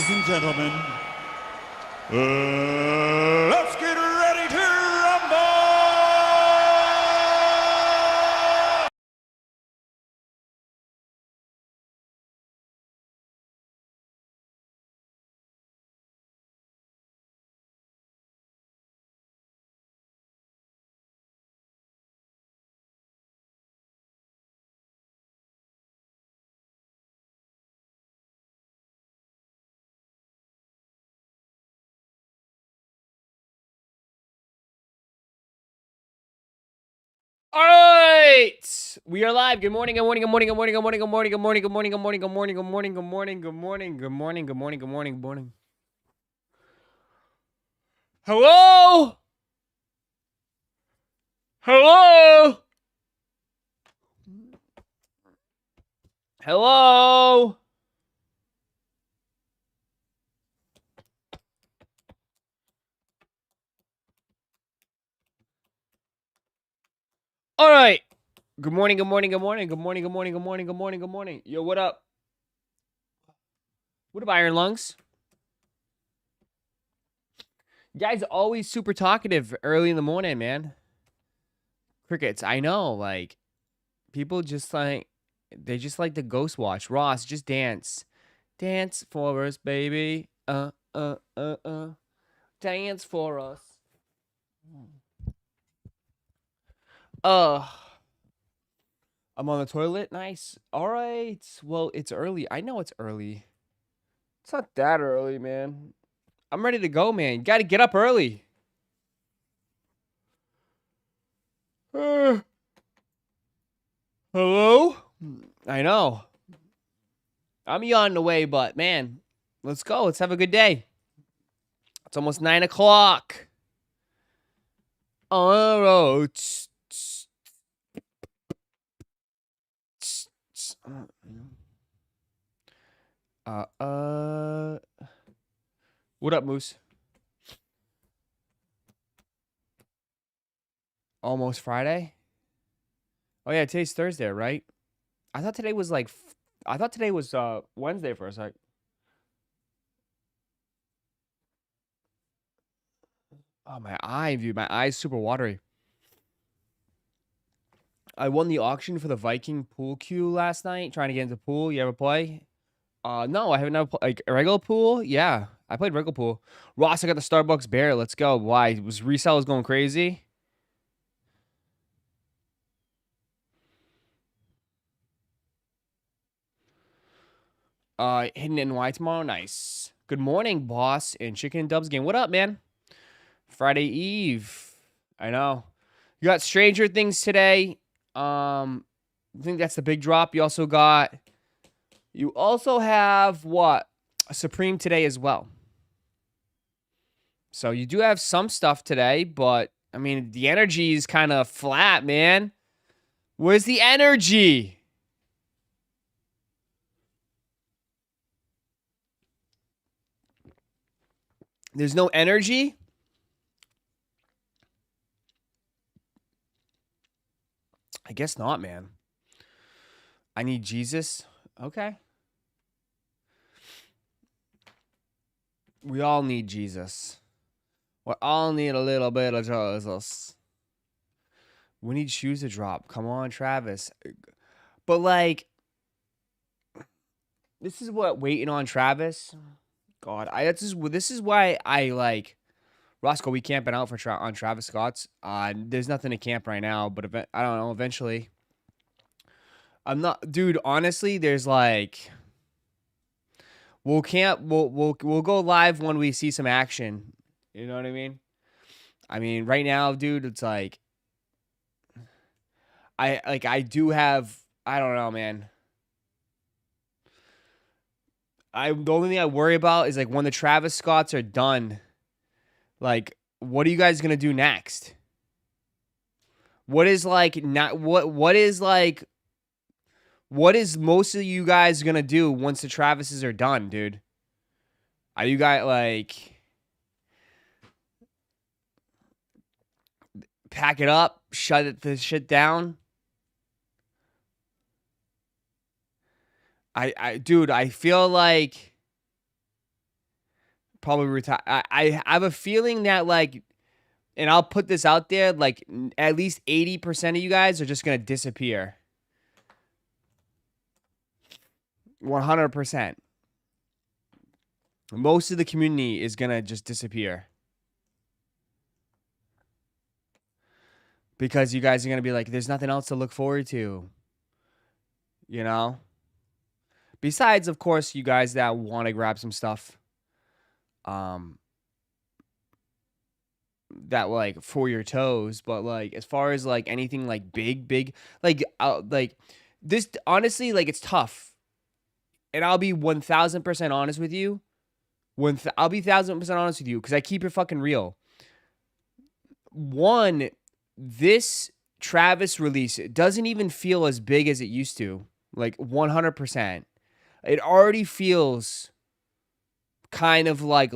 Ladies and gentlemen, let's get ready to rumble! All right, we are live. Good morning, good morning, good morning, good morning, good morning, good morning, good morning, good morning, good morning, good morning, good morning, good morning, good morning, good morning, good morning, good morning, good morning. Hello? Hello? Hello? All right. Good morning, good morning, good morning, good morning, good morning, good morning, good morning, good morning. Yo, what up? What up, Iron Lungs? You guys are always super talkative early in the morning, man. Crickets, I know, like, people just like, they just like to ghost watch. Ross, just dance. Dance for us, baby. Dance for us. Uh, I'm on the toilet. Nice. All right. Well, it's early. I know it's early. It's not that early, man. I'm ready to go, man. You got to get up early. Hello? I know. I'm yawning away, but man, let's go. Let's have a good day. It's almost 9 o'clock. Oh, what up, Moose? Almost Friday? Oh yeah, today's Thursday, right? I thought today was Wednesday for a sec. Oh, my eye, dude. My eye's super watery. I won the auction for the Viking pool queue last night, trying to get into pool. You ever play? No, I haven't ever like a regular pool. Yeah, I played regular pool. Ross, I got the Starbucks bear. Let's go. Why? Was resale was going crazy? Hidden NY tomorrow. Nice. Good morning, boss and Chicken and Dubs game. What up, man? Friday Eve. I know. You got Stranger Things today. I think that's the big drop. You also have what? Supreme today as well. So you do have some stuff today, but I mean, the energy is kind of flat, man. Where's the energy? There's no energy? I guess not, man. I need Jesus. Okay. We all need Jesus. We all need a little bit of Jesus. We need shoes to drop. Come on, Travis. But like, this is what waiting on Travis. God, this is why I like Roszko. We camping out on Travis Scott's. There's nothing to camp right now, but I don't know. Eventually, I'm not, dude. Honestly, there's like, we'll camp. We'll go live when we see some action. You know what I mean? I mean, right now, dude, it's like, I do have. I don't know, man. The only thing I worry about is like when the Travis Scotts are done, like what are you guys gonna do next? What is like not what is like what is most of you guys gonna do once the Travises are done, dude? Are you guys like pack it up, the shit down? Dude, I feel like probably retire. I have a feeling that like, and I'll put this out there, like at least 80% of you guys are just gonna disappear. 100%. Most of the community is gonna just disappear because you guys are gonna be like, there's nothing else to look forward to, you know. Besides, of course, you guys that want to grab some stuff, um, that like for your toes, but like as far as like anything like big, like this, honestly, like it's tough, and I'll be 1000% honest with you. I'll be 1000% honest with you because I keep it fucking real. One, this Travis release, it doesn't even feel as big as it used to. Like 100%. It already feels kind of like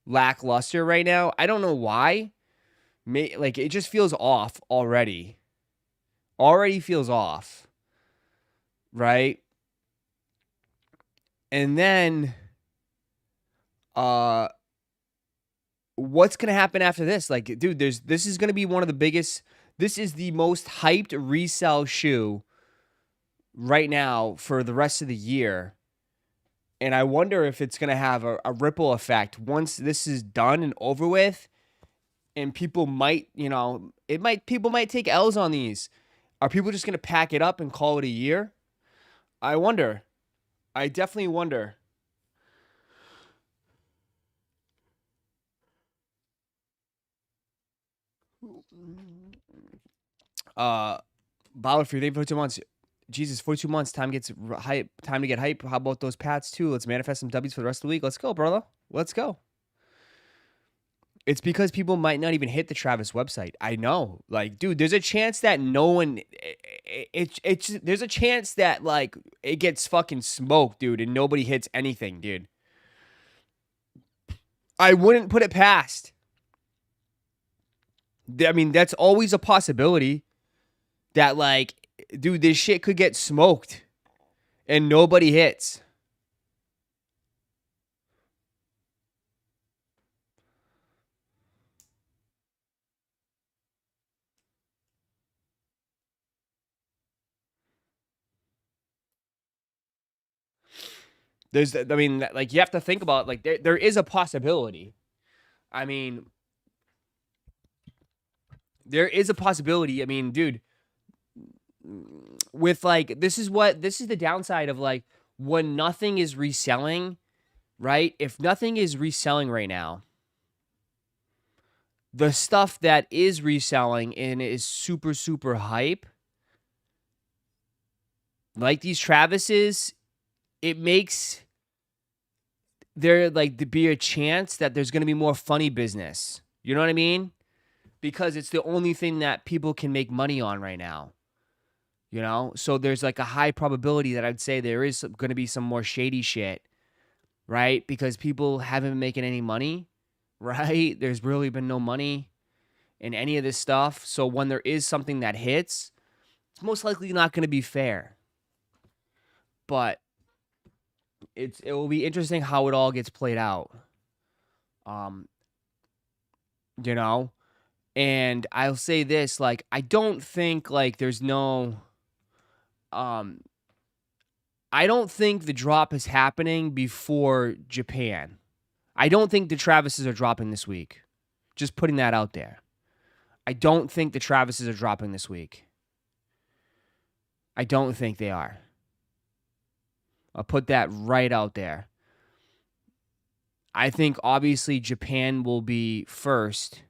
lackluster right now. I don't know why. Like it just feels off already. Already feels off. Right? And then what's going to happen after this? Like, dude, this is going to be one of the biggest. This is the most hyped resale shoe right now for the rest of the year. And I wonder if it's going to have a ripple effect once this is done and over with. And people might, people might take L's on these. Are people just going to pack it up and call it a year? I wonder. I definitely wonder. Bauer, for you, 42 months. Jesus, 42 months. Time gets hype. Time to get hype. How about those Pats too? Let's manifest some W's for the rest of the week. Let's go, brother. Let's go. It's because people might not even hit the Travis website. I know. Like, dude, there's a chance that no one there's a chance that like it gets fucking smoked, dude, and nobody hits anything, dude. I wouldn't put it past. I mean, that's always a possibility that like, dude, this shit could get smoked and nobody hits. Like you have to think about like there is a possibility. I mean, there is a possibility. I mean, dude, with like this is the downside of like when nothing is reselling, right? If nothing is reselling right now, the stuff that is reselling and is super super hype, like these Travises, it makes there like to be a chance that there's going to be more funny business. You know what I mean? Because it's the only thing that people can make money on right now. You know? So there's like a high probability that I'd say there is going to be some more shady shit, right? Because people haven't been making any money, right? There's really been no money in any of this stuff. So when there is something that hits, it's most likely not going to be fair. But it will be interesting how it all gets played out. You know? And I'll say this, like, I don't think like there's no I don't think the drop is happening before Japan. I don't think the Travises are dropping this week. Just putting that out there. I don't think the Travises are dropping this week. I don't think they are. I'll put that right out there. I think obviously Japan will be first,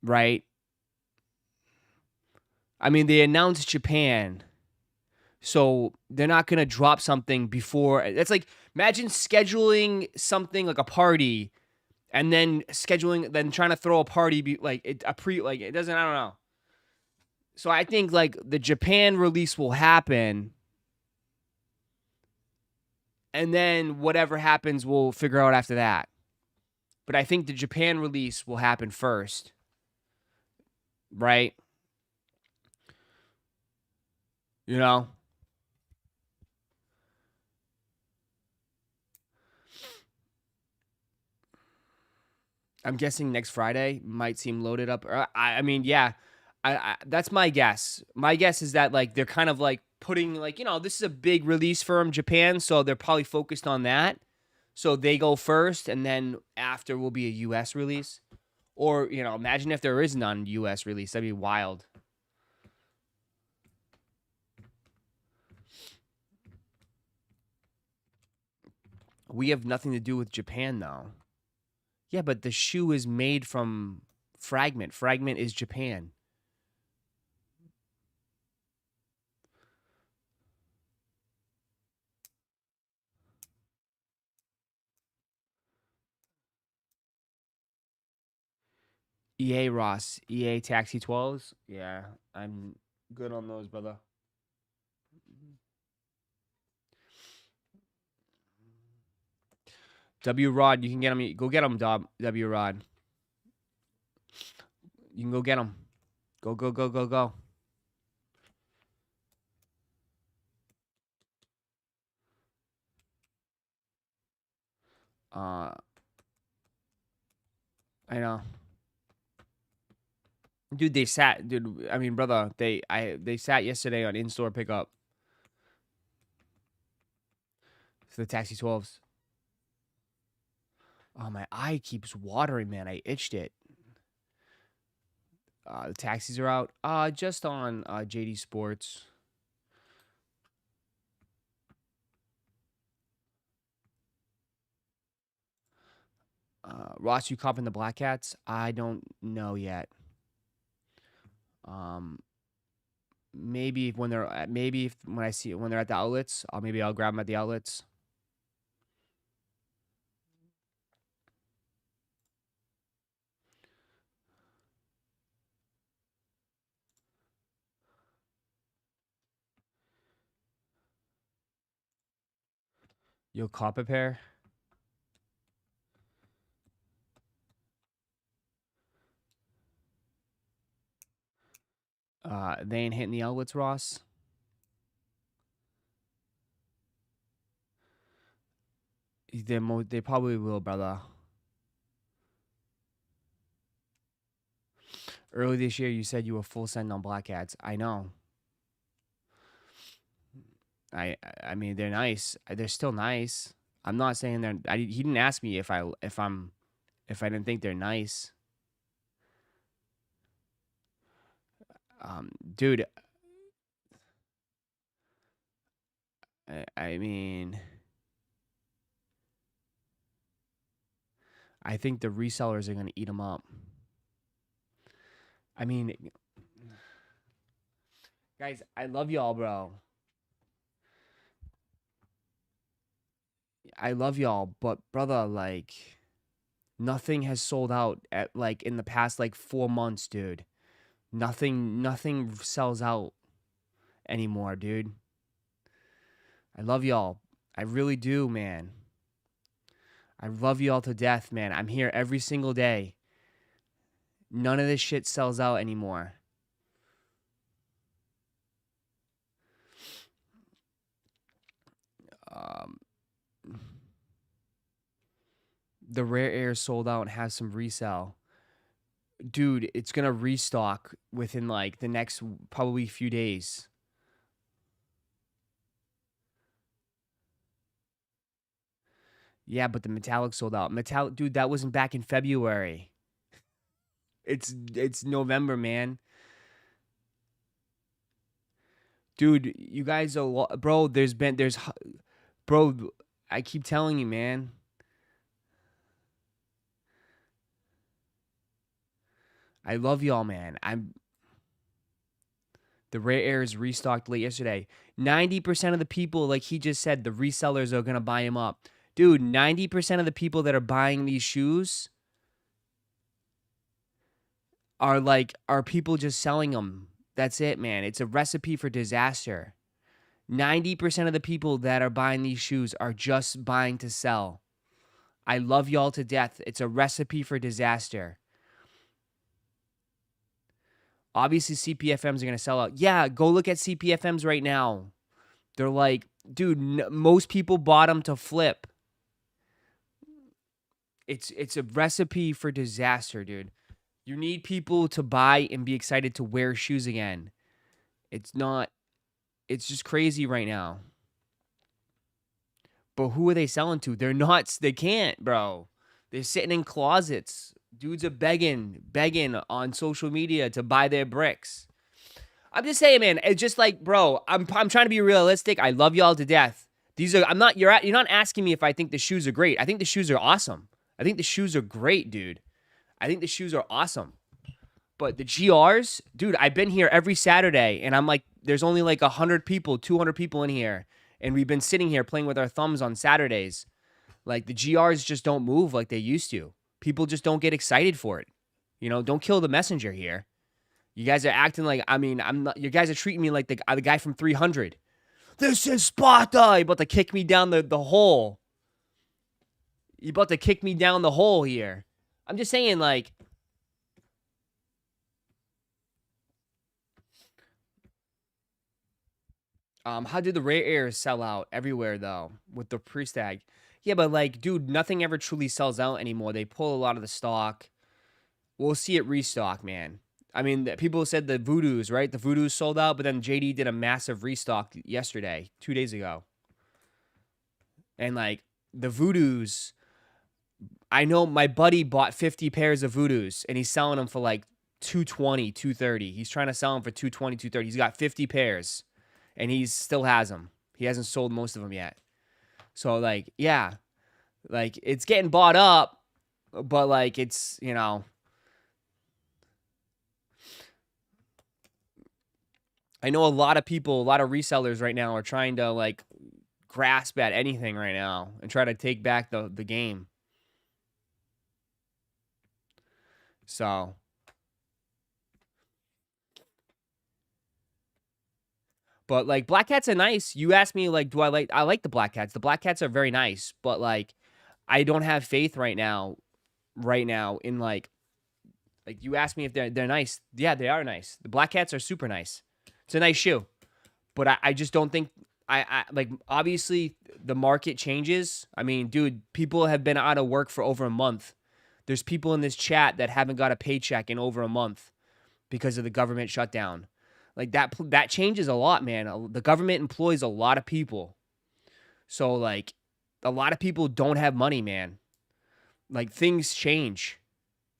right? I mean, they announced Japan, so they're not going to drop something before. It's like, imagine scheduling something like a party and then trying to throw a party, like it doesn't, I don't know. So I think like the Japan release will happen, and then whatever happens, we'll figure out after that. But I think the Japan release will happen first, right? You know? I'm guessing next Friday might seem loaded up. I mean, yeah, that's my guess. My guess is that like they're kind of like putting like this is a big release from Japan, so they're probably focused on that. So they go first, and then after will be a U.S. release. Or imagine if there is none U.S. release. That'd be wild. We have nothing to do with Japan, though. Yeah, but the shoe is made from Fragment. Fragment is Japan. EA Ross. EA Taxi 12s. Yeah, I'm good on those, brother. W Rod, you can get him. Go get him, W Rod. You can go get him. Go, go, go, go, go. I know. Dude, they sat. Dude, I mean, brother, they sat yesterday on in-store pickup for the Taxi 12s. Oh, my eye keeps watering, man. I itched it. The taxis are out. Just on JD Sports. Ross, you copping the Black Cats? I don't know yet. Maybe when when I see when they're at the outlets, I'll grab them at the outlets. You'll cop a pair. They ain't hitting the outlets, Ross. They probably will, brother. Early this year, you said you were full send on Black Cats. I know. I mean, they're nice. They're still nice. I'm not saying they're. He didn't ask me if I didn't think they're nice. Dude. I mean, I think the resellers are gonna eat them up. I mean, guys, I love y'all, bro. I love y'all, but brother, like, nothing has sold out at like in the past like 4 months, dude. Nothing sells out anymore, dude. I love y'all. I really do, man. I love y'all to death, man. I'm here every single day. None of this shit sells out anymore. The rare air sold out and has some resell. Dude, it's gonna restock within like the next probably few days. Yeah, but the metallic sold out. Metallic, dude, that wasn't back in February. It's November, man. Dude, you guys are bro. Bro. I keep telling you, man. I love y'all, man. The rare air is restocked late yesterday. 90% of the people, like he just said, the resellers are gonna buy him up. Dude, 90% of the people that are buying these shoes are people just selling them. That's it, man. It's a recipe for disaster. 90% of the people that are buying these shoes are just buying to sell. I love y'all to death. It's a recipe for disaster. Obviously, CPFMs are going to sell out. Yeah, go look at CPFMs right now. They're like, dude, most people bought them to flip. It's a recipe for disaster, dude. You need people to buy and be excited to wear shoes again. It's not it's just crazy right now. But who are they selling to? They're not they can't, bro. They're sitting in closets. Dudes are begging on social media to buy their bricks. I'm just saying, man. It's just like, bro. I'm trying to be realistic. I love y'all to death. These are. I'm not. You're not asking me if I think the shoes are great. I think the shoes are awesome. I think the shoes are great, dude. I think the shoes are awesome. But the GRs, dude. I've been here every Saturday, and I'm like, there's only like 100 people, 200 people in here, and we've been sitting here playing with our thumbs on Saturdays. Like the GRs just don't move like they used to. People just don't get excited for it. Don't kill the messenger here. You guys are acting like, I mean, I'm not, you guys are treating me like the guy from 300. This is Sparta. You're about to kick me down the hole. You're about to kick me down the hole here. I'm just saying, like, how did the rare airs sell out everywhere, though, with the pre-stag? Yeah, but, like, dude, nothing ever truly sells out anymore. They pull a lot of the stock. We'll see it restock, man. I mean, people said the Voodoos, right? The Voodoos sold out, but then JD did a massive restock yesterday, 2 days ago. And like the Voodoos, I know my buddy bought 50 pairs of Voodoos and he's selling them for like 220, 230. He's trying to sell them for 220, 230. He's got 50 pairs and he still has them. He hasn't sold most of them yet. So like, yeah, like it's getting bought up, but like it's, I know a lot of people, a lot of resellers right now are trying to like grasp at anything right now and try to take back the game. So, but like black cats are nice. You asked me like, I like the black cats. The black cats are very nice, but like I don't have faith right now in like you asked me if they're nice. Yeah, they are nice. The black cats are super nice. It's a nice shoe. But I just don't think I like obviously the market changes. I mean, dude, people have been out of work for over a month. There's people in this chat that haven't got a paycheck in over a month because of the government shutdown. Like that changes a lot, man. The government employs a lot of people. So like a lot of people don't have money, man. Like things change.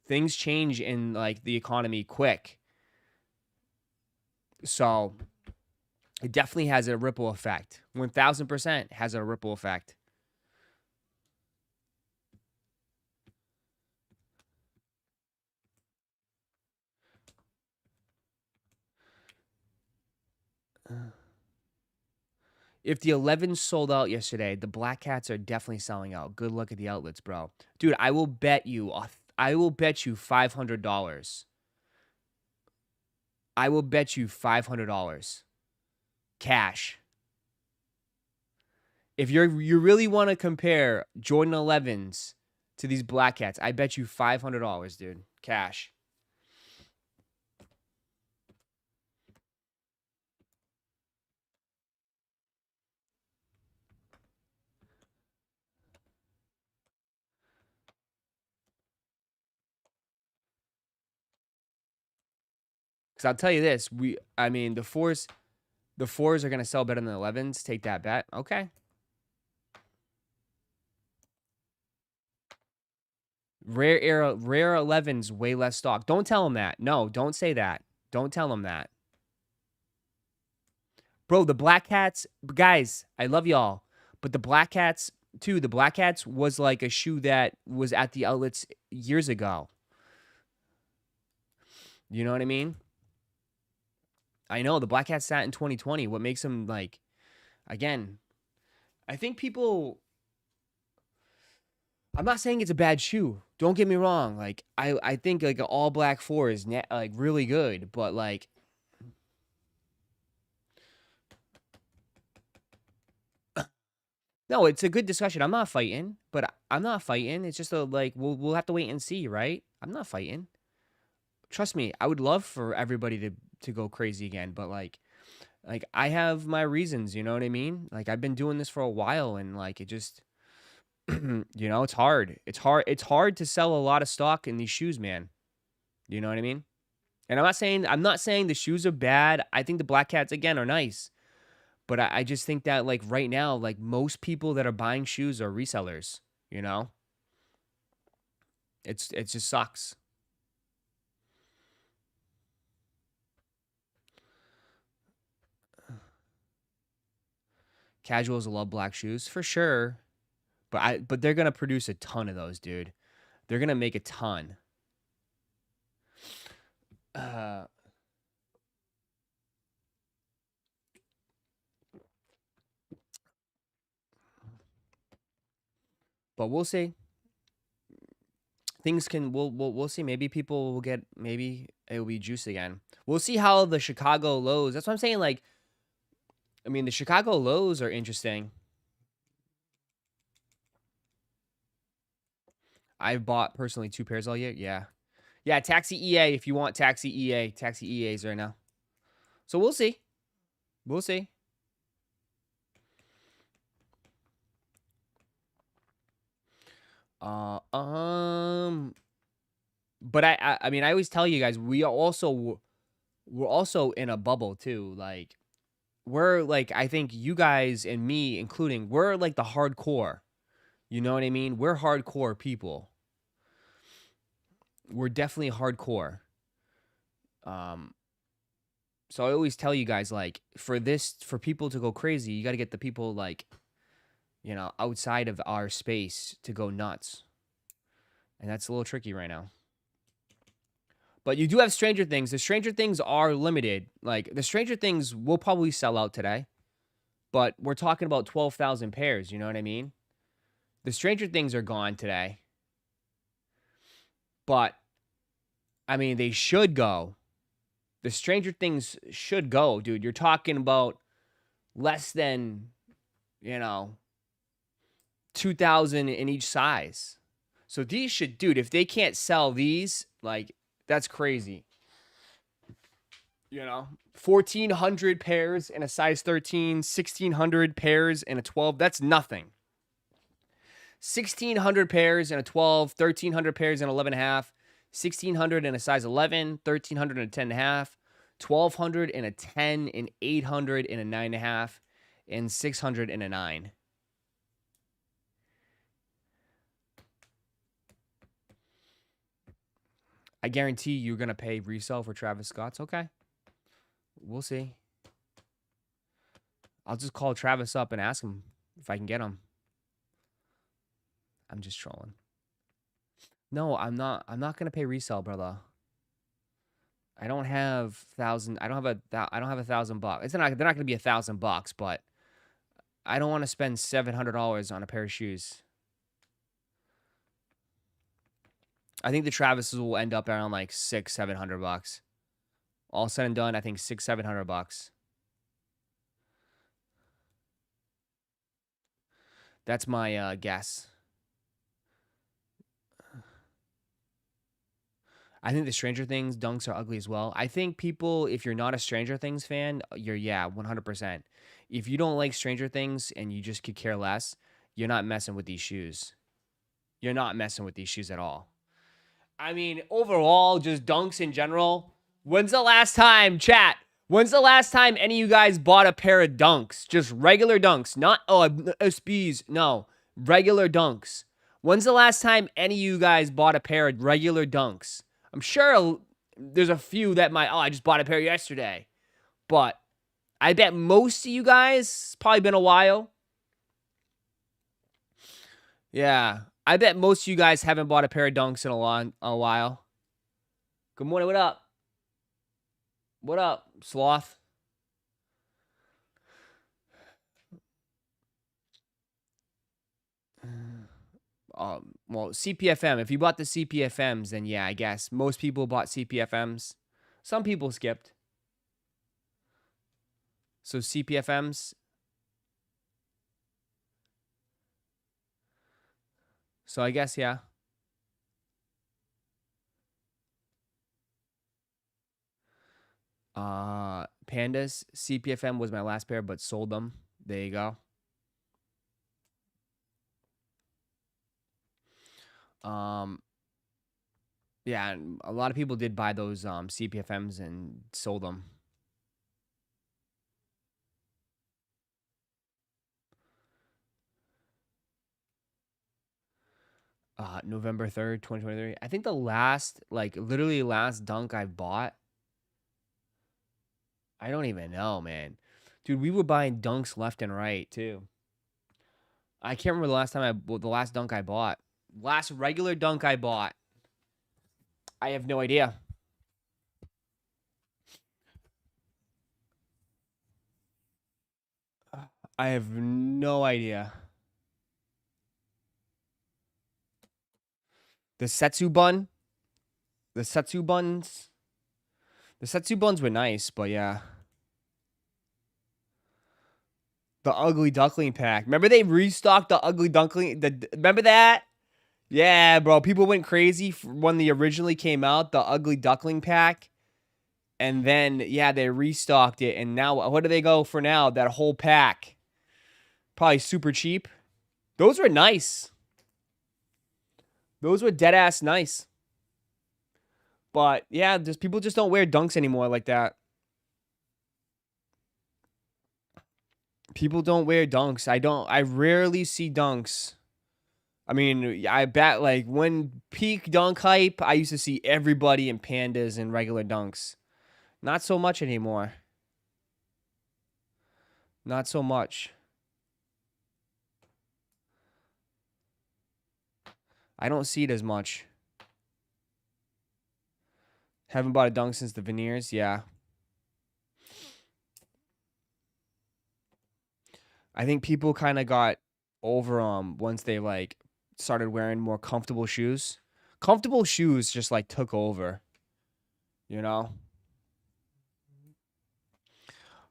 Things change in like the economy quick. So it definitely has a ripple effect. 1000% has a ripple effect. If the 11 sold out yesterday, the black cats are definitely selling out. Good luck at the outlets, bro. Dude, I will bet you $500. I will bet you $500 cash. If you really want to compare Jordan 11s to these black cats, I bet you $500, dude. Cash. Because I'll tell you this, I mean, the fours are gonna sell better than the 11s. Take that bet. Okay. Rare 11s, way less stock. Don't tell them that. No, don't say that. Don't tell them that. Bro, the Black Cats, guys, I love y'all. But the Black Cats, too, the Black Cats was like a shoe that was at the outlets years ago. You know what I mean? I know the Black Cats sat in 2020. What makes them like, again, I think people, I'm not saying it's a bad shoe. Don't get me wrong. Like, I think like an all black 4 is like really good, but like, no, it's a good discussion. I'm not fighting, but I'm not fighting. It's just like we'll have to wait and see, right? I'm not fighting. Trust me, I would love for everybody to go crazy again, but like I have my reasons, you know what I mean? Like I've been doing this for a while and like it just You know, it's hard. It's hard to sell a lot of stock in these shoes, man. You know what I mean? And I'm not saying the shoes are bad. I think the black cats again are nice. But I just think that like right now, like most people that are buying shoes are resellers, you know? It just sucks. Casuals love black shoes for sure. But they're gonna produce a ton of those, dude. They're gonna make a ton. Uh, but we'll see. Things can we'll see. Maybe people will get maybe it'll be juice again. We'll see how the Chicago lows. That's what I'm saying. Like, I mean, the Chicago lows are interesting. I've bought personally 2 pairs all year. Yeah. Yeah, Taxi EA if you want Taxi EA. Taxi EAs right now. So we'll see. We'll see. Uh, um, but I mean, I always tell you guys, we're also in a bubble too. Like we're like, I think you guys and me, including, we're like the hardcore. You know what I mean? We're hardcore people. We're definitely hardcore. Um, so I always tell you guys, like, for people to go crazy, you got to get the people like, outside of our space to go nuts. And that's a little tricky right now. But you do have Stranger Things. The Stranger Things are limited. Like, the Stranger Things will probably sell out today. But we're talking about 12,000 pairs. You know what I mean? The Stranger Things are gone today. But, I mean, they should go. The Stranger Things should go, dude. You're talking about less than, 2,000 in each size. So these should, dude, if they can't sell these, like, that's crazy. 1,400 pairs in a size 13, 1,600 pairs in a 12. That's nothing. 1,600 pairs in a 12, 1,300 pairs in 11 and a half, 1,600 in a size 11, 1,300 in a 10 and a half, 1,200 in a 10, and 800 in a 9 and a half, and 600 in a 9. I guarantee you're going to pay resale for Travis Scott's. Okay. We'll see. I'll just call Travis up and ask him if I can get him. I'm just trolling. No, I'm not. I'm not going to pay resale, brother. I don't have $1,000. I don't have $1,000. They're not going to be $1,000, but I don't want to spend $700 on a pair of shoes. I think the Travises will end up around like $600-700. All said and done, I think $600-700. That's my guess. I think the Stranger Things dunks are ugly as well. I think people, if you're not a Stranger Things fan, you're 100%. If you don't like Stranger Things and you just could care less, you're not messing with these shoes. You're not messing with these shoes at all. I mean, overall, just dunks in general. When's the last time, chat? When's the last time any of you guys bought a pair of dunks? Just regular dunks, not SBs. No, regular dunks. When's the last time any of you guys bought a pair of regular dunks? I'm sure there's a few that might, I just bought a pair yesterday. But I bet most of you guys, probably been a while. Yeah. I bet most of you guys haven't bought a pair of dunks in a while. Good morning. What up? What up, Sloth? Well, CPFM. If you bought the CPFMs, then yeah, I guess. Most people bought CPFMs. Some people skipped. So CPFMs. So I guess, yeah. Pandas. CPFM was my last pair, but sold them. There you go. Um, yeah, and a lot of people did buy those CPFMs and sold them. November 3rd, 2023. I think the last, like, literally last dunk I bought, I don't even know, man. Dude, we were buying dunks left and right, too. I can't remember the last time the last dunk I bought. Last regular dunk I bought. I have no idea. I have no idea. The Setsu bun? The Setsu buns? The Setsu buns were nice, but yeah. The Ugly Duckling pack. Remember they restocked the Ugly Duckling? Remember that? Yeah, bro. People went crazy when they originally came out, the Ugly Duckling pack. And then, yeah, they restocked it. And now, what do they go for now? That whole pack. Probably super cheap. Those were nice. Those were dead ass nice. But yeah, just people just don't wear dunks anymore like that. People don't wear dunks. I rarely see dunks. I mean, I bet like when peak dunk hype, I used to see everybody in pandas and regular dunks. Not so much anymore. Not so much. I don't see it as much. Haven't bought a dunk since the veneers. Yeah. I think people kind of got over once they like started wearing more comfortable shoes. Comfortable shoes just like took over. You know?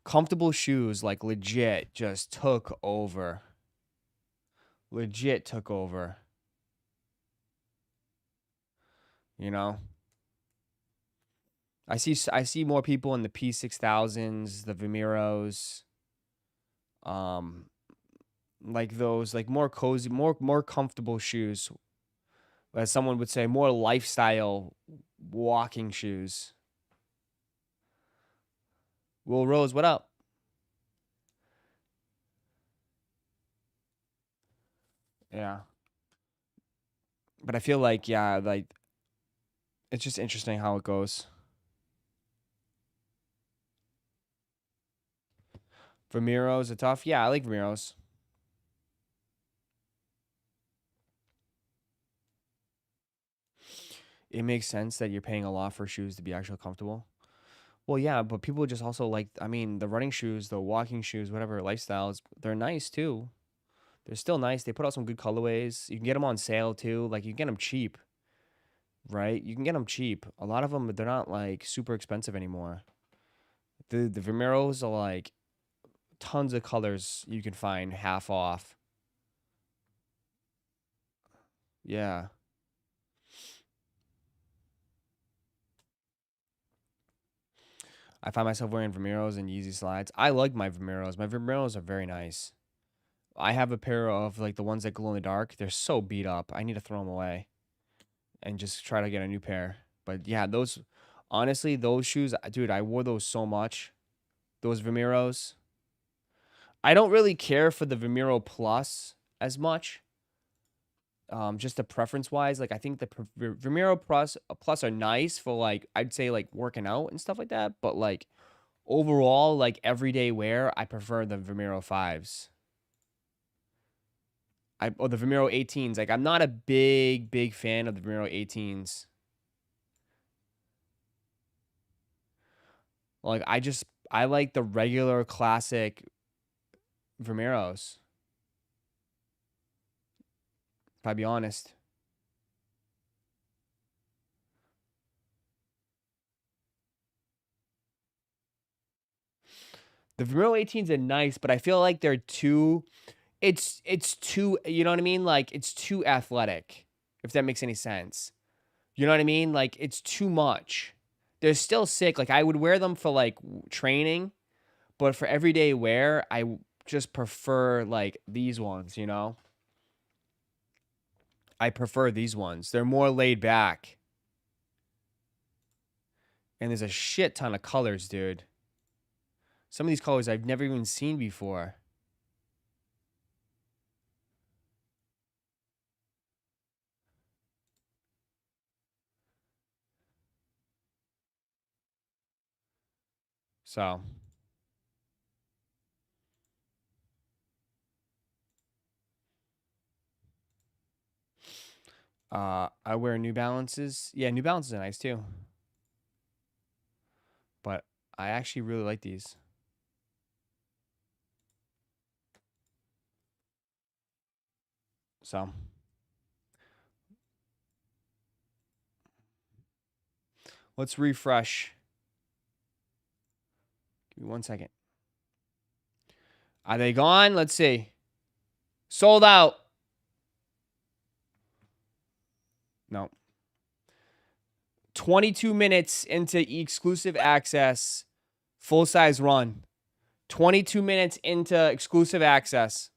Comfortable shoes like legit just took over. Legit took over. You know? I see more people in the P6000s, the Vimiros, like those like more cozy, more comfortable shoes. As someone would say, more lifestyle walking shoes. Will Rose, what up? Yeah. But I feel like, yeah, like it's just interesting how it goes. Vamiros are tough. Yeah, I like Vamiros. It makes sense that you're paying a lot for shoes to be actually comfortable. Well, yeah, but people just also like, I mean, the running shoes, the walking shoes, whatever lifestyles, they're nice too. They're still nice. They put out some good colorways. You can get them on sale too. Like you can get them cheap, right? You can get them cheap. A lot of them, they're not like super expensive anymore. The Vamiros are like tons of colors you can find half off. Yeah. I find myself wearing Vamiros and Yeezy slides. I like my Vamiros. My Vamiros are very nice. I have a pair of like the ones that glow in the dark. They're so beat up. I need to throw them away and just try to get a new pair. But yeah, those honestly, those shoes, dude, I wore those so much. Those Vamiros. I don't really care for the Vamiro Plus as much. Just the preference wise, like I think the Vamiro Plus are nice for like I'd say like working out and stuff like that. But like overall, like everyday wear, I prefer the Vamiro fives. Or the Vamiro 18s. Like I'm not a big fan of the Vamiro 18s. Like I like the regular classic Vamiros. If I be honest. The Vamiro 18s are nice, but I feel like they're too it's too, you know what I mean? Like it's too athletic, if that makes any sense. You know what I mean? Like it's too much. They're still sick. Like I would wear them for like training, but for everyday wear, just prefer like these ones, you know? I prefer these ones. They're more laid back. And there's a shit ton of colors, dude. Some of these colors I've never even seen before. So. I wear New Balances. Yeah, New Balances are nice too. But I actually really like these. So. Let's refresh. Give me 1 second. Are they gone? Let's see. Sold out. No. 22 minutes into exclusive access. Full size run. 22 minutes into exclusive access.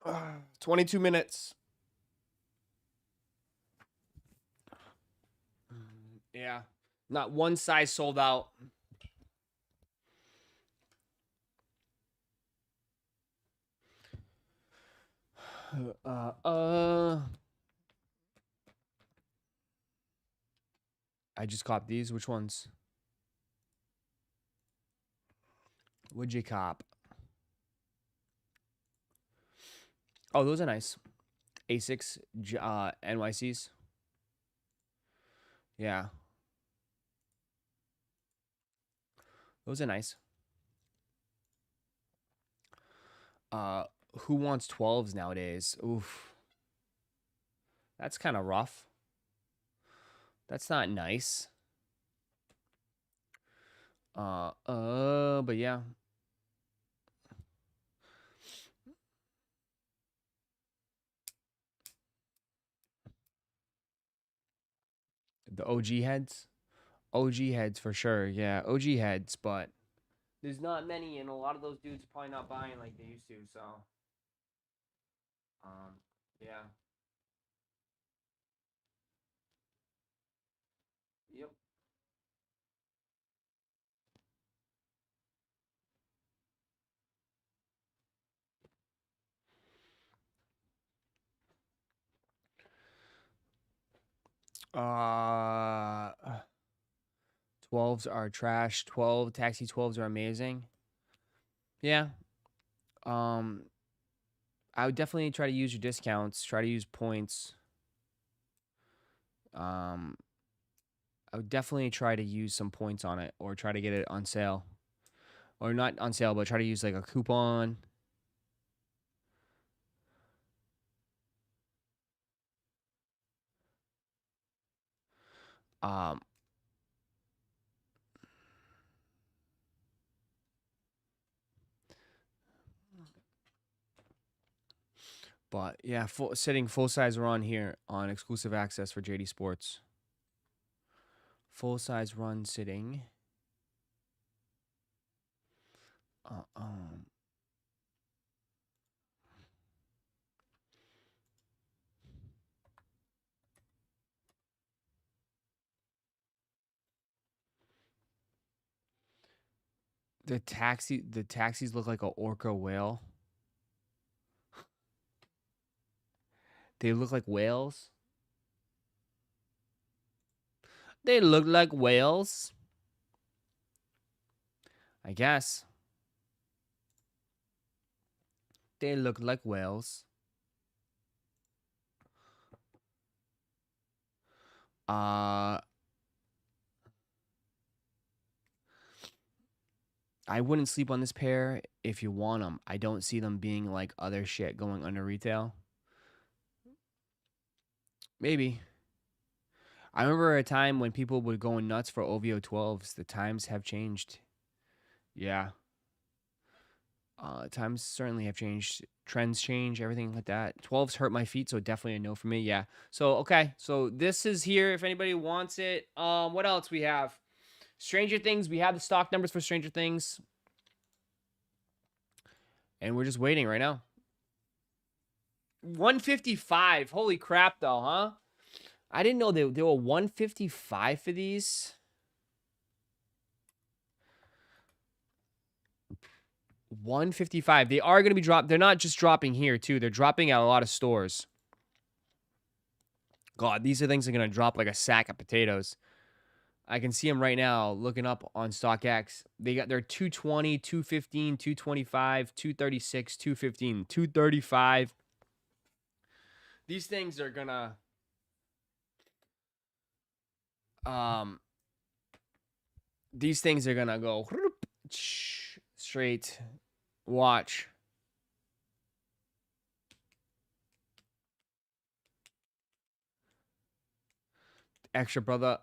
Uh, 22 minutes. Yeah. Not one size sold out. I just caught these. Which ones? Would you cop? Oh, those are nice. A6 NYCs. Yeah. Those are nice. Who wants 12s nowadays? Oof. That's kind of rough. That's not nice. But yeah. The OG heads? OG heads for sure. Yeah, OG heads, but there's not many, and a lot of those dudes are probably not buying like they used to, so. Yeah. Yep. Uh, 12s are trash. 12 taxi 12s are amazing. Yeah. Um, I would definitely try to use your discounts. Try to use points. Um, I would definitely try to use some points on it, or try to get it on sale, or not on sale, but try to use like a coupon. Um, but yeah, sitting full size run here on exclusive access for JD Sports. Full size run sitting. Uh, um, the taxis look like a orca whale. They look like whales. They look like whales. I guess. They look like whales. Uh I wouldn't sleep on this pair if you want them. I don't see them being like other shit going under retail. Maybe. I remember a time when people were going nuts for OVO 12s. The times have changed. Yeah. Times certainly have changed. Trends change, everything like that. 12s hurt my feet, so definitely a no for me. Yeah. So okay. So this is here if anybody wants it. What else we have? Stranger Things. We have the stock numbers for Stranger Things. And we're just waiting right now. 155. Holy crap, though, huh? I didn't know they were 155 for these. 155. They are going to be dropped. They're not just dropping here, too. They're dropping at a lot of stores. God, these are things that are going to drop like a sack of potatoes. I can see them right now looking up on StockX. They got their 220, 215, 225, 236, 215, 235. These things are going to these things are going to go straight. Watch. Extra Butter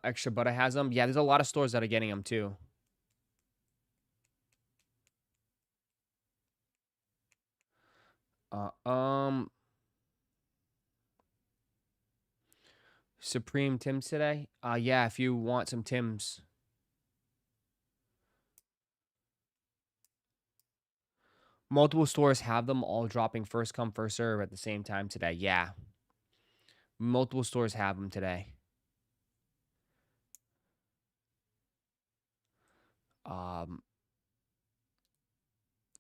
has them. Yeah, there's a lot of stores that are getting them too. Supreme Tim's today. Yeah, if you want some Tim's. Multiple stores have them all dropping first come first serve at the same time today. Yeah. Multiple stores have them today.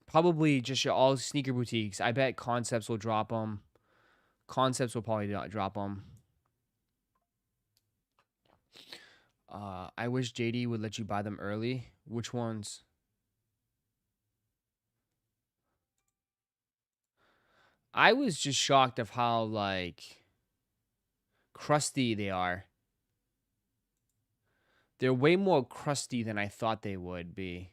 Probably just all sneaker boutiques. I bet Concepts will drop them. Concepts will probably not drop them. I wish JD would let you buy them early. Which ones? I was just shocked of how, like, crusty they are. They're way more crusty than I thought they would be.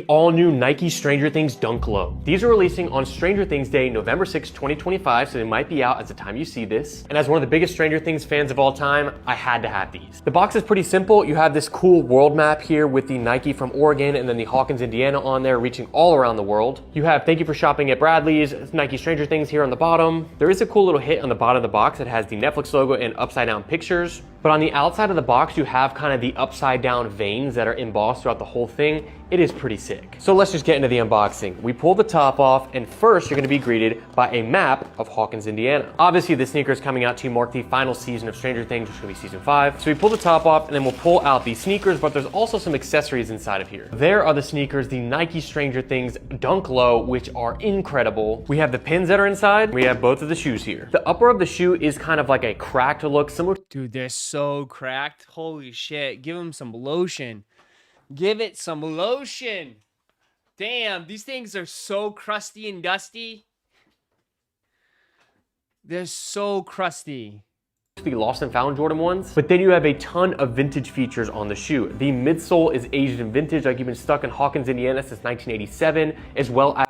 All new Nike Stranger Things Dunk Low. These are releasing on Stranger Things Day, November 6, 2025, so they might be out at the time you see this. And as one of the biggest Stranger Things fans of all time, I had to have these. The box is pretty simple. You have this cool world map here with the Nike from Oregon and then the Hawkins, Indiana on there, reaching all around the world. You have thank you for shopping at Bradley's, Nike Stranger Things here on the bottom. There is a cool little hit on the bottom of the box that has the Netflix logo and upside down pictures. But on the outside of the box, you have kind of the upside down veins that are embossed throughout the whole thing. It is pretty sick. So let's just get into the unboxing. We pull the top off, and first you're gonna be greeted by a map of Hawkins, Indiana. Obviously, the sneaker is coming out to mark the final season of Stranger Things, which is gonna be season 5. So we pull the top off, and then we'll pull out the sneakers, but there's also some accessories inside of here. There are the sneakers, the Nike Stranger Things Dunk Low, which are incredible. We have the pins that are inside. We have both of the shoes here. The upper of the shoe is kind of like a cracked look, similar. Dude, they're so cracked. Holy shit. Give them some lotion. Give it some lotion. Damn, these things are so crusty and dusty. They're so crusty. The lost and found Jordan ones, but then you have a ton of vintage features on the shoe. The midsole is aged in vintage, like you've been stuck in Hawkins, Indiana since 1987, as well as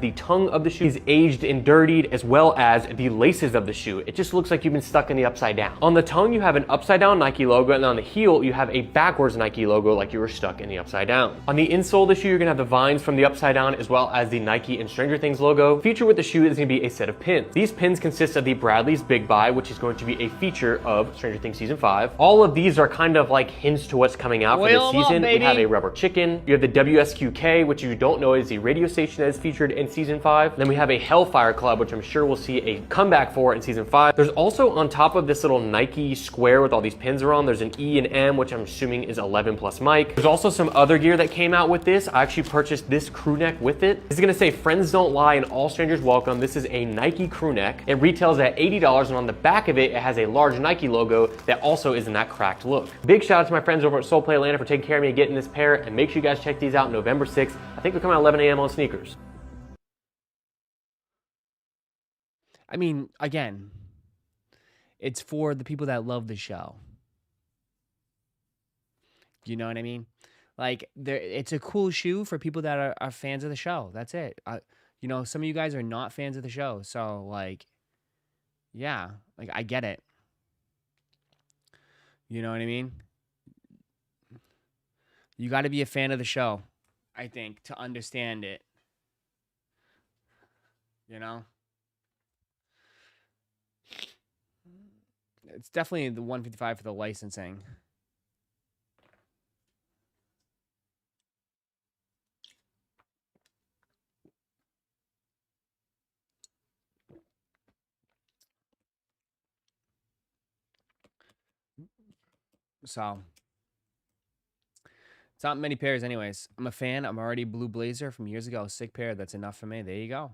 the tongue of the shoe is aged and dirtied, as well as the laces of the shoe. It just looks like you've been stuck in the upside down. On the tongue, you have an upside down Nike logo, and on the heel, you have a backwards Nike logo like you were stuck in the upside down. On the insole of the shoe, you're gonna have the vines from the upside down, as well as the Nike and Stranger Things logo. Feature with the shoe is gonna be a set of pins. These pins consist of the Bradley's Big Buy, which is going to be a feature of Stranger Things Season 5. All of these are kind of like hints to what's coming out for this season. We have a rubber chicken. You have the WSQK, which you don't know is the radio station that is featured in Season 5. Then we have a Hellfire Club, which I'm sure we'll see a comeback for in Season 5. There's also on top of this little Nike square with all these pins around, there's an E and M, which I'm assuming is 11 plus Mike. There's also some other gear that came out with this. I actually purchased this crew neck with it. This is gonna say friends don't lie and all strangers welcome. This is a Nike crew neck. It retails at $80, and on the back of it, it has a large Nike logo that also is in that cracked look. Big shout out to my friends over at Soul Play Atlanta for taking care of me and getting this pair, and make sure you guys check these out November 6th. I think they're coming out 11 a.m. on sneakers. I mean, again, it's for the people that love the show. You know what I mean? Like, it's a cool shoe for people that are fans of the show. That's it. You know, some of you guys are not fans of the show. So, like, yeah, like, I get it. You know what I mean? You got to be a fan of the show, I think, to understand it. You know? It's definitely the 155 for the licensing. So, it's not many pairs anyways. I'm a fan. I'm already blue blazer from years ago. Sick pair. That's enough for me. There you go.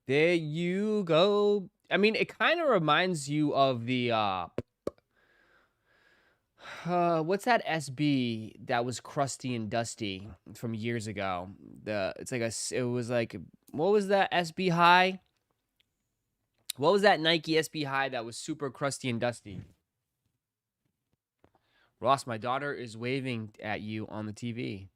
There you go. I mean, it kind of reminds you of the what's that SB that was crusty and dusty from years ago? It was like, what was that SB high? What was that Nike SB high that was super crusty and dusty? Ross, my daughter is waving at you on the TV.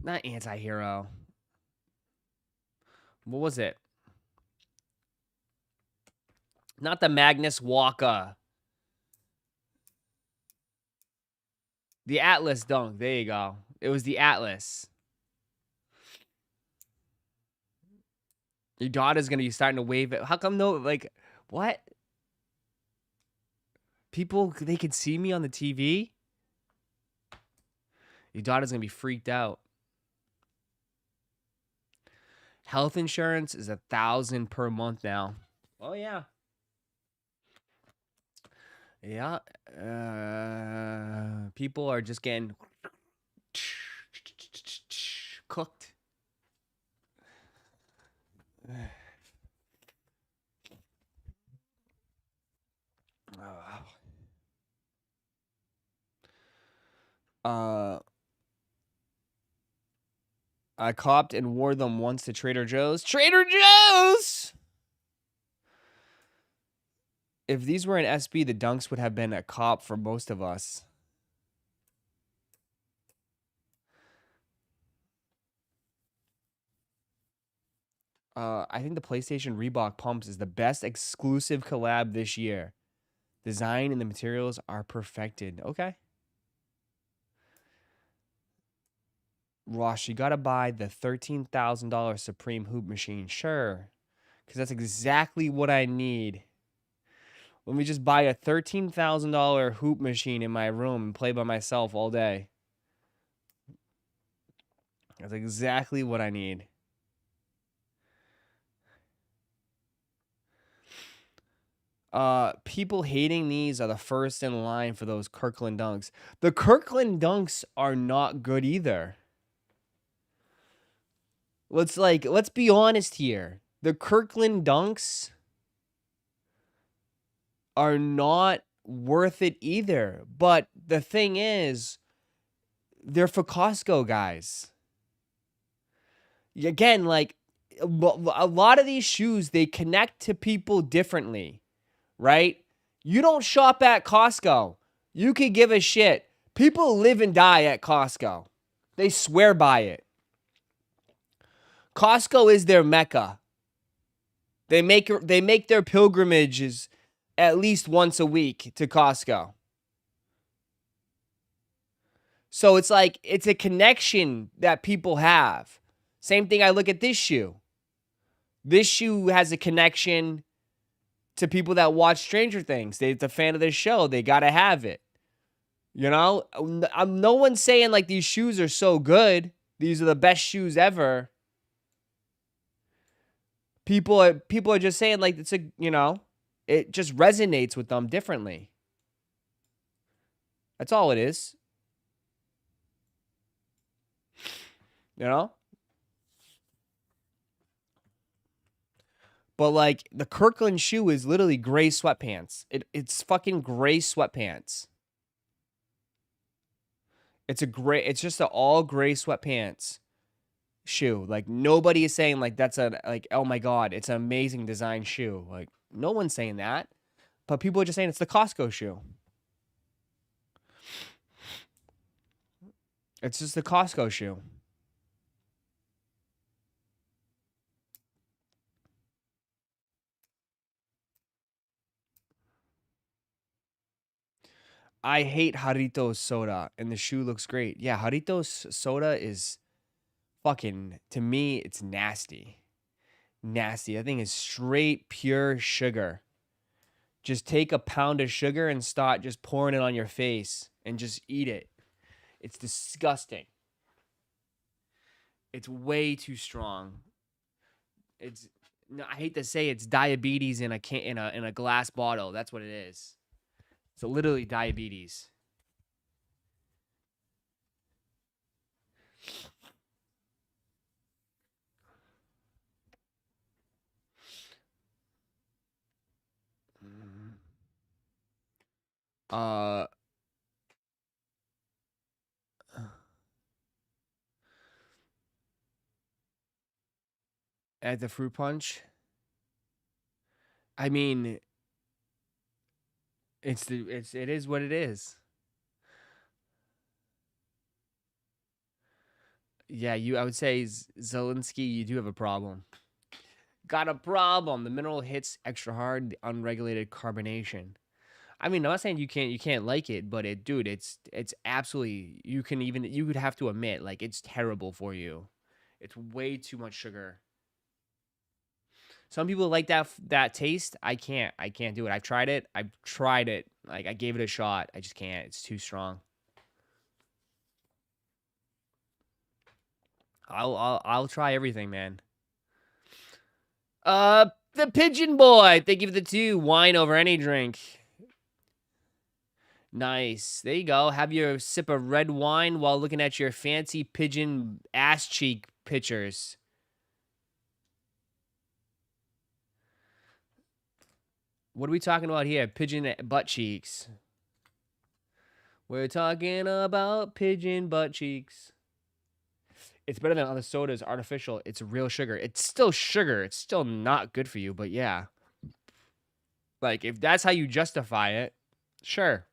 Not anti-hero. What was it? Not the Magnus Walker. The Atlas dunk. There you go. It was the Atlas. Your daughter's going to be starting to wave it. How come no, like, what? People, they can see me on the TV? Your daughter's going to be freaked out. Health insurance is $1,000 per month now. Oh, yeah. Yeah. People are just getting cooked. I copped and wore them once to Trader Joe's. Trader Joe's! If these were an SB, the dunks would have been a cop for most of us. I think the PlayStation Reebok pumps is the best exclusive collab this year. Design and the materials are perfected. Okay. Ross, you gotta buy the $13,000 Supreme hoop machine. Sure. Because that's exactly what I need. Let me just buy a $13,000 hoop machine in my room and play by myself all day. That's exactly what I need. People hating these are the first in line for those Kirkland dunks. The Kirkland dunks are not good either. Let's be honest here. The Kirkland dunks are not worth it either. But the thing is, they're for Costco guys. Again, like a lot of these shoes, they connect to people differently, right? You don't shop at Costco. You could give a shit. People live and die at Costco. They swear by it. Costco is their mecca. They make their pilgrimages at least once a week to Costco. So it's like, it's a connection that people have. Same thing, I look at this shoe. This shoe has a connection to people that watch Stranger Things. They're a fan of this show. They got to have it. You know? No one's saying like these shoes are so good. These are the best shoes ever. People are just saying like it's it just resonates with them differently. That's all it is. You know? But like the Kirkland shoe is literally gray sweatpants. It's fucking gray sweatpants. It's just an all gray sweatpants shoe. Like nobody is saying like that's oh my god, it's an amazing design shoe. Like no one's saying that. But people are just saying it's the Costco shoe. It's just the Costco shoe. I hate Jarritos soda, and the shoe looks great. Yeah, Jarritos soda is fucking, to me, it's nasty. Nasty. That thing is straight pure sugar. Just take a pound of sugar and start just pouring it on your face and just eat it. It's disgusting. It's way too strong. It's no, I hate to say it's diabetes in a glass bottle. That's what it is. It's literally diabetes. Uh at the fruit punch. I mean, it is what it is. Yeah, I would say Zelensky, you do have a problem. Got a problem. The mineral hits extra hard, the unregulated carbonation. I mean, I'm not saying you can't like it, but dude, it's absolutely you would have to admit like it's terrible for you. It's way too much sugar. Some people like that taste. I can't do it. I've tried it. I've tried it. Like I gave it a shot. I just can't. It's too strong. I'll try everything, man. The Pigeon Boy. Thank you for the 2. Wine over any drink. Nice. There you go. Have your sip of red wine while looking at your fancy pigeon ass cheek pictures. What are we talking about here? Pigeon butt cheeks. We're talking about pigeon butt cheeks. It's better than other sodas, artificial. It's real sugar. It's still sugar. It's still not good for you, but yeah. Like, if that's how you justify it, sure.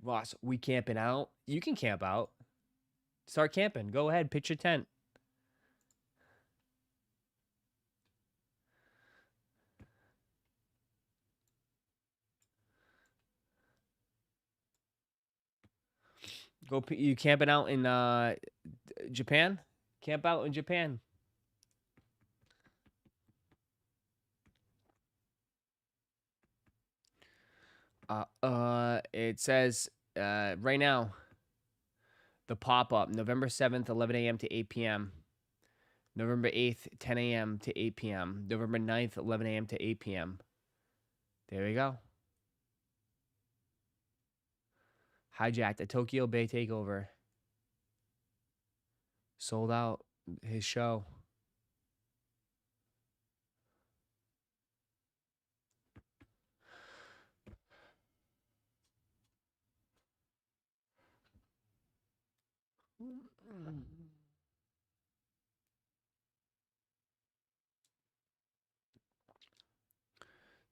Ross, we camping out? You can camp out. Start camping. Go ahead. Pitch your tent. You camping out in Japan? Camp out in Japan. It says right now, the pop-up, November 7th, 11 a.m. to 8 p.m. November 8th, 10 a.m. to 8 p.m. November 9th, 11 a.m. to 8 p.m. There we go. Hijacked a Tokyo Bay takeover. Sold out his show.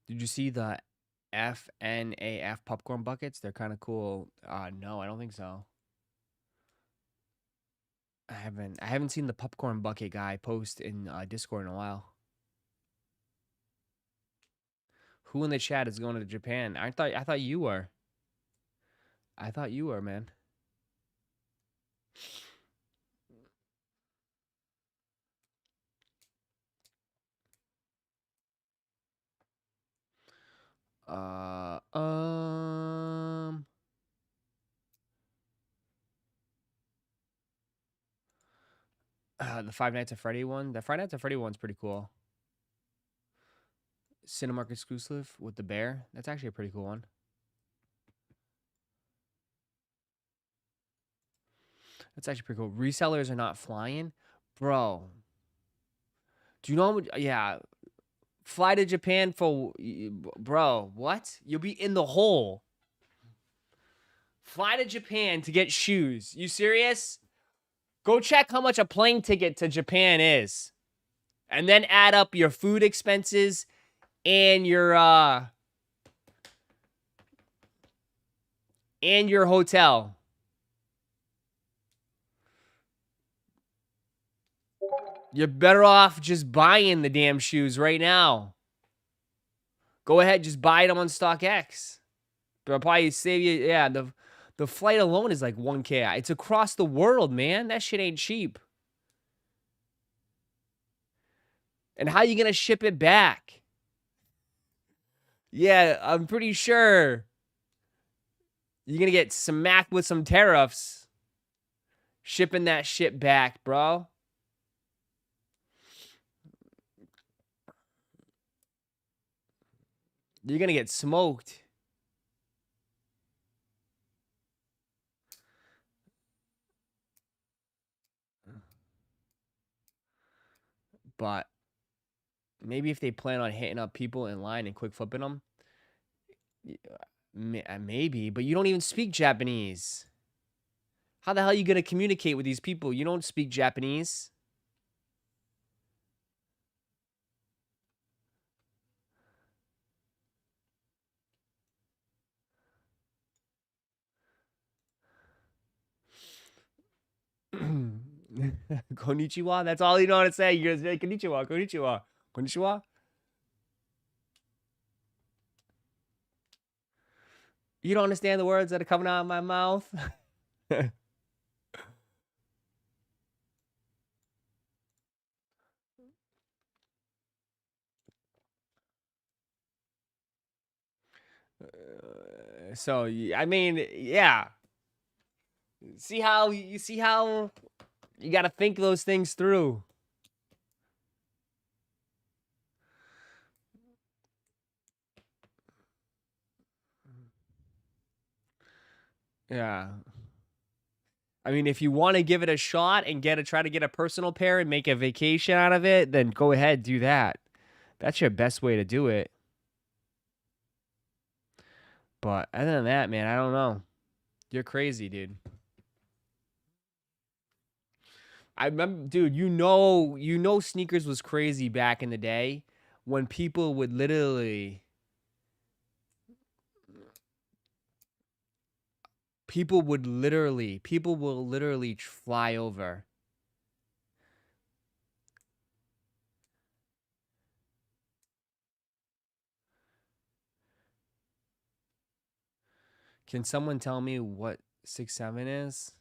Did you see the FNAF popcorn buckets? They're kind of cool. No, I don't think so. I haven't seen the popcorn bucket guy post in Discord in a while. Who in the chat is going to Japan? I thought you were. I thought you were, man. Uh, um, the Five Nights at Freddy one. The Five Nights at Freddy one's pretty cool. Cinemark exclusive with the bear. That's actually a pretty cool one. That's actually pretty cool. Resellers are not flying, bro. Do you know? Yeah, fly to Japan for, bro. What? You'll be in the hole. Fly to Japan to get shoes. You serious? Go check how much a plane ticket to Japan is. And then add up your food expenses and your hotel. You're better off just buying the damn shoes right now. Go ahead, just buy them on StockX. They'll probably save you. Yeah, the flight alone is like 1K. It's across the world, man. That shit ain't cheap. And how you gonna ship it back? Yeah, I'm pretty sure you're gonna get smacked with some tariffs shipping that shit back, bro. You're gonna get smoked. But maybe if they plan on hitting up people in line and quick flipping them, maybe. But you don't even speak Japanese. How the hell are you gonna communicate with these people? You don't speak Japanese. Konnichiwa. That's all you know how to say. You're gonna say konnichiwa, konnichiwa, konnichiwa. You don't understand the words that are coming out of my mouth. So I mean, yeah. See how you got to think those things through. Yeah. I mean, if you want to give it a shot and try to get a personal pair and make a vacation out of it, then go ahead, do that. That's your best way to do it. But other than that, man, I don't know. You're crazy, dude. I remember, dude, you know sneakers was crazy back in the day when people would literally people will literally fly over. Can someone tell me what 6'7" is?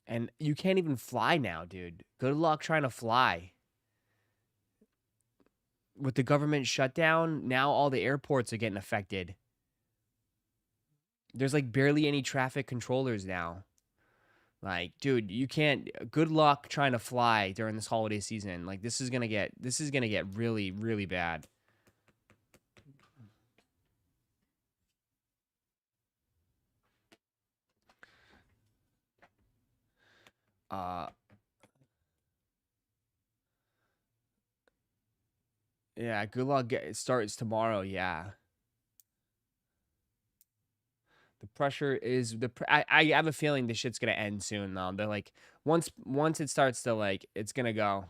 And you can't even fly now, dude. Good luck trying to fly. With the government shutdown, now all the airports are getting affected. There's like barely any traffic controllers now. Like, dude, you can't. Good luck trying to fly during this holiday season. Like, this is gonna get really, really bad. Yeah, good luck. It starts tomorrow. Yeah. The pressure is I have a feeling this shit's gonna end soon though. They're like once it starts to like it's gonna go.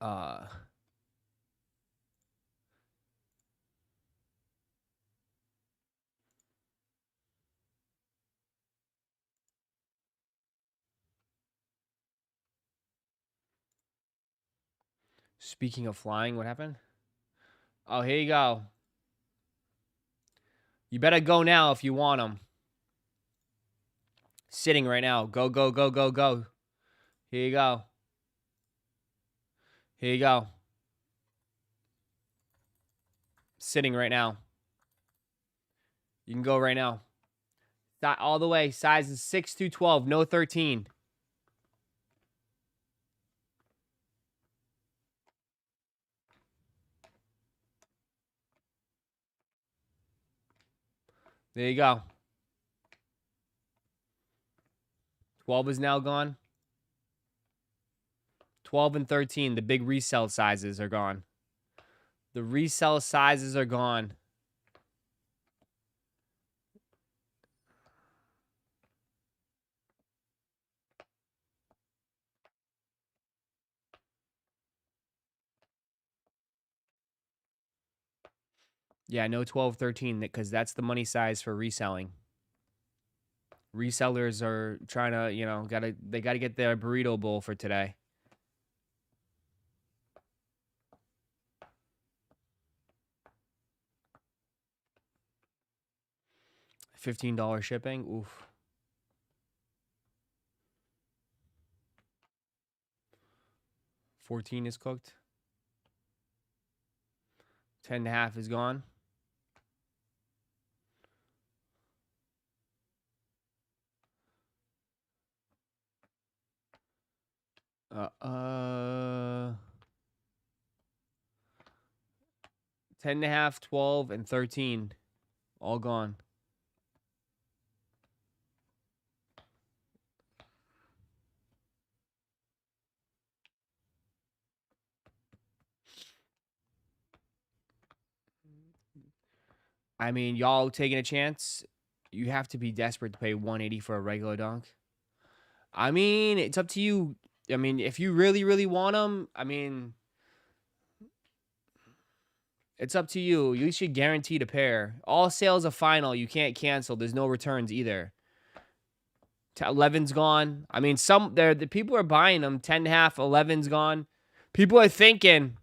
Uh Speaking of flying, what happened? Oh, here you go. You better go now if you want them. Sitting right now. Go, go, go, go, go. Here you go. Here you go. Sitting right now. You can go right now. All the way. Size is 6 to 12. No 13. There you go. 12 is now gone. 12 and 13, the big resell sizes are gone. The resell sizes are gone. Yeah, no 12, 13, because that's the money size for reselling. Resellers are trying to, you know, they gotta get their burrito bowl for today. $15 shipping. Oof. $14 is cooked. 10.5 is gone. Uh, 10.5, 12, and 13, all gone. I mean, y'all taking a chance. You have to be desperate to pay 180 for a regular dunk. I mean, it's up to you. I mean, if you really, really want them, I mean, it's up to you. You should guarantee a pair. All sales are final. You can't cancel. There's no returns either. 11's gone. I mean, the people are buying them. 10.5, 11's gone. People are thinking.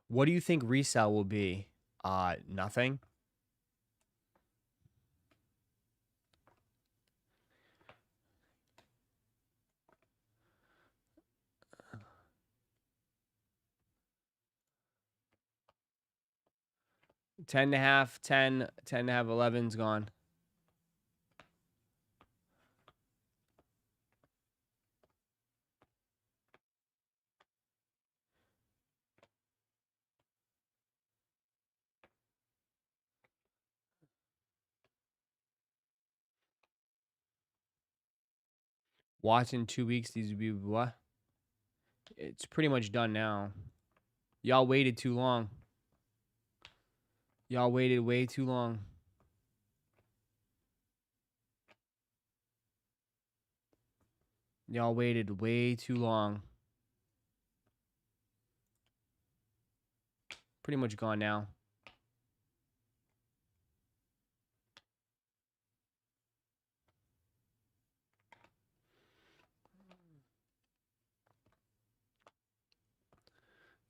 What do you think resale will be? Nothing. Ten and a half, 10, 10 and a half, 11's gone. Watch in 2 weeks. These would be what? It's pretty much done now. Y'all waited too long. Y'all waited way too long. Y'all waited way too long. Pretty much gone now.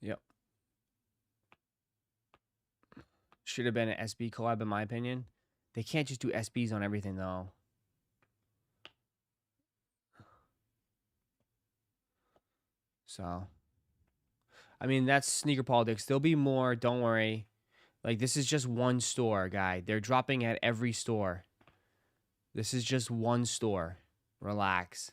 Yep. Should have been an SB collab in my opinion. They can't just do SBs on everything though. So, I mean, that's sneaker politics. There'll be more. Don't worry. Like, this is just one store, guy. They're dropping at every store. This is just one store. Relax.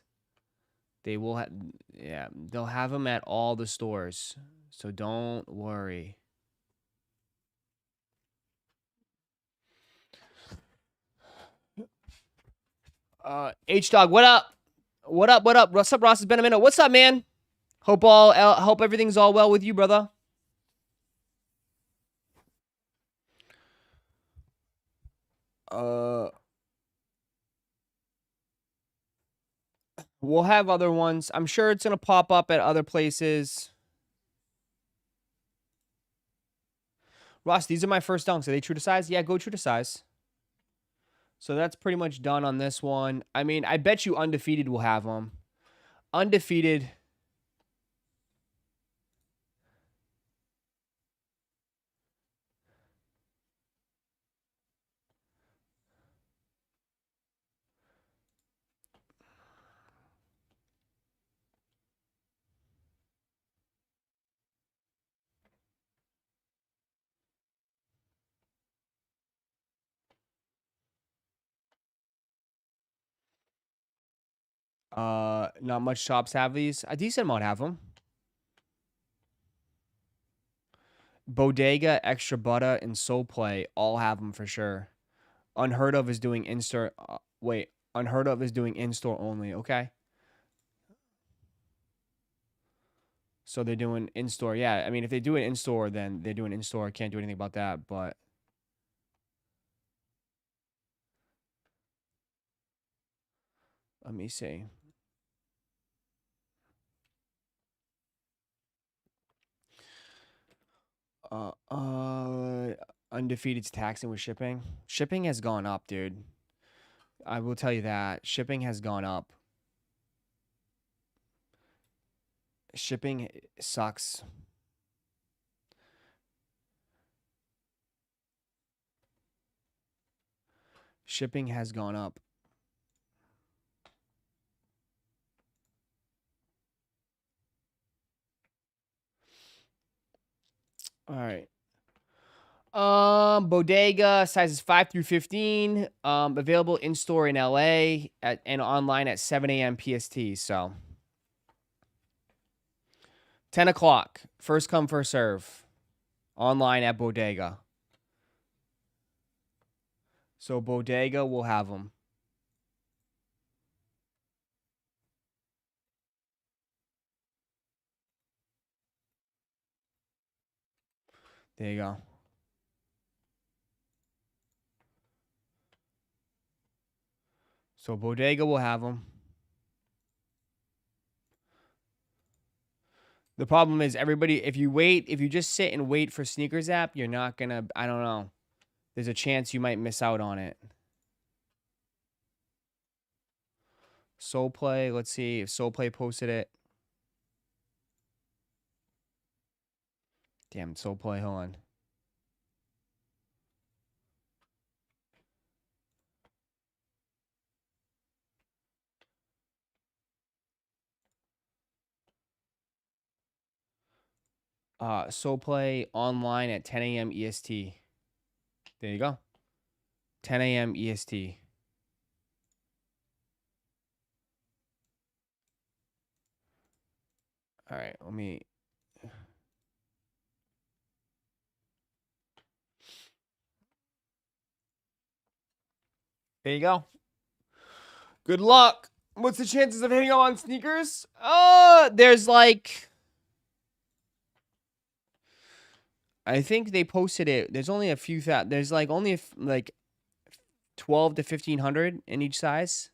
They will have, yeah, they'll have them at all the stores. So don't worry. H-Dog, what up? What up, what up? What's up, Ross? It's been a minute. What's up, man? Hope everything's all well with you, brother. We'll have other ones. I'm sure it's gonna pop up at other places. Ross, these are my first dunks. Are they true to size? Yeah, go true to size. So that's pretty much done on this one. I mean, I bet you Undefeated will have them. Undefeated. Not much shops have these. A decent amount have them. Bodega, Extra Butter, and Soul Play all have them for sure. Unheard of is doing in-store. Wait, Unheard of is doing in-store only. Okay. So they're doing in-store. Yeah, I mean, if they do it in-store, then they're doing in-store. I can't do anything about that, but let me see. Uh, uh, Undefeated's taxing with shipping. Shipping has gone up, dude. I will tell you that. Shipping has gone up. Shipping sucks. Shipping has gone up. All right. Bodega sizes 5 through 15. Available in store in LA and online at 7 a.m. PST. So 10 o'clock. First come, first serve. Online at Bodega. So Bodega will have them. There you go. So Bodega will have them. The problem is everybody, if you just sit and wait for Sneakers app, you're not going to, I don't know. There's a chance you might miss out on it. Soul Play, let's see if Soul Play posted it. Damn, Soul Play, hold on. Soul Play online at 10 a.m. EST. There you go. 10 a.m. EST. All right, let me. There you go. Good luck. What's the chances of hitting on Sneakers? There's like. I think they posted it. There's only a few there's like only like 12 to 1500 in each size.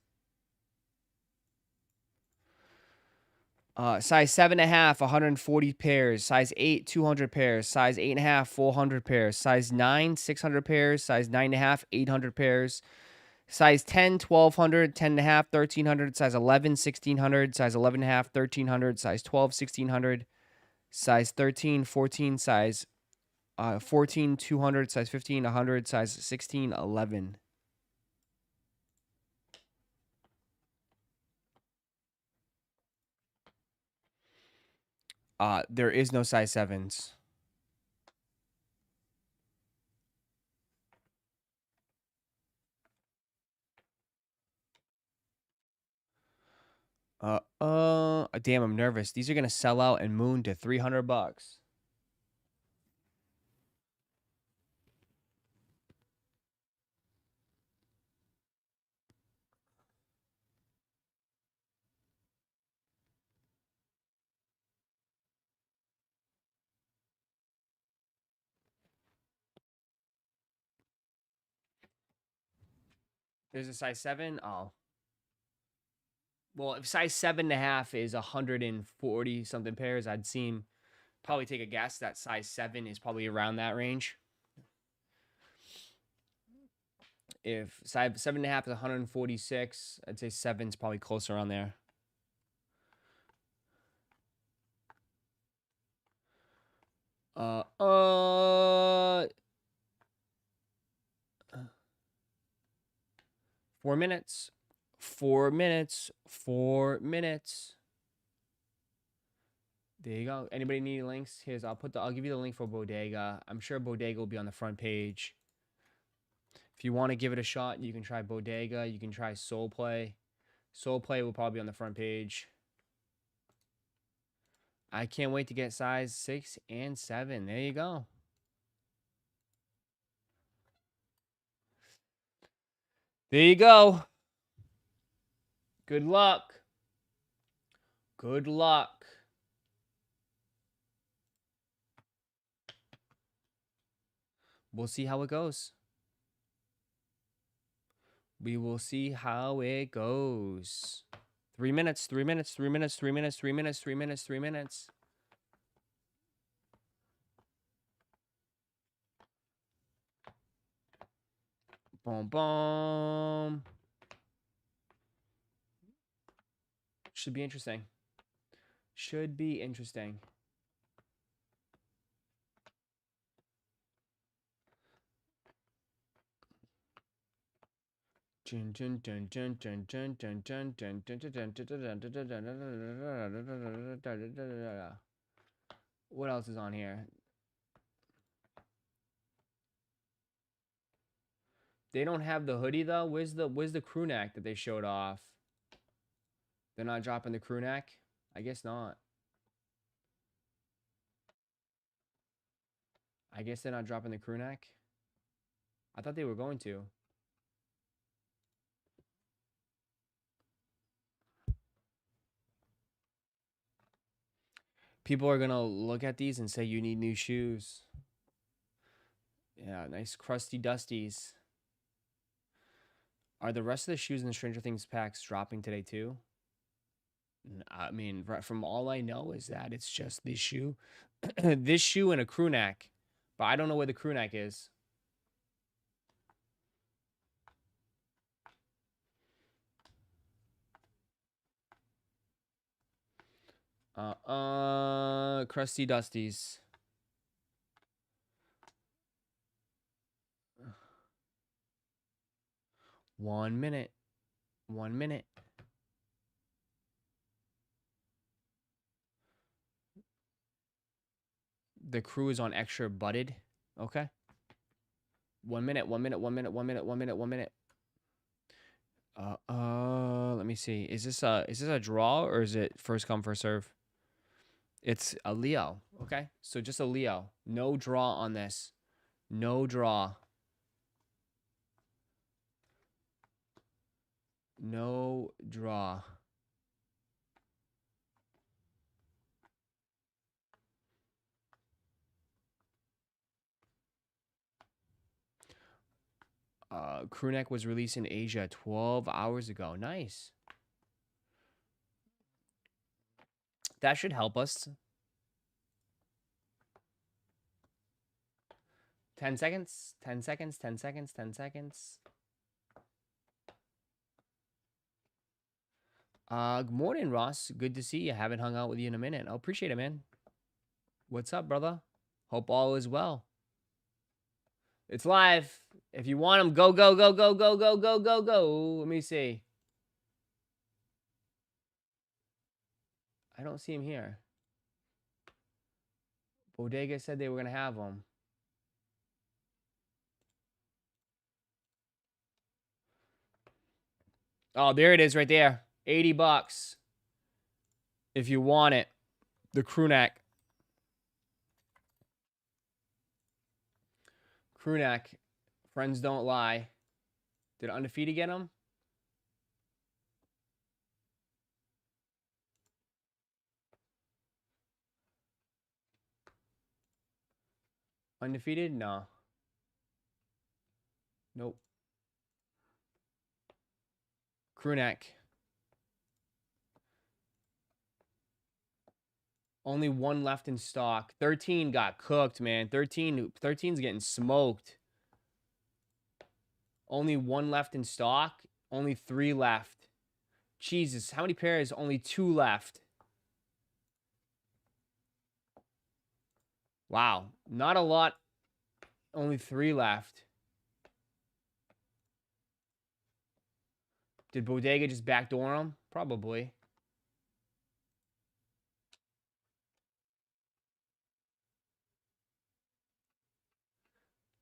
Size 7.5, 140 pairs. Size 8, 200 pairs. Size 8.5, 400 pairs. Size 9, 600 pairs. Size 9.5, 800 pairs. Size 10, 1200, 10.5, 1300. Size 11, 1600. Size 11.5, 1300. Size 12, 1600. Size 13, 14. Size 14, 200. Size 15, 100. Size 16, 11. There is no size 7s. Damn, I'm nervous. These are gonna sell out and moon to $300. There's a size 7. Oh. Well, if size 7.5 is 140 something pairs, I'd seem probably take a guess that size 7 is probably around that range. If size 7.5 is 146, I'd say 7's probably closer on there. Uh, uh, 4 minutes. 4 minutes. 4 minutes. There you go. Anybody need links? I'll give you the link for Bodega. I'm sure Bodega will be on the front page. If you want to give it a shot, you can try Bodega. You can try Soul Play. Soul Play will probably be on the front page. I can't wait to get size 6 and 7. There you go. There you go. Good luck. Good luck. We'll see how it goes. We will see how it goes. 3 minutes, 3 minutes, 3 minutes, 3 minutes, 3 minutes, 3 minutes, 3 minutes. Boom, boom. Should be interesting. Should be interesting. What else is on here? They don't have the hoodie though. Where's the crew neck that they showed off? They're not dropping the crew neck? I guess not. I guess they're not dropping the crew neck. I thought they were going to. People are going to look at these and say you need new shoes. Yeah, nice crusty dusties. Are the rest of the shoes in the Stranger Things packs dropping today too? I mean, from all I know is that it's just this shoe. This shoe and a crew neck. But I don't know where the crew neck is. Crusty dusties. One minute. 1 minute. The crew is on extra butted. Okay. 1 minute, 1 minute, 1 minute, 1 minute, 1 minute, 1 minute. Let me see. Is this a draw or is it first come, first serve? It's a Leo. Okay. So just a Leo. No draw on this. No draw. No draw. Crew neck was released in Asia 12 hours ago. Nice. That should help us. 10 seconds. 10 seconds. 10 seconds. 10 seconds. Good morning, Ross. Good to see you. Haven't hung out with you in a minute. I appreciate it, man. What's up, brother? Hope all is well. It's live. If you want them, go, go, go, go, go, go, go, go, go. Let me see. I don't see him here. Bodega said they were going to have them. Oh, there it is right there. 80 bucks. If you want it. The crew neck. Crew neck. Friends don't lie. Did Undefeated get them? Undefeated? No. Nope. Crew neck. Only one left in stock. 13 got cooked, man. 13's getting smoked. Only one left in stock. Only 3 left. Jesus, how many pairs? Only 2 left. Wow, not a lot. Only 3 left. Did Bodega just backdoor him? Probably.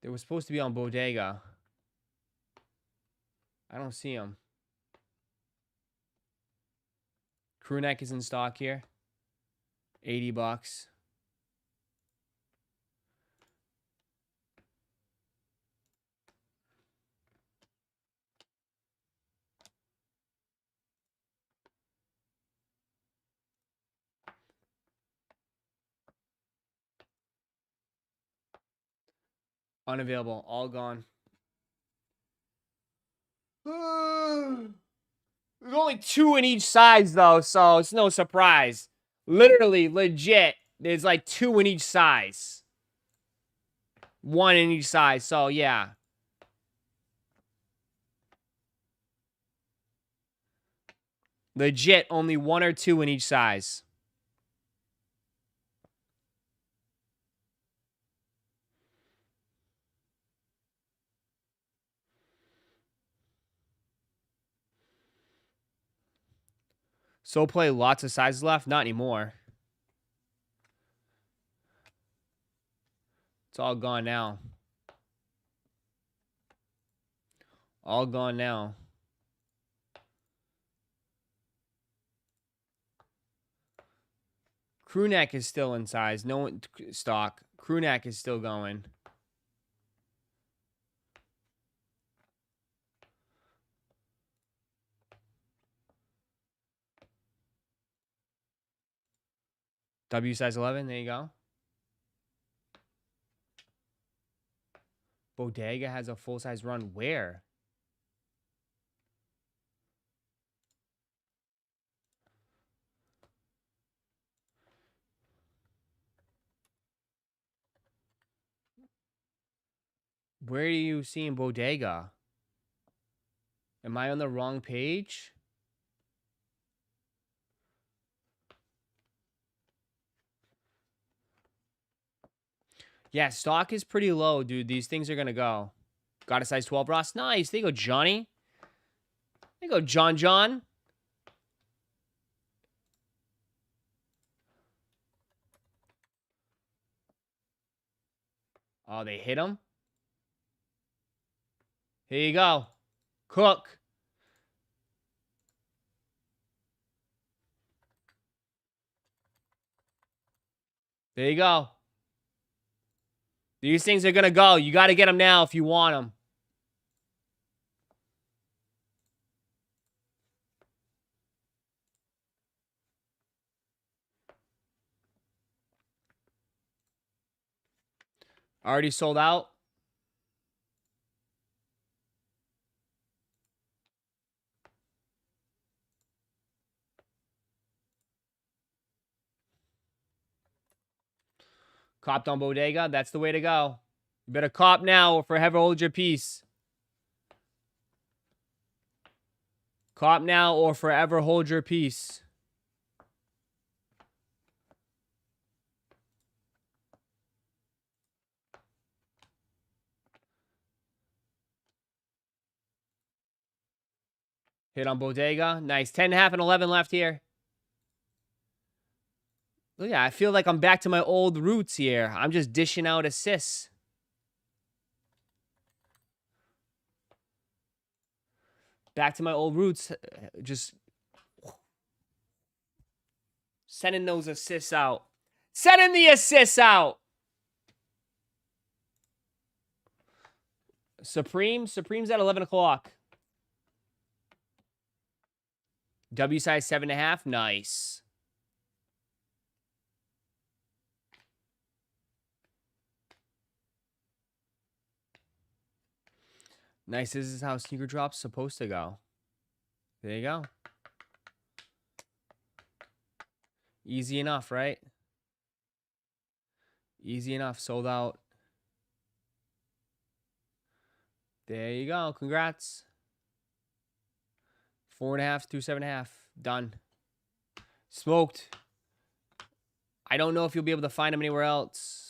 They were supposed to be on Bodega. I don't see them. Crew neck is in stock here. $80. Unavailable. All gone. There's only 2 in each size, though, so it's no surprise. Literally, legit, there's like 2 in each size. 1 in each size, so yeah. Legit, only 1 or 2 in each size. So play lots of sizes left? Not anymore. It's all gone now. All gone now. Crew neck is still in size. No one stock. Crew neck is still going. W size 11. There you go. Bodega has a full size run. Where? Where are you seeing Bodega? Am I on the wrong page? Yeah, stock is pretty low, dude. These things are going to go. Got a size 12, Ross. Nice. There you go, Johnny. There you go, John. Oh, they hit him? Here you go. Cook. There you go. These things are going to go. You got to get them now if you want them. Already sold out. Copped on Bodega. That's the way to go. You better cop now or forever hold your peace. Cop now or forever hold your peace. Hit on Bodega. Nice. 10.5 and 11 left here. Look, yeah, I feel like I'm back to my old roots here. I'm just dishing out assists. Back to my old roots. Just sending those assists out. Sending the assists out. Supreme's at 11 o'clock. W size 7.5. Nice. Nice. This is how sneaker drop's supposed to go. There you go. Easy enough, right? Easy enough. Sold out. There you go. Congrats. 4.5 to 7.5. Done. Smoked. I don't know if you'll be able to find them anywhere else.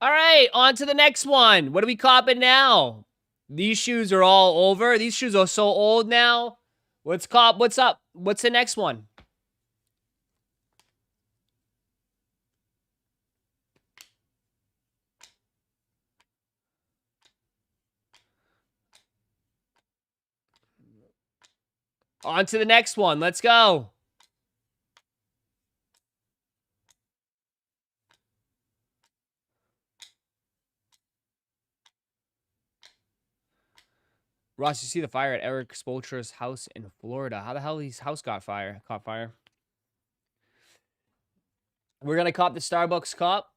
All right, on to the next one. What are we copping now? These shoes are all over. These shoes are so old now. What's cop? What's up? What's the next one? On to the next one. Let's go. Ross, you see the fire at Eric Spolcher's house in Florida. How the hell his house caught fire? We're going to cop the Starbucks cup.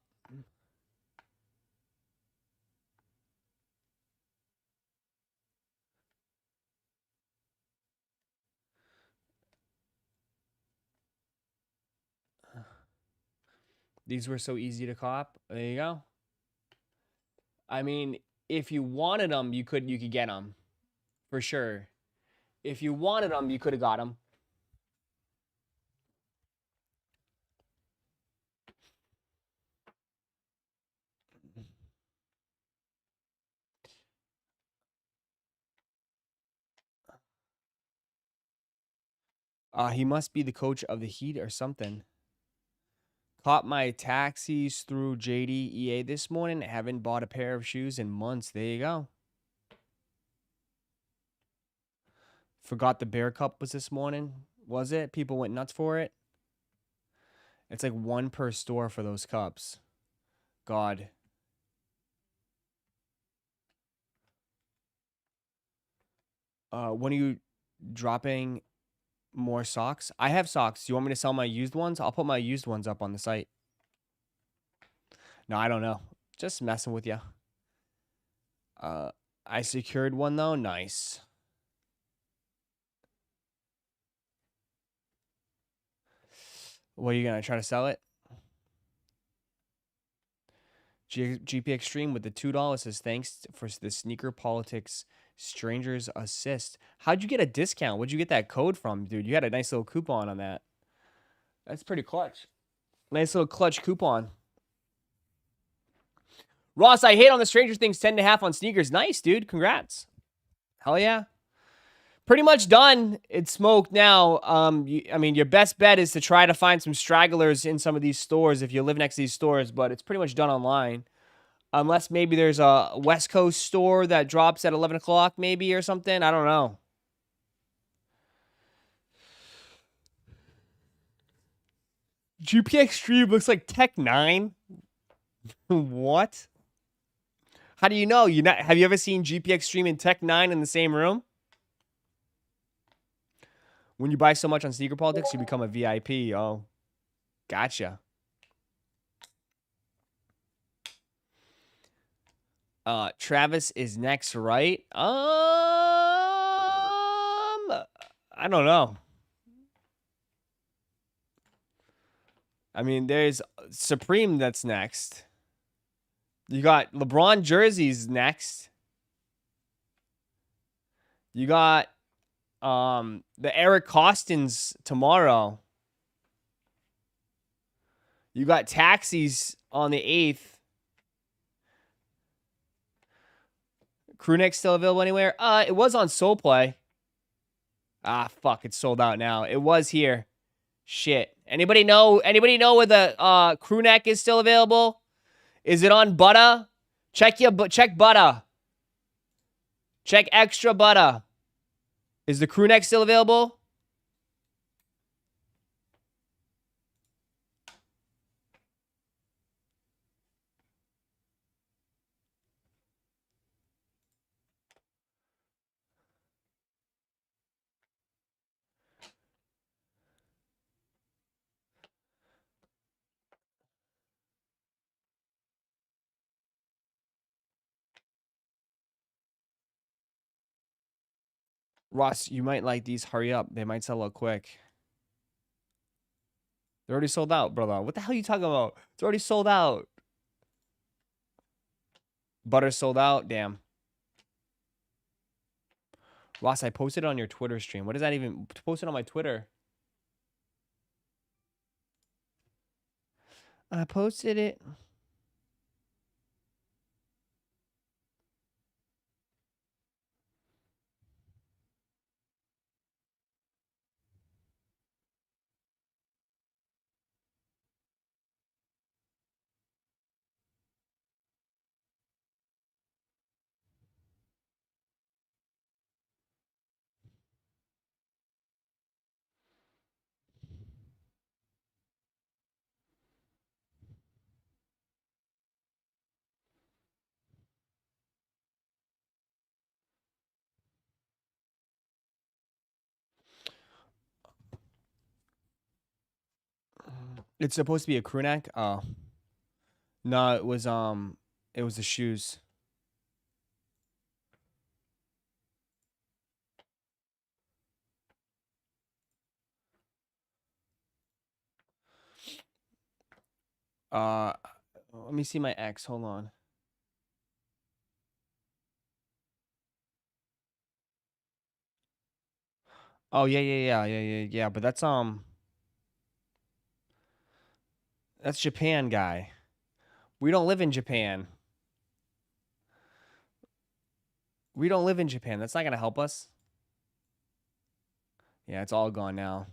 These were so easy to cop. There you go. I mean, if you wanted them, you could get them. For sure. If you wanted them, you could have got them. He must be the coach of the Heat or something. Caught my taxis through JDEA this morning. Haven't bought a pair of shoes in months. There you go. Forgot the Bear Cup was this morning. Was it? People went nuts for it. It's like one per store for those cups. God. When are you dropping more socks? I have socks. Do you want me to sell my used ones? I'll put my used ones up on the site. No, I don't know. Just messing with you. I secured one though. Nice. What are you gonna try to sell it? GP Extreme with the $2 says thanks for the sneaker politics strangers assist. How'd you get a discount? Where'd you get that code from, dude? You had a nice little coupon on that. That's pretty clutch. Nice little clutch coupon. Ross, I hate on the Stranger Things 10.5 on sneakers. Nice, dude. Congrats. Hell yeah. Pretty much done. It's smoked now. I mean, your best bet is to try to find some stragglers in some of these stores if you live next to these stores, but it's pretty much done online. Unless maybe there's a West Coast store that drops at 11 o'clock maybe or something. I don't know. GP Extreme looks like Tech 9. What? How do you know? Have you ever seen GP Extreme and Tech 9 in the same room? When you buy so much on sneaker politics, you become a VIP. Oh, gotcha. Travis is next, right? I don't know. I mean, there's Supreme that's next. You got LeBron jerseys next. You got the Eric Costins tomorrow. You got taxis on the 8th. Crewneck still available anywhere? It was on Soul Play. Ah, fuck, it's sold out now. It was here. Shit. Anybody know where the crewneck is still available? Is it on Butter? Check Butter. Check extra Butter. Is the crewneck still available? Ross, you might like these. Hurry up. They might sell out quick. They're already sold out, brother. What the hell are you talking about? It's already sold out. Butter sold out. Damn. Ross, I posted it on your Twitter stream. What does that even... Posted on my Twitter. I posted it. It's supposed to be a crew neck. Oh, no, it was the shoes. Uh, let me see my X. Hold on. Oh yeah. But that's Japan guy. We don't live in Japan. We don't live in Japan. That's not gonna help us. Yeah, it's all gone now.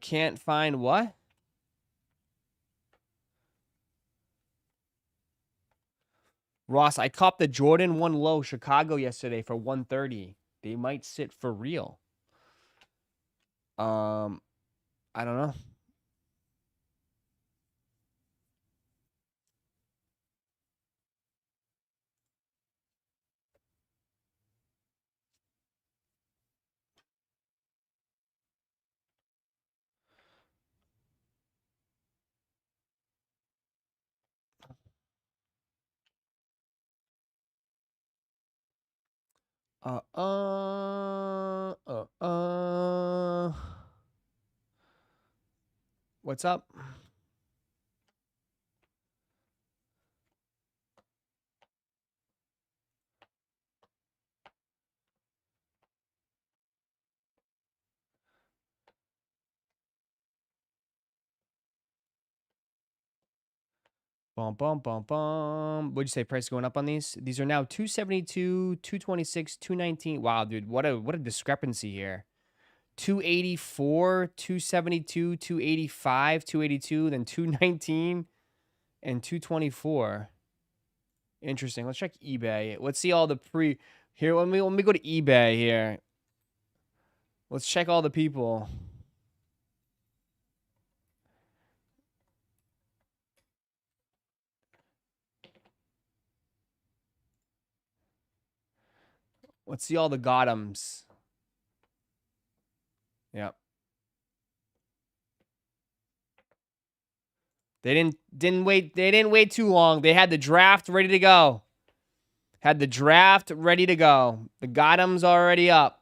Can't find what? Ross, I copped the Jordan 1 low Chicago yesterday for 130. They might sit for real. I don't know. Uh, uh, uh, uh. What's up? Bum, bum, bum, bum. What'd you say? Price going up on these? These are now 272, 226, 219. Wow, dude, what a discrepancy here. 284, 272, 285, 282, then 219 and 224. Interesting. Let's check eBay. Let's see all the here. Let me go to eBay here. Let's check all the people. Let's see all the Gothams. Yep. They didn't wait too long. They had the draft ready to go. Had the draft ready to go. The Gothams already up.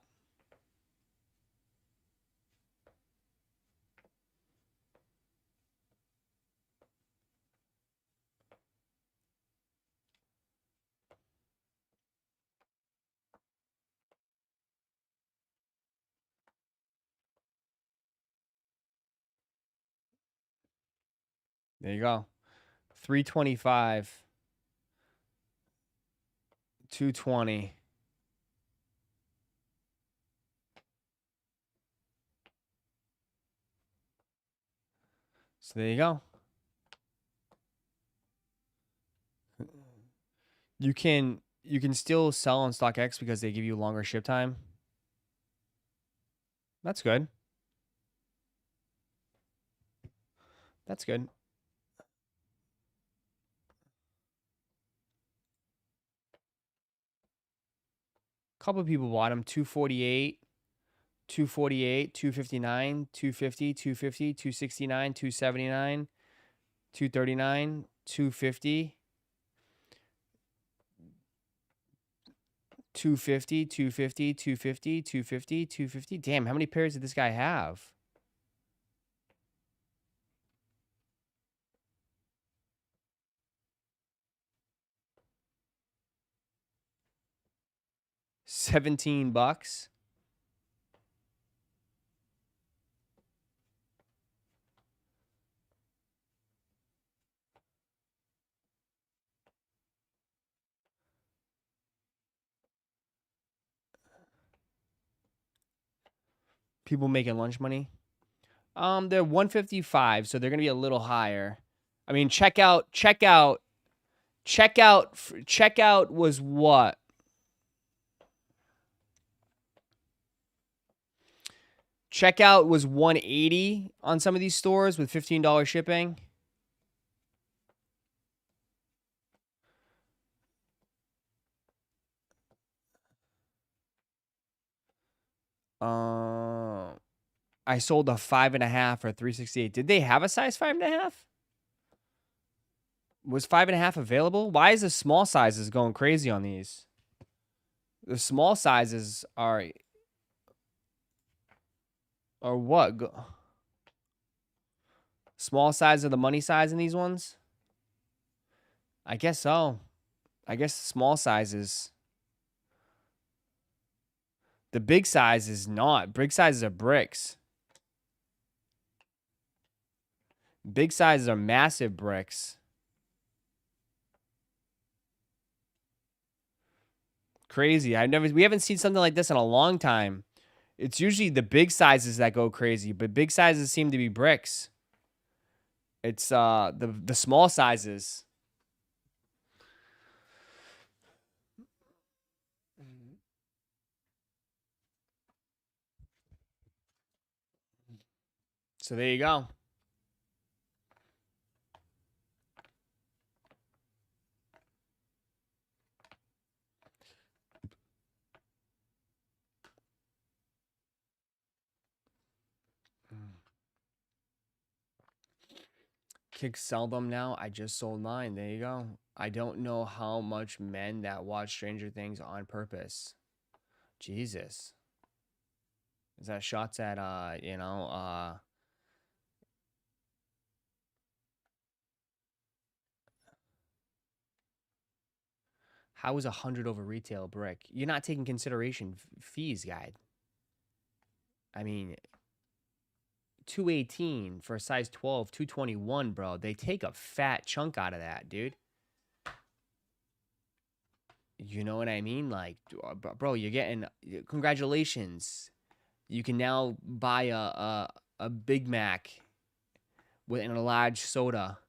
There you go. 325. 220. So there you go. You can still sell on StockX because they give you longer ship time. That's good. That's good. Couple of people bought them. 248, 248, 259, 250, 250, 269, 279, 239, 250. 250, 250, 250, 250, 250. Damn, how many pairs did this guy have? $17. People making lunch money. They're 155, so they're gonna be a little higher. I mean, checkout was what? Checkout was $180 on some of these stores with $15 shipping. I sold a 5.5 for $368. Did they have a size 5.5? Was 5.5 available? Why is the small sizes going crazy on these? The small sizes are what? Small size are the money size in these ones? I guess so. I guess small sizes. The big size is not. Big sizes are bricks. Big sizes are massive bricks. Crazy. We haven't seen something like this in a long time. It's usually the big sizes that go crazy, but big sizes seem to be bricks. It's the small sizes. So there you go. Kicks seldom now. I just sold mine. There you go. I don't know how much men that watch Stranger Things on purpose. Jesus. Is that shots at how is 100 over retail brick? You're not taking consideration fees, guide. I mean, 218 for a size 12, 221, bro. They take a fat chunk out of that, dude. You know what I mean? Like, bro, you're getting congratulations. You can now buy a Big Mac with a large soda.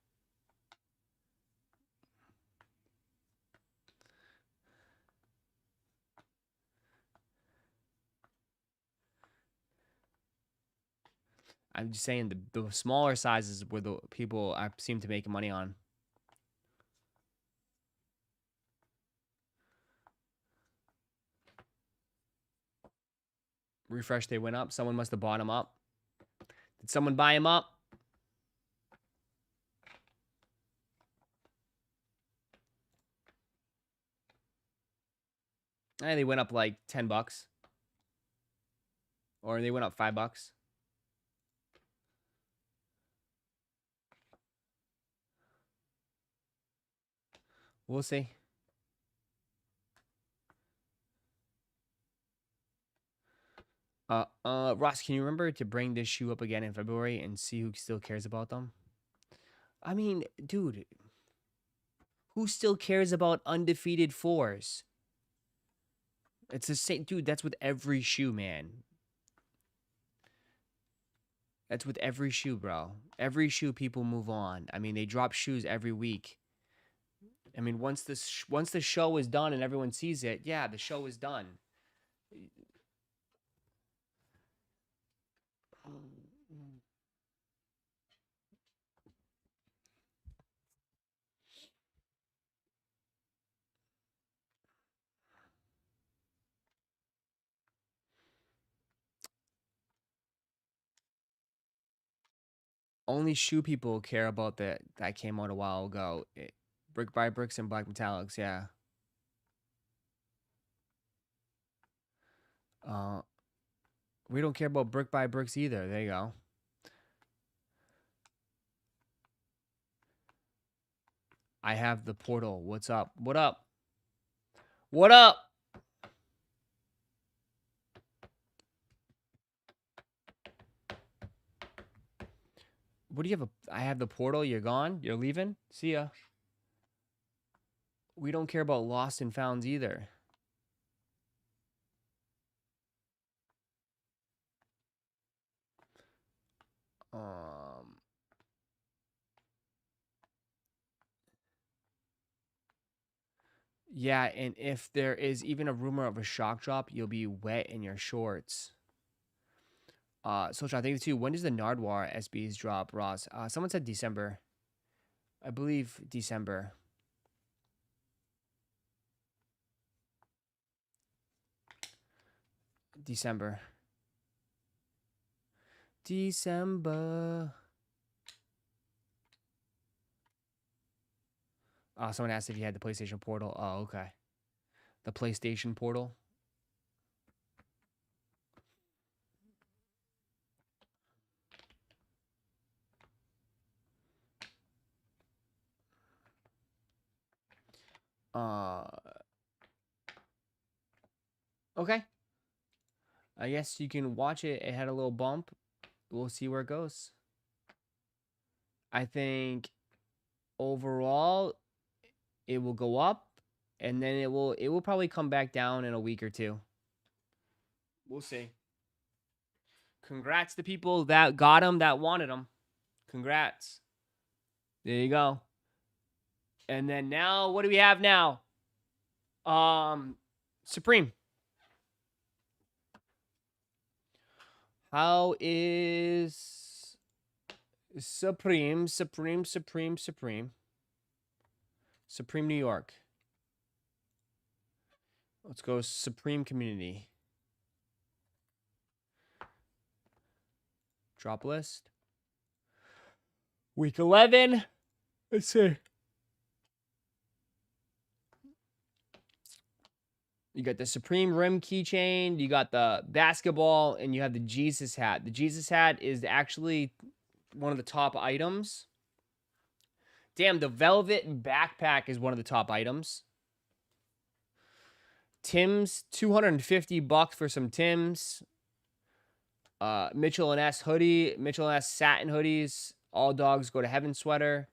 I'm just saying the smaller sizes were the people I seem to make money on. Refresh, they went up. Someone must have bought them up. Did someone buy them up? They went up like $10. Or they went up $5. We'll see. Ross, can you remember to bring this shoe up again in February and see who still cares about them? I mean, dude, who still cares about undefeated fours? It's the same, dude. That's with every shoe, man. That's with every shoe, bro. Every shoe, people move on. I mean, they drop shoes every week. I mean, once the show is done and everyone sees it, yeah, the show is done. Only shoe people care about that came out a while ago. Brick by Bricks and Black Metallics, yeah. We don't care about Brick by Bricks either. There you go. I have the portal. What's up? What up? What up? What do you have? I have the portal. You're gone. You're leaving. See ya. We don't care about lost and founds either. Yeah, and if there is even a rumor of a shock drop, you'll be wet in your shorts. Social, I think too. When does the Nardwar SBs drop, Ross? Someone said December. I believe December. December. Someone asked if you had the PlayStation Portal. Oh, okay. The PlayStation Portal. Okay. I guess you can watch it. It had a little bump. We'll see where it goes. I think overall it will go up, and then it will probably come back down in a week or two. We'll see. Congrats to people that got them, that wanted them. Congrats. There you go. And then now, what do we have now? Supreme. How is Supreme New York? Let's go Supreme Community. Drop list. Week 11. Let's see. You got the Supreme Rim keychain. You got the basketball, and you have the Jesus hat. The Jesus hat is actually one of the top items. Damn, the velvet backpack is one of the top items. Tim's, $250 for some Tim's. Mitchell & S hoodie, Mitchell & S satin hoodies, All Dogs Go to Heaven sweater,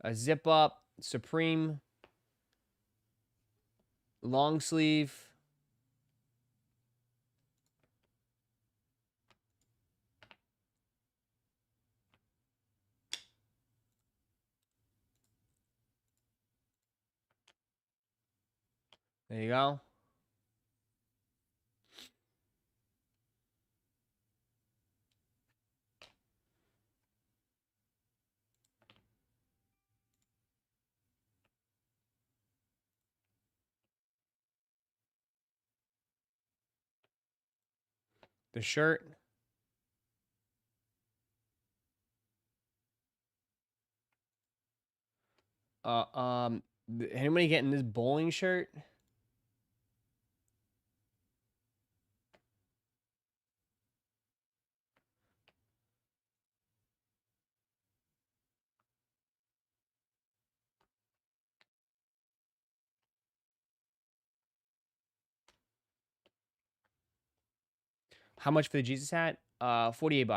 a zip up, Supreme, long sleeve. There you go. The shirt. Anybody getting this bowling shirt? How much for the Jesus hat? $48.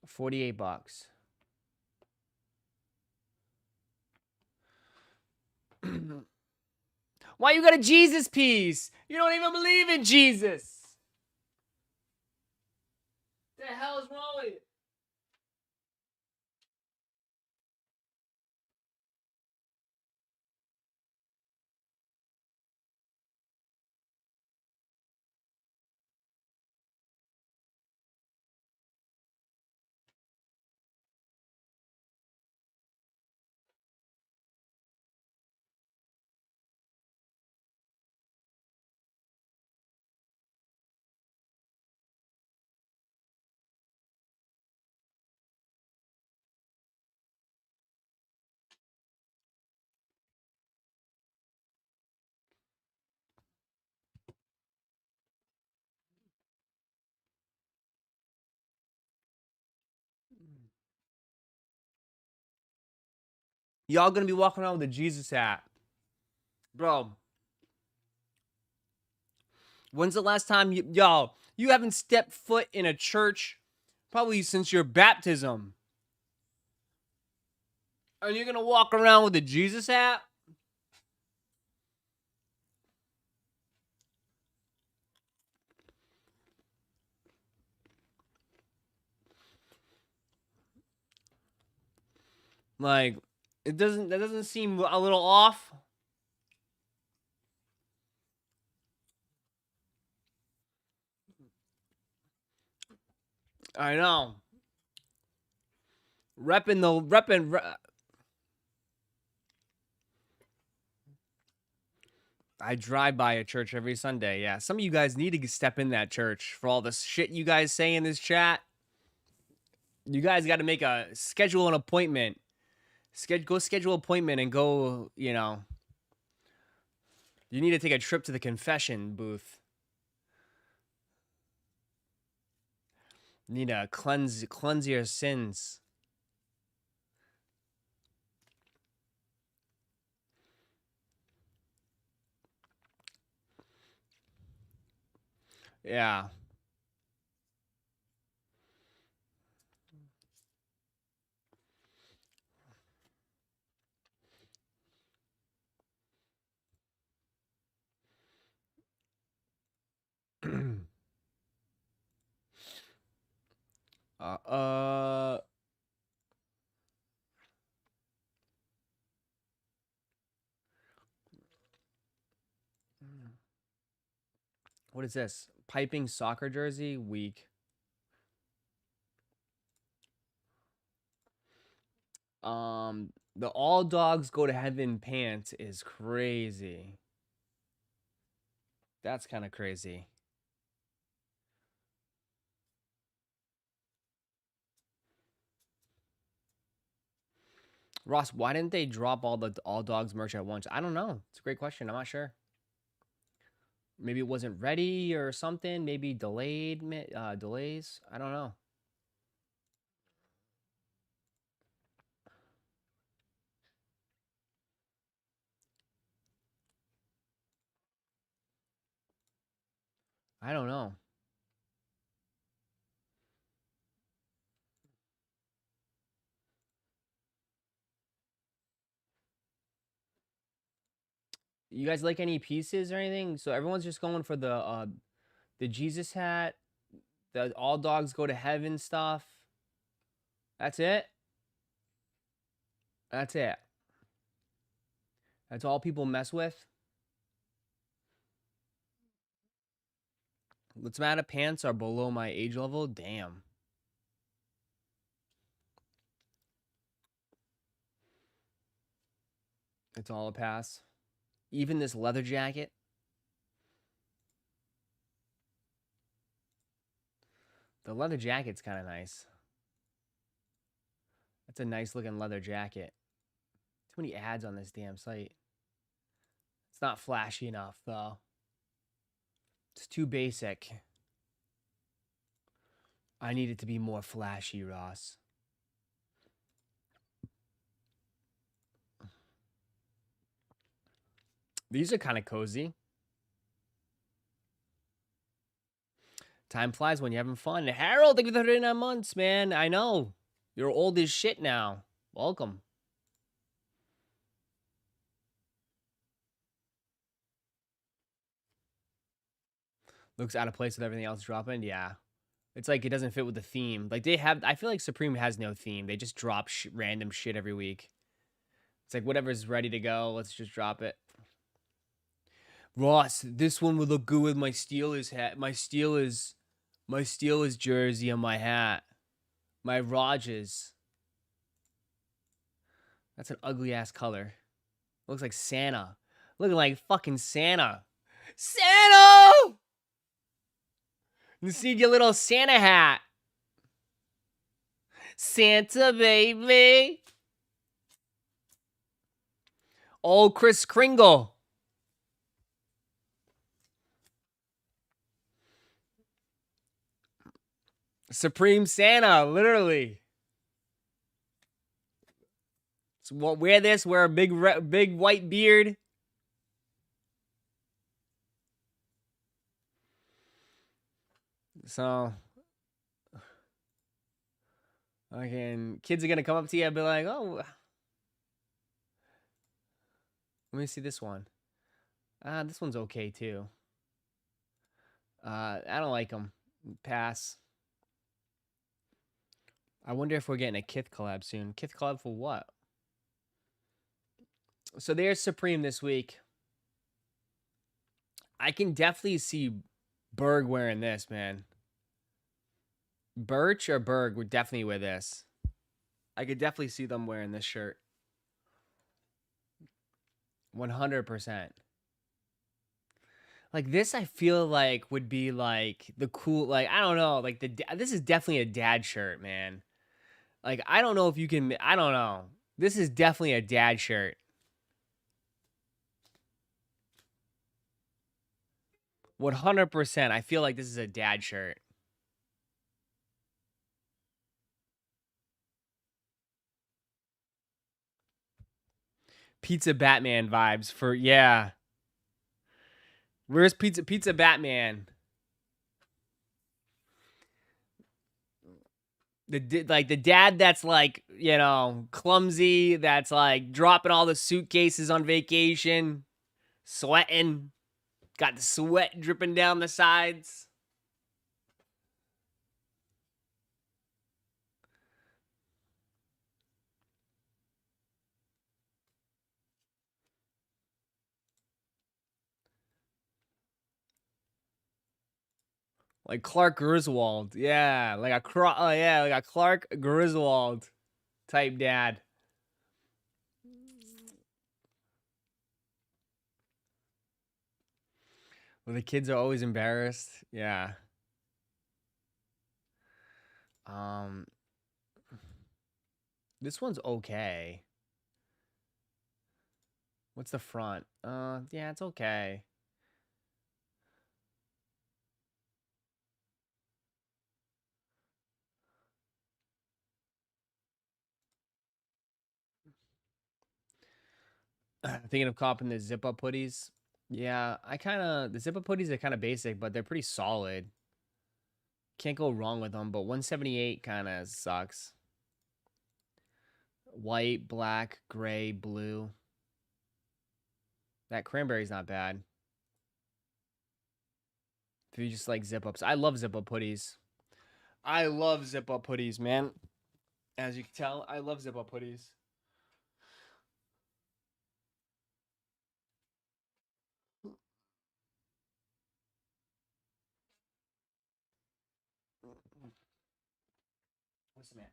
$48. Why you got a Jesus piece? You don't even believe in Jesus. What the hell is wrong with you? Y'all gonna be walking around with a Jesus hat. Bro. When's the last time you haven't stepped foot in a church probably since your baptism? And you're gonna walk around with a Jesus hat? Like, That doesn't seem a little off. I know. I drive by a church every Sunday. Yeah, some of you guys need to step in that church for all the shit you guys say in this chat. You guys got to make a schedule an appointment. Go schedule appointment and go, you know. You need to take a trip to the confession booth. You need to cleanse your sins. Yeah. uh, uh what is this? Piping soccer jersey week. The all dogs go to heaven pants is crazy. That's kind of crazy. Ross, why didn't they drop all the all dogs merch at once? I don't know. It's a great question. I'm not sure. Maybe it wasn't ready or something. Maybe delays. I don't know. I don't know. You guys like any pieces or anything? So everyone's just going for the Jesus hat, the all dogs go to heaven stuff. That's it. That's it. That's all people mess with. What's matter? Pants are below my age level. Damn. It's all a pass. Even this leather jacket. The leather jacket's kind of nice. That's a nice looking leather jacket. Too many ads on this damn site. It's not flashy enough, though. It's too basic. I need it to be more flashy, Ross. These are kind of cozy. Time flies when you're having fun. Harold, thank you for 39 months, man. I know. You're old as shit now. Welcome. Looks out of place with everything else dropping. Yeah. It's like it doesn't fit with the theme. Like they have, I feel like Supreme has no theme. They just drop random shit every week. It's like whatever's ready to go, let's just drop it. Ross, this one would look good with my Steelers hat. My Steelers jersey on my hat. My Rogers. That's an ugly ass color. Looks like Santa. Looking like fucking Santa. Santa! You see your little Santa hat. Santa, baby. Old Kris Kringle. Supreme Santa, literally. So wear this, wear a big white beard. So, again, kids are gonna come up to you and be like, "Oh, let me see this one. This one's okay too. I don't like them. Pass. I wonder if we're getting a Kith collab soon. Kith collab for what? So there's Supreme this week. I can definitely see Berg wearing this, man. Birch or Berg would definitely wear this. I could definitely see them wearing this shirt. 100%. Like this, I feel like would be like the cool, like I don't know, like this is definitely a dad shirt, man. Like I don't know if you can, I don't know. This is definitely a dad shirt. 100%. I feel like this is a dad shirt. Pizza Batman vibes for, yeah. Where's Pizza Batman? The dad that's like, you know, clumsy, that's like dropping all the suitcases on vacation, sweating, got the sweat dripping down the sides. Like Clark Griswold. Yeah, like a Clark Griswold type dad. Well, the kids are always embarrassed. Yeah. This one's okay. What's the front? Yeah, it's okay. Thinking of copping the zip up hoodies. Yeah, the zip up hoodies are kind of basic, but they're pretty solid. Can't go wrong with them, but 178 kind of sucks. White, black, gray, blue. That cranberry's not bad. If you just like zip ups. I love zip up hoodies. I love zip up hoodies, man. As you can tell, I love zip up hoodies. Listen, man.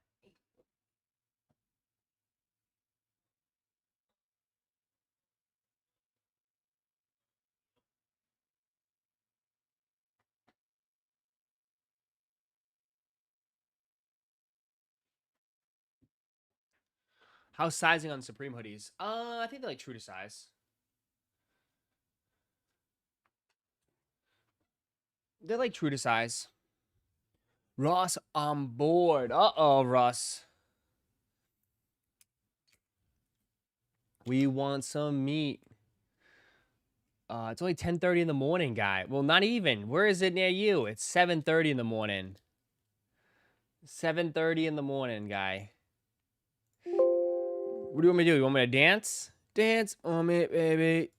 How's sizing on Supreme hoodies? I think they're like true to size. They're like true to size. Ross on board. Uh-oh, Russ. We want some meat. It's only 10:30 in the morning, guy. Well, not even. Where is it near you? It's 7:30 in the morning. 7:30 in the morning, guy. What do you want me to do? You want me to dance? Dance on me, baby.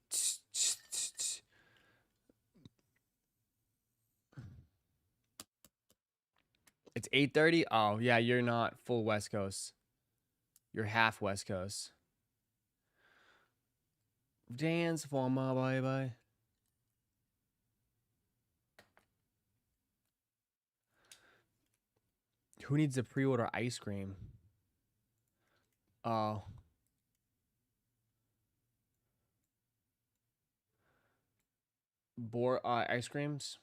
It's 8:30? Oh, yeah, you're not full West Coast. You're half West Coast. Dance for my baby. Who needs to pre-order ice cream? Oh. Ice creams?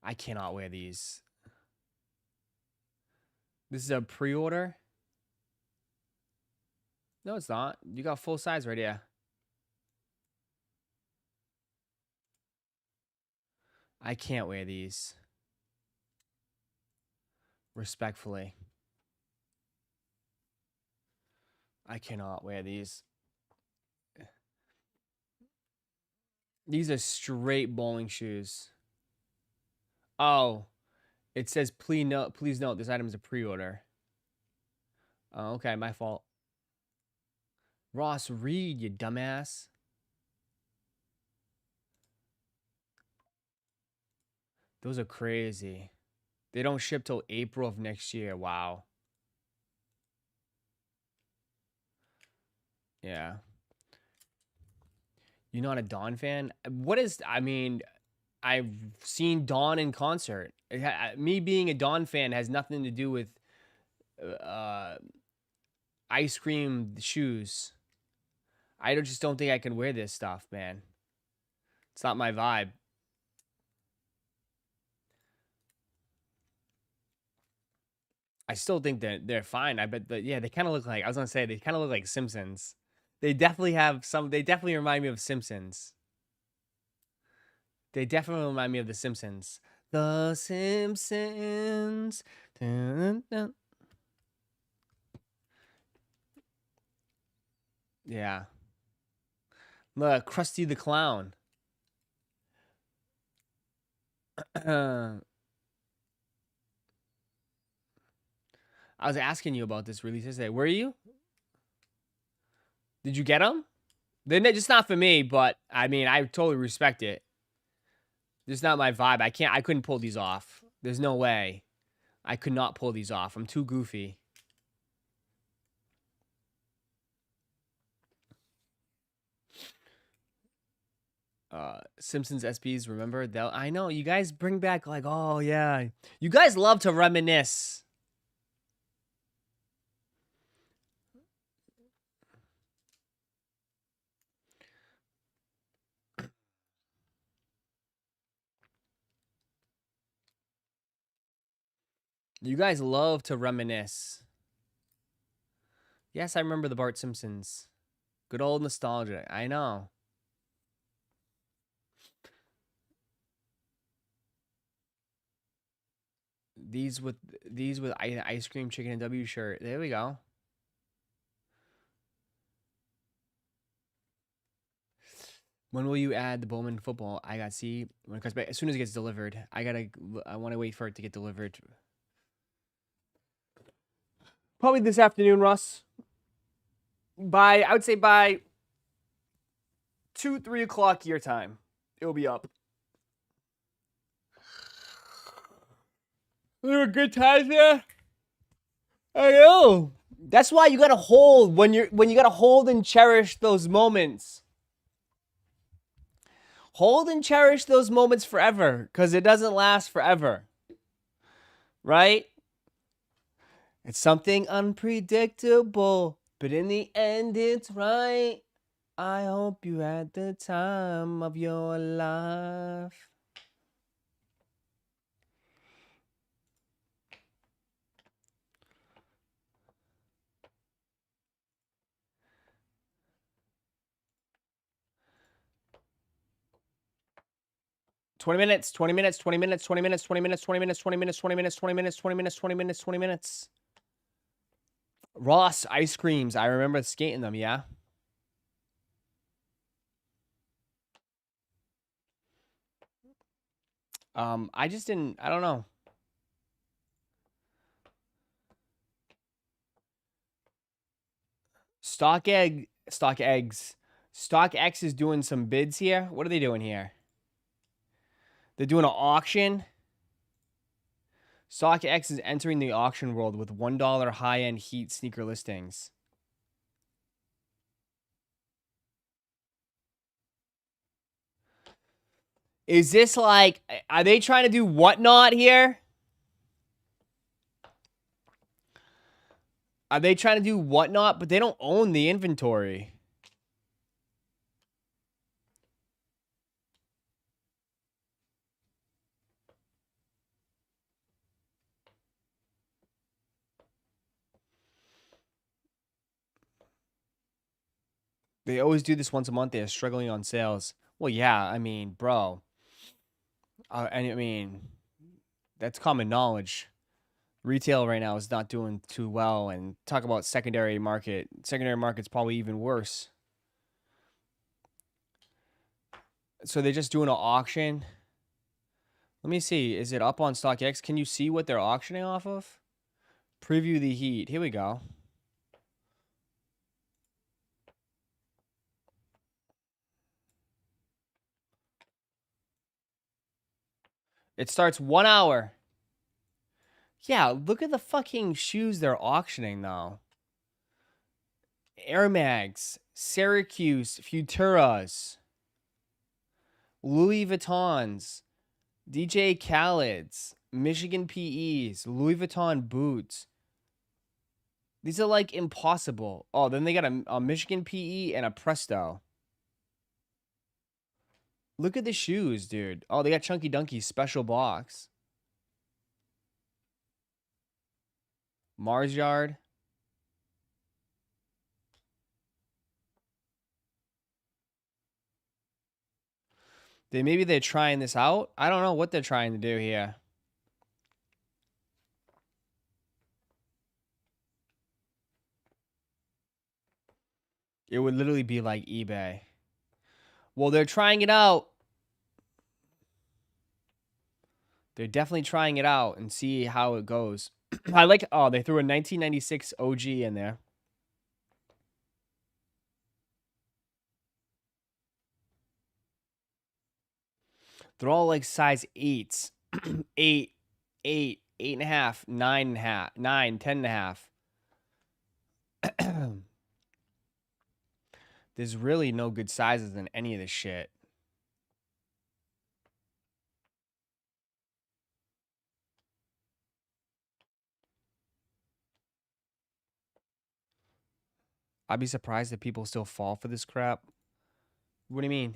I cannot wear these. This is a pre-order? No, it's not. You got full size right here. I can't wear these. Respectfully. I cannot wear these. These are straight bowling shoes. Oh. It says, please note, this item is a pre-order. Oh, okay, my fault. Ross, read, you dumbass. Those are crazy. They don't ship till April of next year. Wow. Yeah. You're not a Dawn fan? What is, I mean, I've seen Dawn in concert. Me being a Dawn fan has nothing to do with uh, ice cream shoes. Just don't think I can wear this stuff, man. It's not my vibe. I still think that they're fine. I bet that, yeah, they kind of look like, I was gonna say, they kind of look like Simpsons. They definitely remind me of Simpsons. They definitely remind me of The Simpsons. The Simpsons. Dun, dun. Yeah. Look, Krusty the Clown. I was asking you about this release yesterday. Were you? Did you get them? They're just not for me, but I mean, I totally respect it. It's not my vibe. I couldn't pull these off. There's no way. I could not pull these off. I'm too goofy. Simpsons SBs, remember? I know, you guys bring back like, oh yeah. You guys love to reminisce. You guys love to reminisce. Yes, I remember the Bart Simpsons. Good old nostalgia. I know. These with ice cream, chicken, and W shirt. There we go. When will you add the Bowman football? I got see when it comes back as soon as it gets delivered. I want to wait for it to get delivered. Probably this afternoon, Russ. I would say by 2, 3 o'clock your time, it'll be up. There were good times there. I know. That's why you gotta hold when you gotta hold and cherish those moments. Hold and cherish those moments forever, because it doesn't last forever. Right? It's something unpredictable, but in the end, it's right. I hope you had the time of your life. $20 minutes, 20 minutes, 20 minutes, 20 minutes, 20 minutes, 20 minutes, 20 minutes, 20 minutes, 20 minutes, 20 minutes, 20 minutes, 20 minutes. Ross ice creams. I remember skating them, yeah. I just didn't, I don't know. StockX. StockX is doing some bids here. What are they doing here? They're doing an auction. StockX is entering the auction world with $1 high-end Heat sneaker listings. Is this like, are they trying to do whatnot here? Are they trying to do whatnot? But they don't own the inventory. They always do this once a month. They're struggling on sales. Well, yeah, I mean, bro. And I mean, that's common knowledge. Retail right now is not doing too well. And talk about secondary market. Secondary market's probably even worse. So they're just doing an auction. Let me see. Is it up on StockX? Can you see what they're auctioning off of? Preview the Heat. Here we go. It starts 1 hour. Yeah, look at the fucking shoes they're auctioning, though. Air Mags. Syracuse Futuras, Louis Vuittons, DJ Khaled's, Michigan PEs, Louis Vuitton boots. These are like impossible. Oh, then they got a Michigan PE and a Presto. Look at the shoes, dude. Oh, they got Chunky Dunky special box. Mars Yard. Maybe they're trying this out. I don't know what they're trying to do here. It would literally be like eBay. Well, they're trying it out. They're definitely trying it out and see how it goes. I like, oh, they threw a 1996 OG in there. They're all like size 8s. 8, 8, 8.5, 9.5, 9, 10.5. There's really no good sizes in any of this shit. I'd be surprised if people still fall for this crap. What do you mean?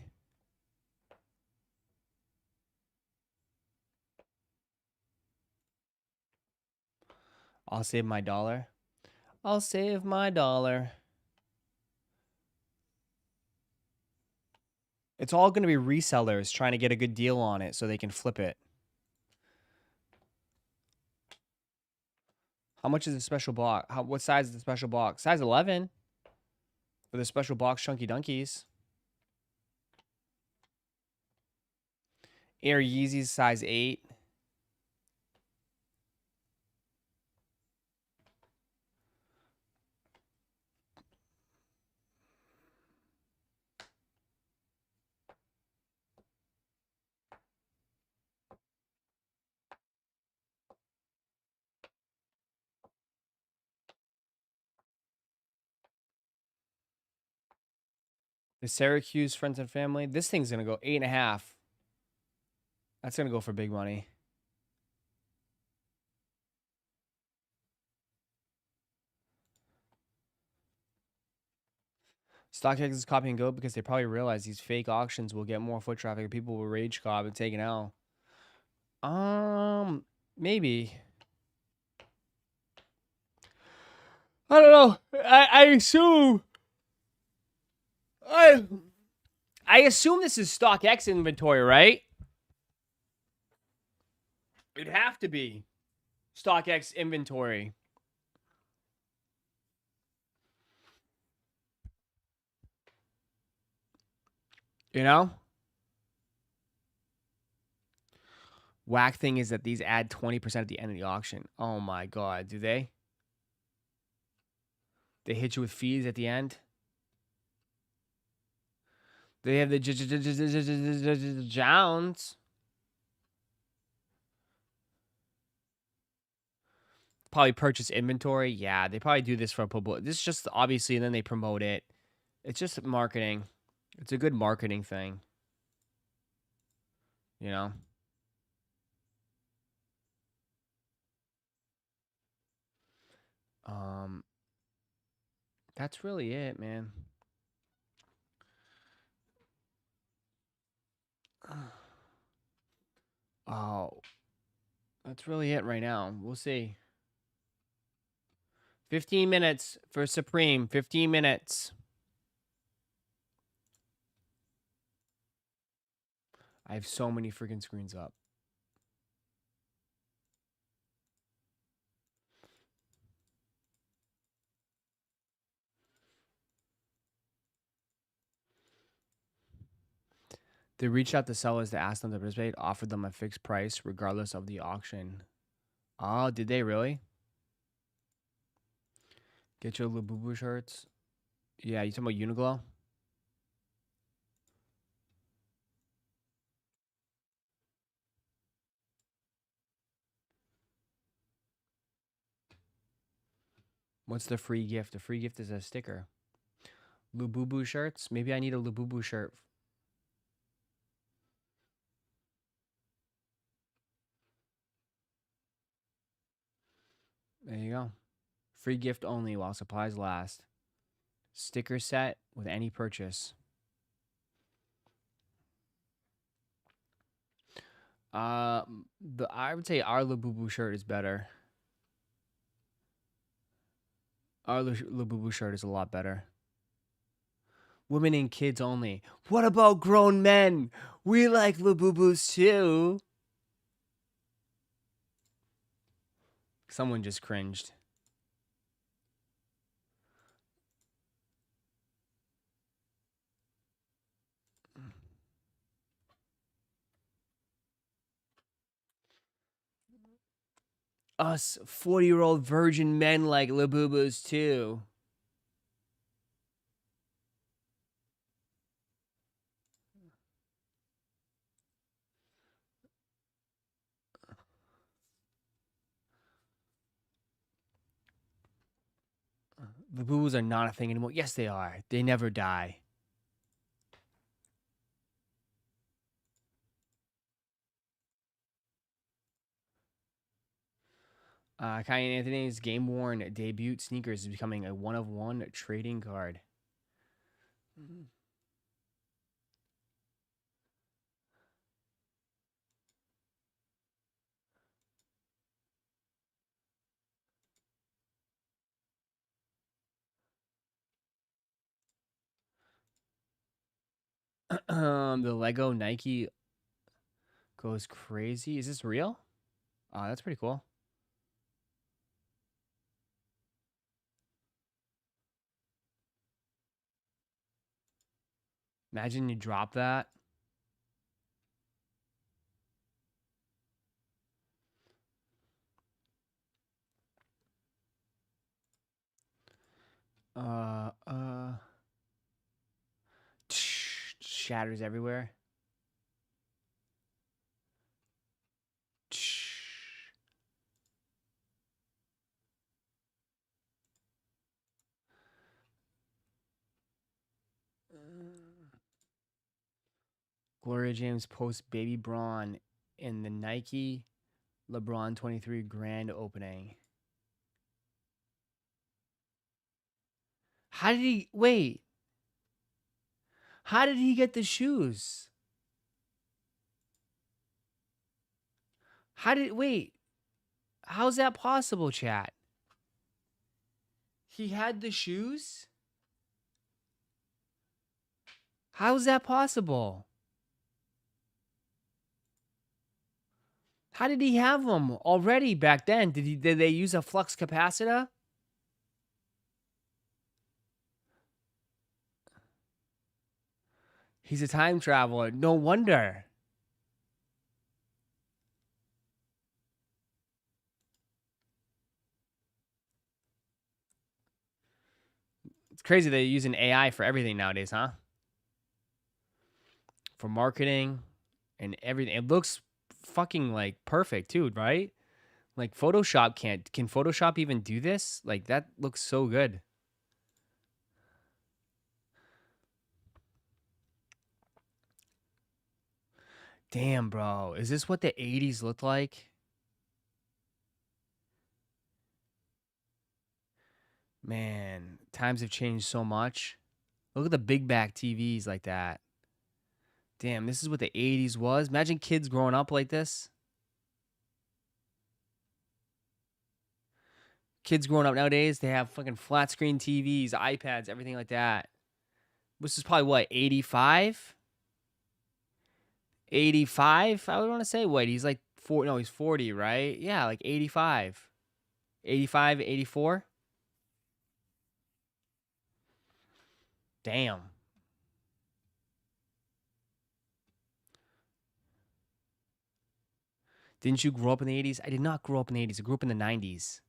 I'll save my dollar. I'll save my dollar. It's all going to be resellers trying to get a good deal on it so they can flip it. How much is the special box? What size is the special box? Size 11 for the special box Chunky Dunkies. Air Yeezys size 8. The Syracuse Friends and Family. This thing's going to go 8.5. That's going to go for big money. StockX is copy and go because they probably realize these fake auctions will get more foot traffic and people will rage cop and take an L. Maybe. I don't know. I assume. I assume this is StockX inventory, right? It'd have to be StockX inventory. You know? Whack thing is that these add 20% at the end of the auction. Oh my god, do they? They hit you with fees at the end? They have the Jones. Probably purchase inventory. Yeah, they probably do this for a public. This is just obviously, and then they promote it. It's just marketing. It's a good marketing thing. You know? That's really it, man. Oh, that's really it right now. We'll see. 15 minutes for Supreme. 15 minutes. I have so many freaking screens up. They reached out to sellers to ask them to participate, offered them a fixed price regardless of the auction. Oh, did they really? Get your Labubu shirts. Yeah, you talking about Uniqlo? What's the free gift? The free gift is a sticker. Labubu shirts. Maybe I need a Labubu shirt. There you go. Free gift only while supplies last. Sticker set with any purchase. I would say our Labubu shirt is better. Our Labubu shirt is a lot better. Women and kids only. What about grown men? We like Labubus too. Someone just cringed. Us 40-year-old virgin men like Labubus too. Labubus are not a thing anymore. Yes, they are. They never die. Kai Anthony's game worn debut sneakers is becoming a one-of-one trading card. The Lego Nike goes crazy. Is this real? Oh, that's pretty cool. Imagine you drop that. Shatters everywhere. Gloria James posts baby Braun in the Nike LeBron 23 grand opening. How did he wait? How did he get the shoes? Wait? How's that possible, chat? He had the shoes? How's that possible? How did he have them already back then? Did they use a flux capacitor? He's a time traveler. No wonder. It's crazy they're using AI for everything nowadays, huh? For marketing and everything. It looks fucking like perfect too, right? Like Photoshop can Photoshop even do this? Like that looks so good. Damn, bro. Is this what the 80s looked like? Man, times have changed so much. Look at the big back TVs like that. Damn, this is what the 80s was. Imagine kids growing up like this. Kids growing up nowadays, they have fucking flat screen TVs, iPads, everything like that. This is probably what, 85? 85? I would want to say, what, he's like he's 40, right? Yeah, like 85. 85, 84? Damn. Didn't you grow up in the 80s? I did not grow up in the 80s. I grew up in the 90s.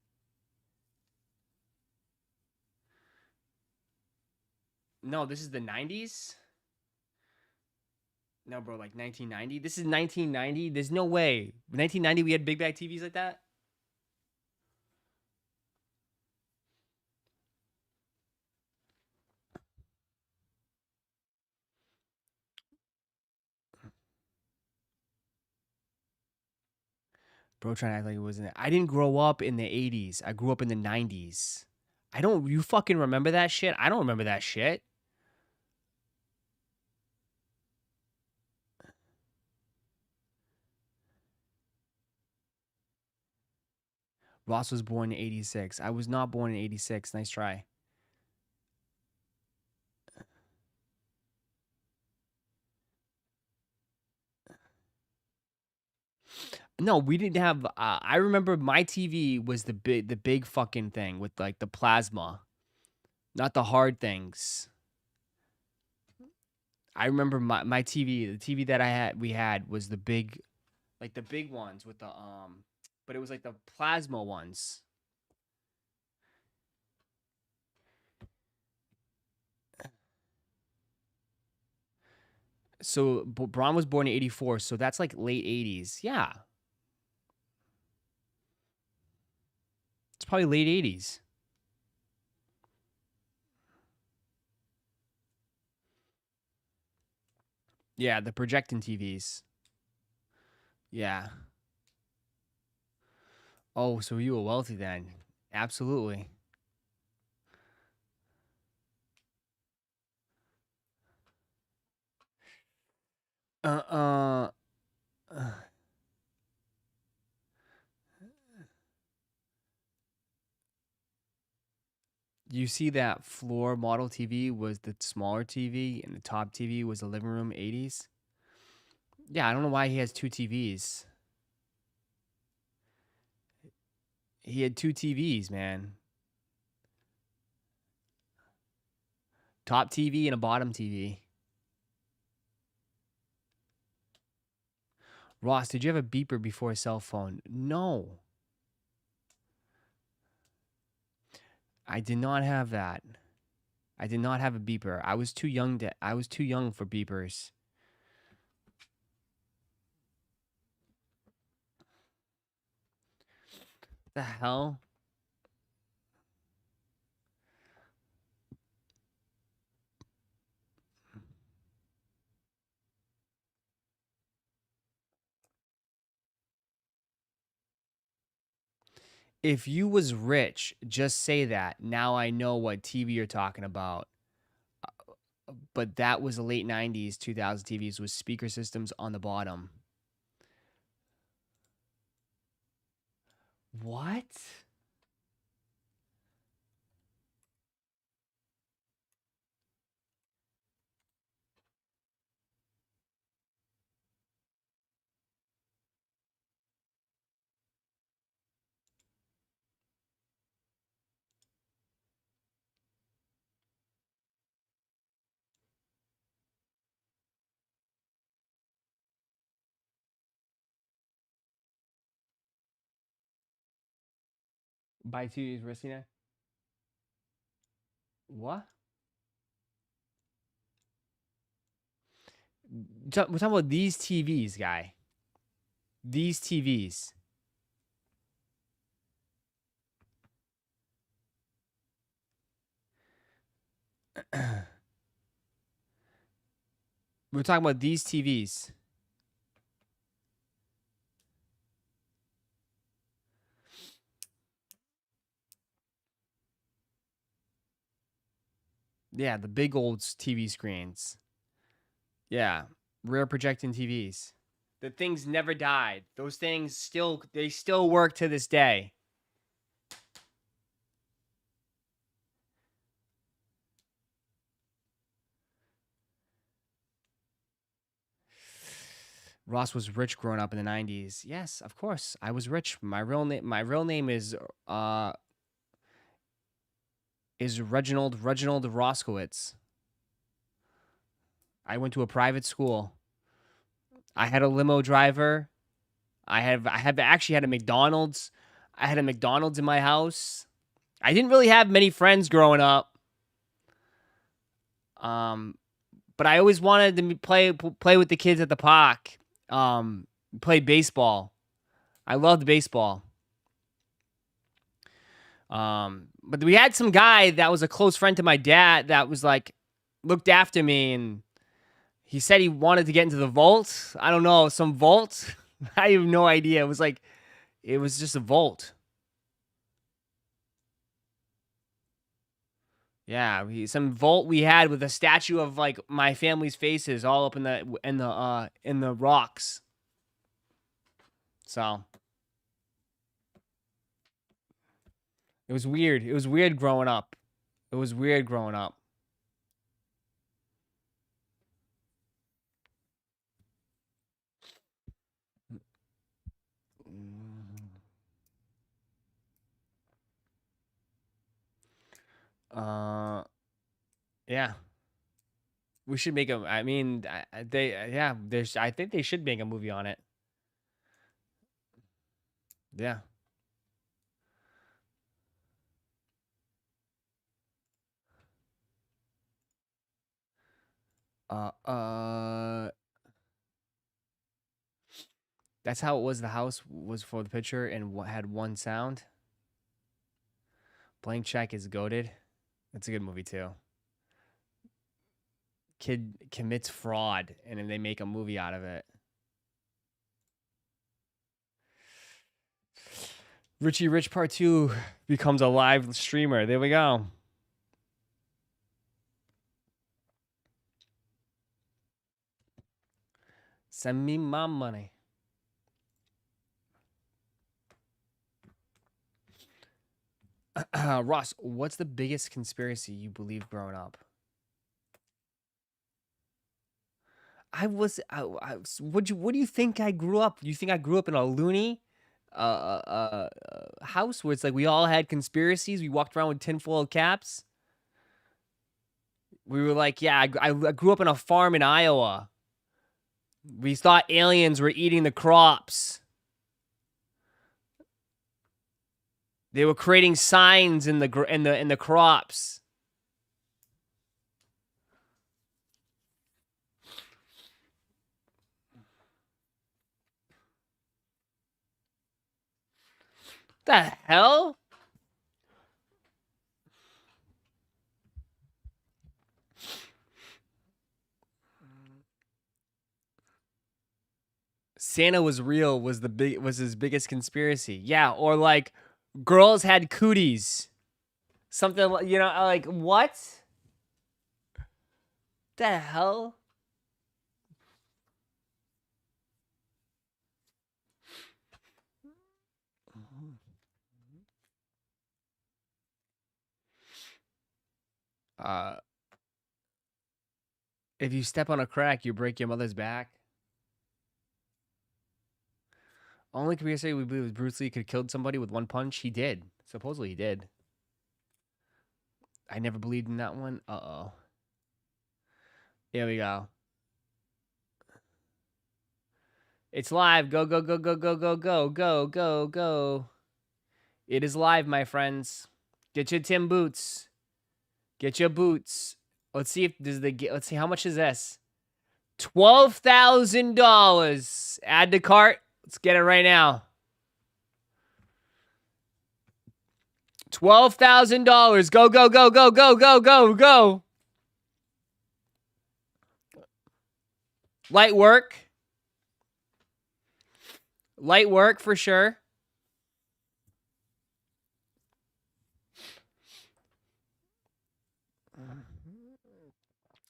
No, this is the 90s? No, bro, like 1990? This is 1990? There's no way. 1990, we had big back TVs like that? Bro, trying to act like it wasn't. I didn't grow up in the 80s. I grew up in the 90s. I don't. You fucking remember that shit? I don't remember that shit. Ross was born in 86. I was not born in 86. Nice try. No, we didn't have. I remember my TV was the big fucking thing with like the plasma, not the hard things. I remember my TV, the TV that we had was the big, like the big ones with the but it was like the plasma ones. So Braun was born in 84, so that's like late 80s. Yeah. It's probably late 80s. Yeah, the projecting TVs. Yeah. Oh, so you were wealthy then. Absolutely. Uh, uh, you see that floor model TV was the smaller TV and the top TV was the living room 80s? Yeah, I don't know why he has two TVs. He had two TVs, man. Top TV and a bottom TV. Ross, did you have a beeper before a cell phone? No. I did not have that. I did not have a beeper. I was too young for beepers. The hell? If you was rich, just say that. Now I know what TV you're talking about. But that was the late 90s, 2000 TVs with speaker systems on the bottom. What? Buy TVs risky now? What? We're talking about these TVs, guy. These TVs. We're talking about these TVs. Yeah, the big old TV screens. Yeah, rear projecting TVs. The things never died. Those things still work to this day. Ross was rich growing up in the 90s. Yes, of course. I was rich. My real name is Reginald Roszkowitz. I went to a private school. I had a limo driver. I actually had a McDonald's. I had a McDonald's in my house. I didn't really have many friends growing up. But I always wanted to play with the kids at the park. Play baseball. I loved baseball. But we had some guy that was a close friend to my dad that was like looked after me, and he said he wanted to get into the vault. I don't know, some vault. I have no idea. It was like It was just a vault. Yeah, some vault we had with a statue of like my family's faces all up in the rocks. So it was weird. It was weird growing up. It was weird growing up. Yeah. We should make a. I mean, yeah. I think they should make a movie on it. Yeah. That's how it was. The house was for the picture and had one sound. Blank Check is goated. That's a good movie too. Kid commits fraud and then they make a movie out of it. Richie Rich Part 2 becomes a live streamer. There we go. Send me my money. Ross, what's the biggest conspiracy you believed growing up? What do you think I grew up? Do you think I grew up in a loony house where it's like we all had conspiracies? We walked around with tinfoil caps. We were like, yeah, I grew up in a farm in Iowa. We thought aliens were eating the crops. They were creating signs in the crops. The hell? Santa was real was his biggest conspiracy. Yeah, or like girls had cooties. Something like, like what? The hell? If you step on a crack, you break your mother's back. Only conspiracy we believe was Bruce Lee could have killed somebody with one punch. He did. Supposedly he did. I never believed in that one. Uh-oh. Here we go. It's live. Go, go, go, go, go, go, go, go, go, go. It is live, my friends. Get your Tim boots. Get your boots. Let's see if let's see how much is this. $12,000. Add to cart. Let's get it right now. $12,000. Go, go, go, go, go, go, go, go. Light work. Light work for sure.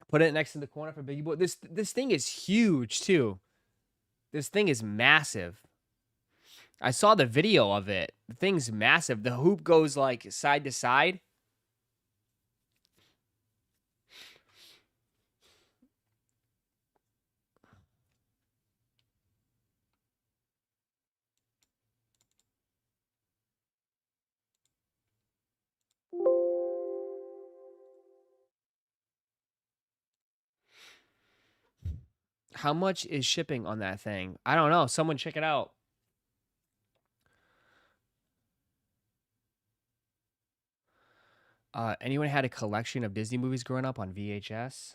Put it next to the corner for Biggie Boy. This thing is huge too. This thing is massive. I saw the video of it. The thing's massive. The hoop goes like side to side. How much is shipping on that thing? I don't know. Someone check it out. Anyone had a collection of Disney movies growing up on VHS?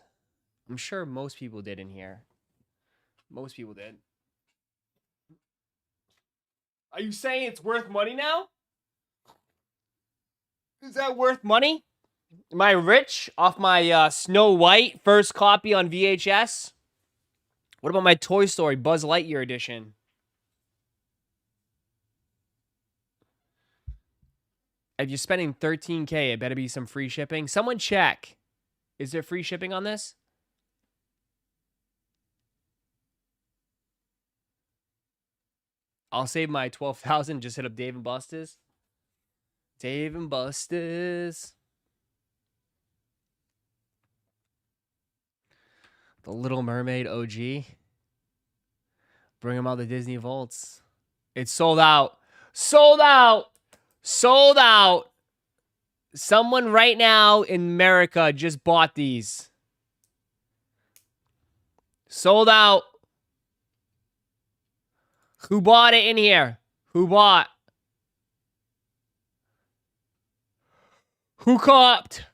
I'm sure most people did in here. Most people did. Are you saying it's worth money now? Is that worth money? Am I rich off my Snow White first copy on VHS? What about my Toy Story Buzz Lightyear edition? If you're spending $13K, it better be some free shipping. Someone check. Is there free shipping on this? I'll save my 12,000. Just hit up Dave and Buster's. Dave and Buster's. The Little Mermaid OG. Bring them out the Disney Vaults. It's sold out. Sold out. Sold out. Someone right now in America just bought these. Sold out. Who bought it in here? Who bought? Who copped?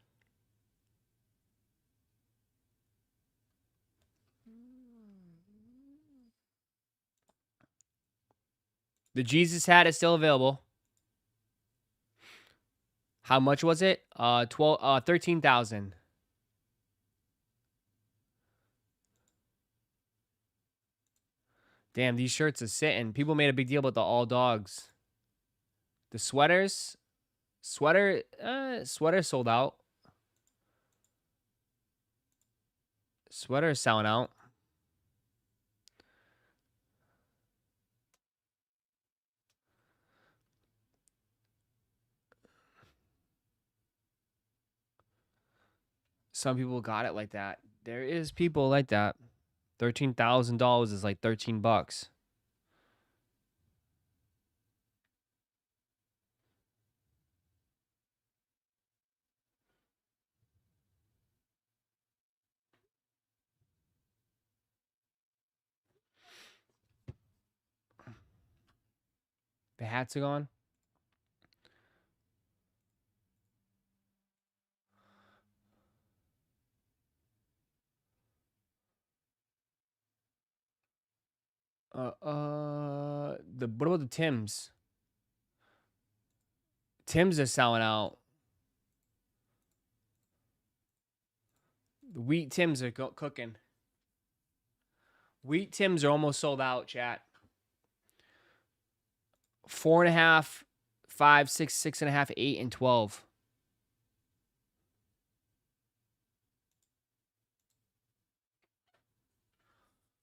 The Jesus hat is still available. How much was it? 13,000. Damn, these shirts are sitting. People made a big deal about the all dogs. The sweaters. Sweater sold out. Sweater is selling out. Some people got it like that. There is people like that. $13,000 is like 13 bucks. The hats are gone. What about the Tims? Tims are selling out. The wheat Tims are cooking. Wheat Tims are almost sold out, chat. 4.5, 5, 6, 6.5, 8, and 12.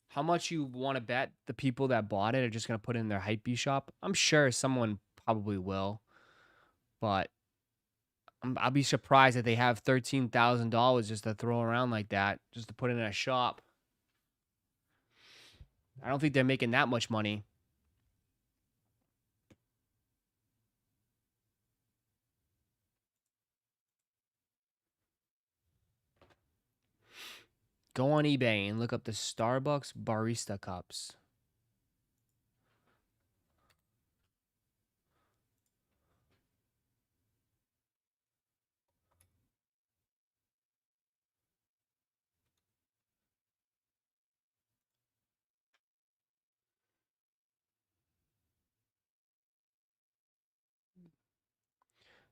How much you want to bet the people that bought it are just going to put it in their Hypebeast shop? I'm sure someone probably will. But I'll be surprised that they have $13,000 just to throw around like that, just to put it in a shop. I don't think they're making that much money. Go on eBay and look up the Starbucks Barista Cups.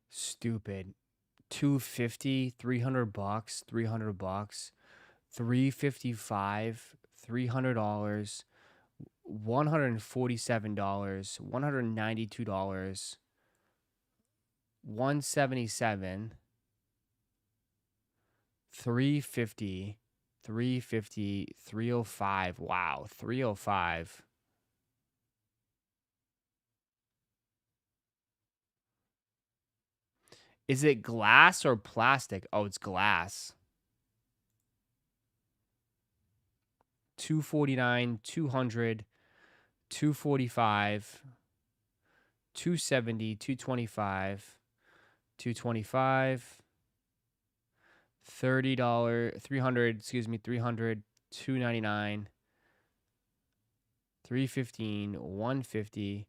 Stupid. 250, 300 bucks, 300 bucks, 355, $300, $147, $192, 177, 350, 350, 305. Wow, 305. Is it glass or plastic? Oh, it's glass. 249, 200, 245, 270, 225, 225, $30, 300, excuse me, 300, 299, 315, 150.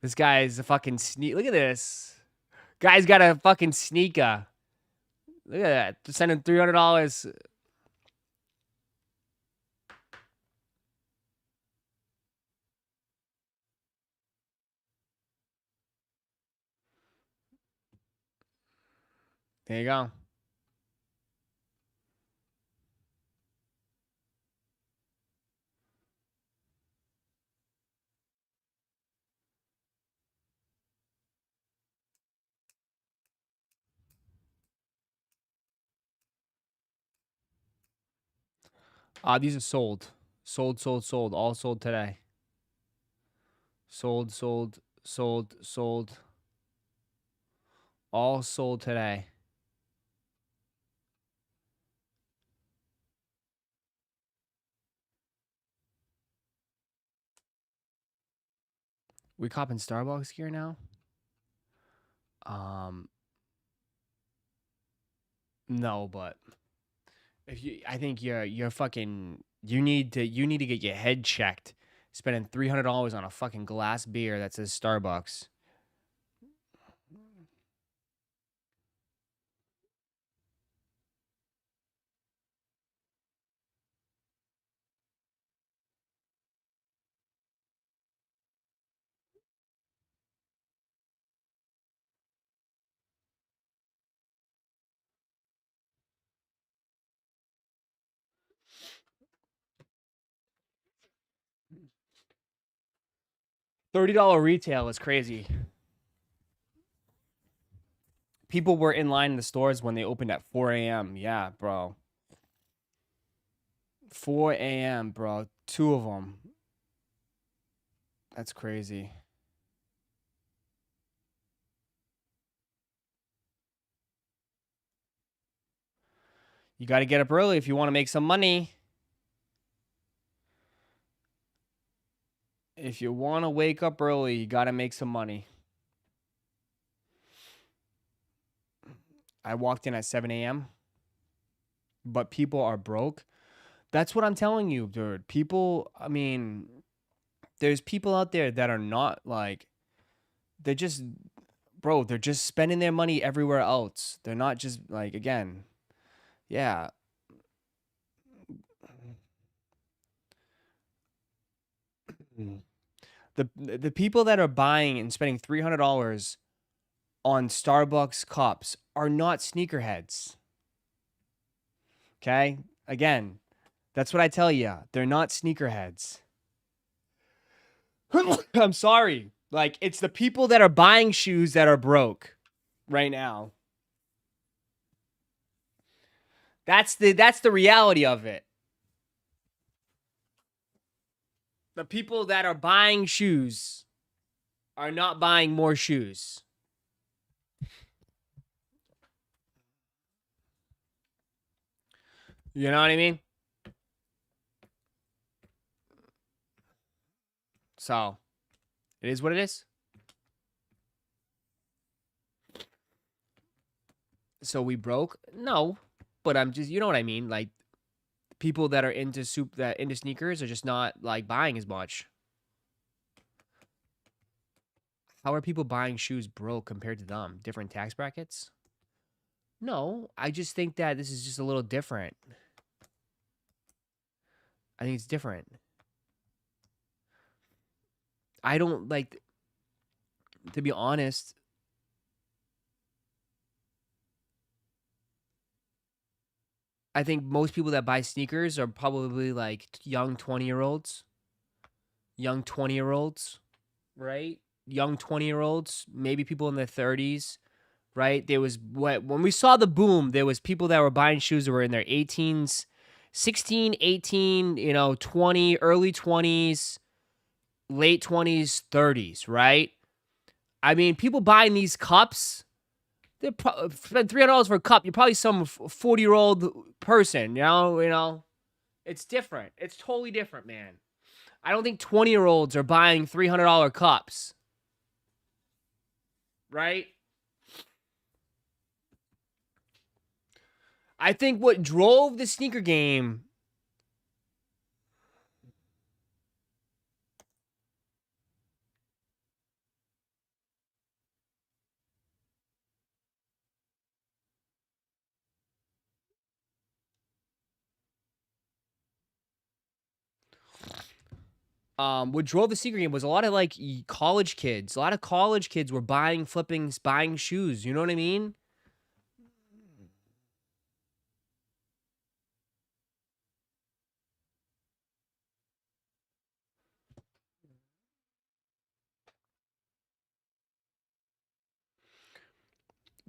This guy is a fucking sneak. Look at this. Guy's got a fucking sneaker. Look at that. Send him $300. There you go. These are sold. Sold, sold, sold. All sold today. Sold, sold, sold, sold. All sold today. We copping Starbucks gear now? No, but if you, I think you're fucking. You need to get your head checked. Spending $300 on a fucking glass beer that says Starbucks. $30 retail is crazy. People were in line in the stores when they opened at 4 a.m. Yeah, bro. 4 a.m., bro. Two of them. That's crazy. You got to get up early if you want to make some money. If you want to wake up early, you got to make some money. I walked in at 7 a.m., but people are broke. That's what I'm telling you, dude. People, I mean, there's people out there that are not like, they're just, bro, they're just spending their money everywhere else. They're not just like, again, yeah. The people that are buying and spending $300 on Starbucks cups are not sneakerheads. Okay? Again, that's what I tell you. They're not sneakerheads. I'm sorry. Like, it's the people that are buying shoes that are broke right now. That's the reality of it. The people that are buying shoes are not buying more shoes. You know what I mean? So, it is what it is. So we broke? No, but I'm just, you know what I mean? Like, people that are into into sneakers are just not like buying as much. How are people buying shoes broke compared to them? Different tax brackets? No, I just think that this is just a little different. I think it's different. I don't like, to be honest. I think most people that buy sneakers are probably like young 20-year-olds. Young 20-year-olds, right? Young 20-year-olds, maybe people in their 30s, right? There was when we saw the boom, there was people that were buying shoes that were in their 18s, 16, 18, 20, early 20s, late 20s, 30s, right? I mean, people buying these cups, they spend $300 for a cup. You're probably some 40-year-old person, It's different. It's totally different, man. I don't think 20-year-olds are buying $300 cups, right? I think what drove the sneaker game what drove the sneaker game was a lot of like college kids. A lot of college kids were buying, flipping, buying shoes. You know what I mean?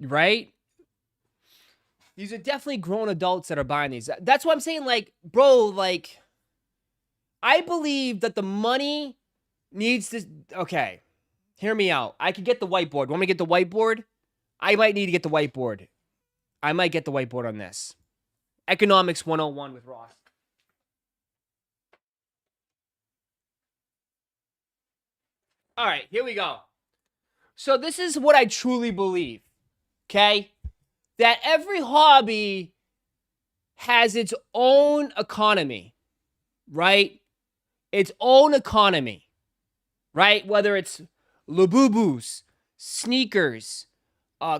Right? These are definitely grown adults that are buying these. That's what I'm saying. Like, bro, like, I believe that the money needs to. Okay, hear me out. I could get the whiteboard. Want me to get the whiteboard? I might need to get the whiteboard. I might get the whiteboard on this. Economics 101 with Ross. All right, here we go. So this is what I truly believe, okay? That every hobby has its own economy, right? Its own economy, right? Whether it's Labubus, sneakers,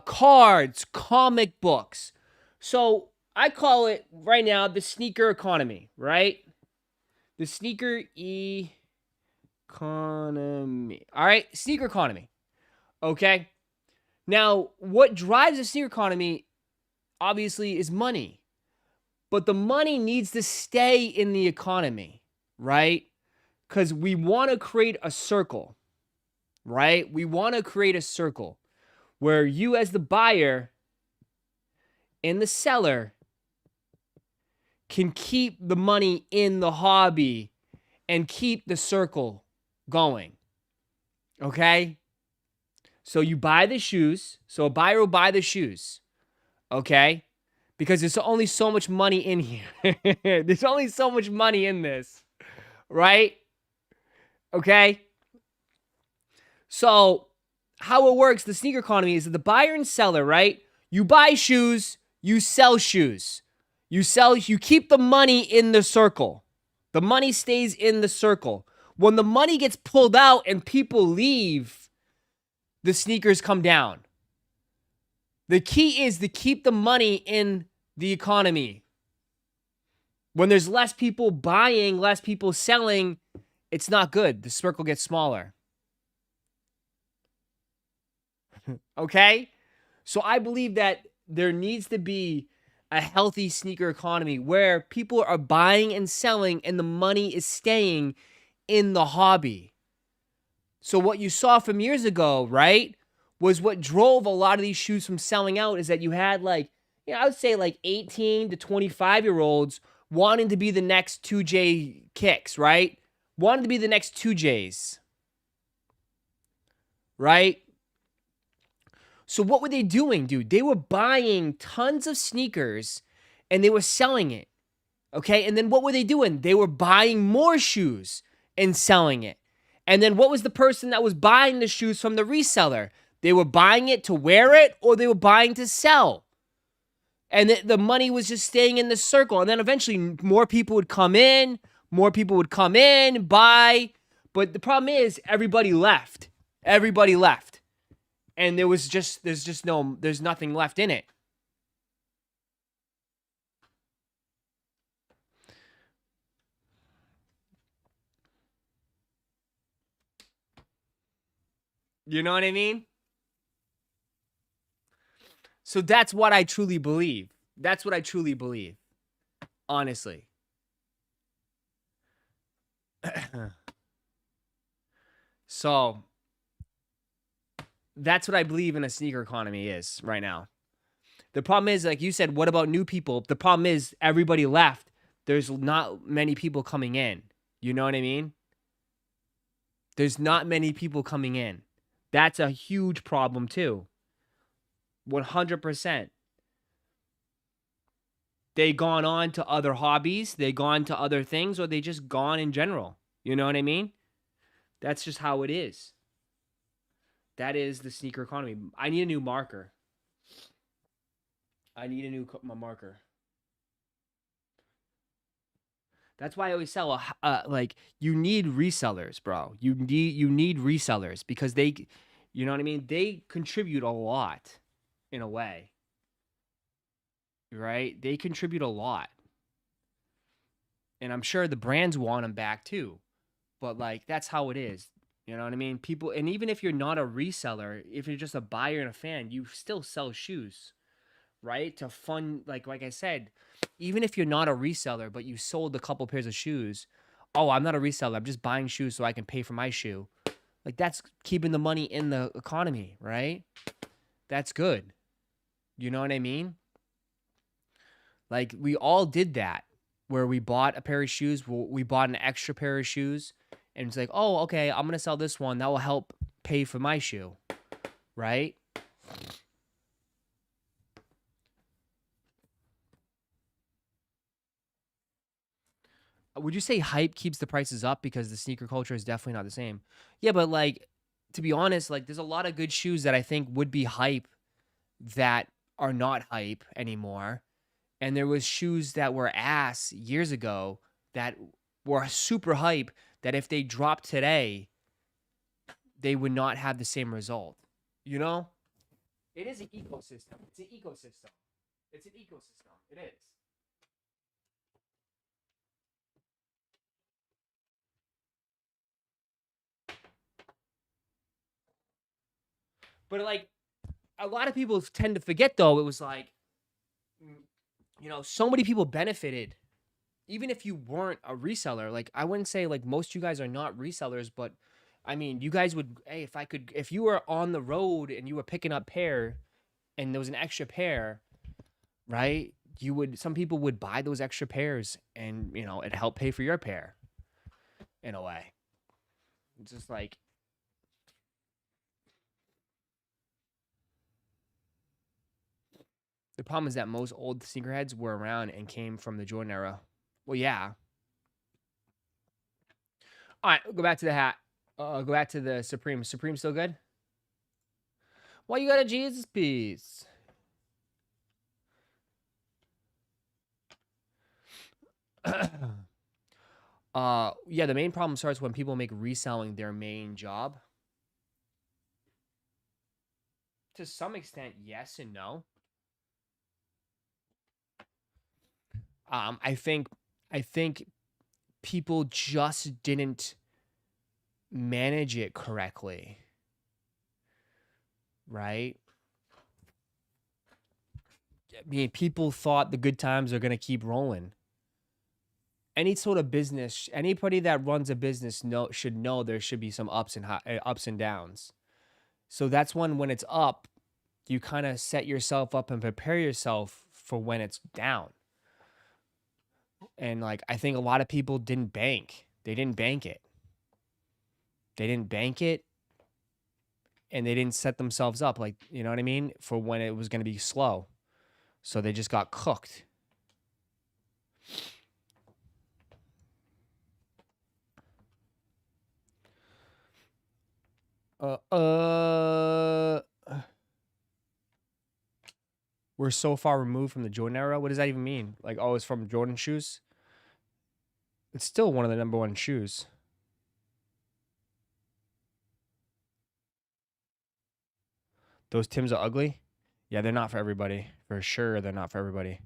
cards, comic books. So I call it right now the sneaker economy, right? The sneaker economy. All right, sneaker economy. Okay. Now, what drives the sneaker economy obviously is money. But the money needs to stay in the economy, right? Because we want to create a circle, right? We want to create a circle where you as the buyer and the seller can keep the money in the hobby and keep the circle going, okay? So you buy the shoes. So a buyer will buy the shoes, okay? Because there's only so much money in here. There's only so much money in this, right? Okay? So how it works, the sneaker economy, is that the buyer and seller, right? You buy shoes, you sell shoes. You keep the money in the circle. The money stays in the circle. When the money gets pulled out and people leave, the sneakers come down. The key is to keep the money in the economy. When there's less people buying, less people selling, it's not good. The circle gets smaller. Okay? So I believe that there needs to be a healthy sneaker economy where people are buying and selling and the money is staying in the hobby. So what you saw from years ago, right, was what drove a lot of these shoes from selling out is that you had like, I would say like 18 to 25-year-olds wanting to be the next 2J kicks, right? Wanting to be the next 2Js, right? So what were they doing, dude? They were buying tons of sneakers and they were selling it, okay? And then what were they doing? They were buying more shoes and selling it. And then what was the person that was buying the shoes from the reseller? They were buying it to wear it or they were buying to sell. And the money was just staying in the circle. And then eventually more people would come in, buy. But the problem is everybody left. Everybody left. And there's nothing left in it. You know what I mean? So that's what I truly believe. That's what I truly believe. Honestly. So that's what I believe in a sneaker economy is right now. The problem is, like you said, what about new people? The problem is everybody left. There's not many people coming in. You know what I mean? There's not many people coming in. That's a huge problem too. 100%. They gone on to other hobbies, they gone to other things, or they just gone in general. You know what I mean? That's just how it is. That is the sneaker economy. I need a new marker. I need a new marker. That's why I always sell like you need resellers, bro. You need resellers because they, you know what I mean? They contribute a lot in a way. Right? They contribute a lot. And I'm sure the brands want them back too. But like that's how it is. You know what I mean? People, and even if you're not a reseller, if you're just a buyer and a fan, you still sell shoes, right? To fund, like I said, even if you're not a reseller, but you sold a couple pairs of shoes, oh, I'm not a reseller, I'm just buying shoes so I can pay for my shoe. Like that's keeping the money in the economy, right? That's good. You know what I mean? Like we all did that, where we bought a pair of shoes, we bought an extra pair of shoes, and it's like, oh, okay, I'm gonna sell this one. That will help pay for my shoe, right? Would you say hype keeps the prices up because the sneaker culture is definitely not the same? Yeah, but like to be honest, like there's a lot of good shoes that I think would be hype that are not hype anymore. And there was shoes that were ass years ago that were super hype that if they dropped today, they would not have the same result. You know? It is an ecosystem. It's an ecosystem. It's an ecosystem. It is. But like a lot of people tend to forget though, it was like so many people benefited even if you weren't a reseller. Like I wouldn't say like most of you guys are not resellers, but I mean, you guys would, hey, if you were on the road and you were picking up pair and there was an extra pair, right? Some people would buy those extra pairs and, it helped pay for your pair in a way. It's just like, the problem is that most old sneakerheads were around and came from the Jordan era. Well, yeah. All right, go back to the hat. Go back to the Supreme. Supreme still good? Why you got a Jesus piece? Yeah, the main problem starts when people make reselling their main job. To some extent, yes and no. I think people just didn't manage it correctly. Right? I mean, people thought the good times are going to keep rolling. Any sort of business, anybody that runs a business should know there should be some ups and downs. So that's when it's up, you kind of set yourself up and prepare yourself for when it's down. And like I think a lot of people didn't bank. They didn't bank it. They didn't bank it and they didn't set themselves up, like, you know what I mean, for when it was going to be slow. So they just got cooked. We're so far removed from the Jordan era. What does that even mean? Like, oh, it's from Jordan shoes? It's still one of the number one shoes. Those Tims are ugly? Yeah, they're not for everybody. For sure, they're not for everybody.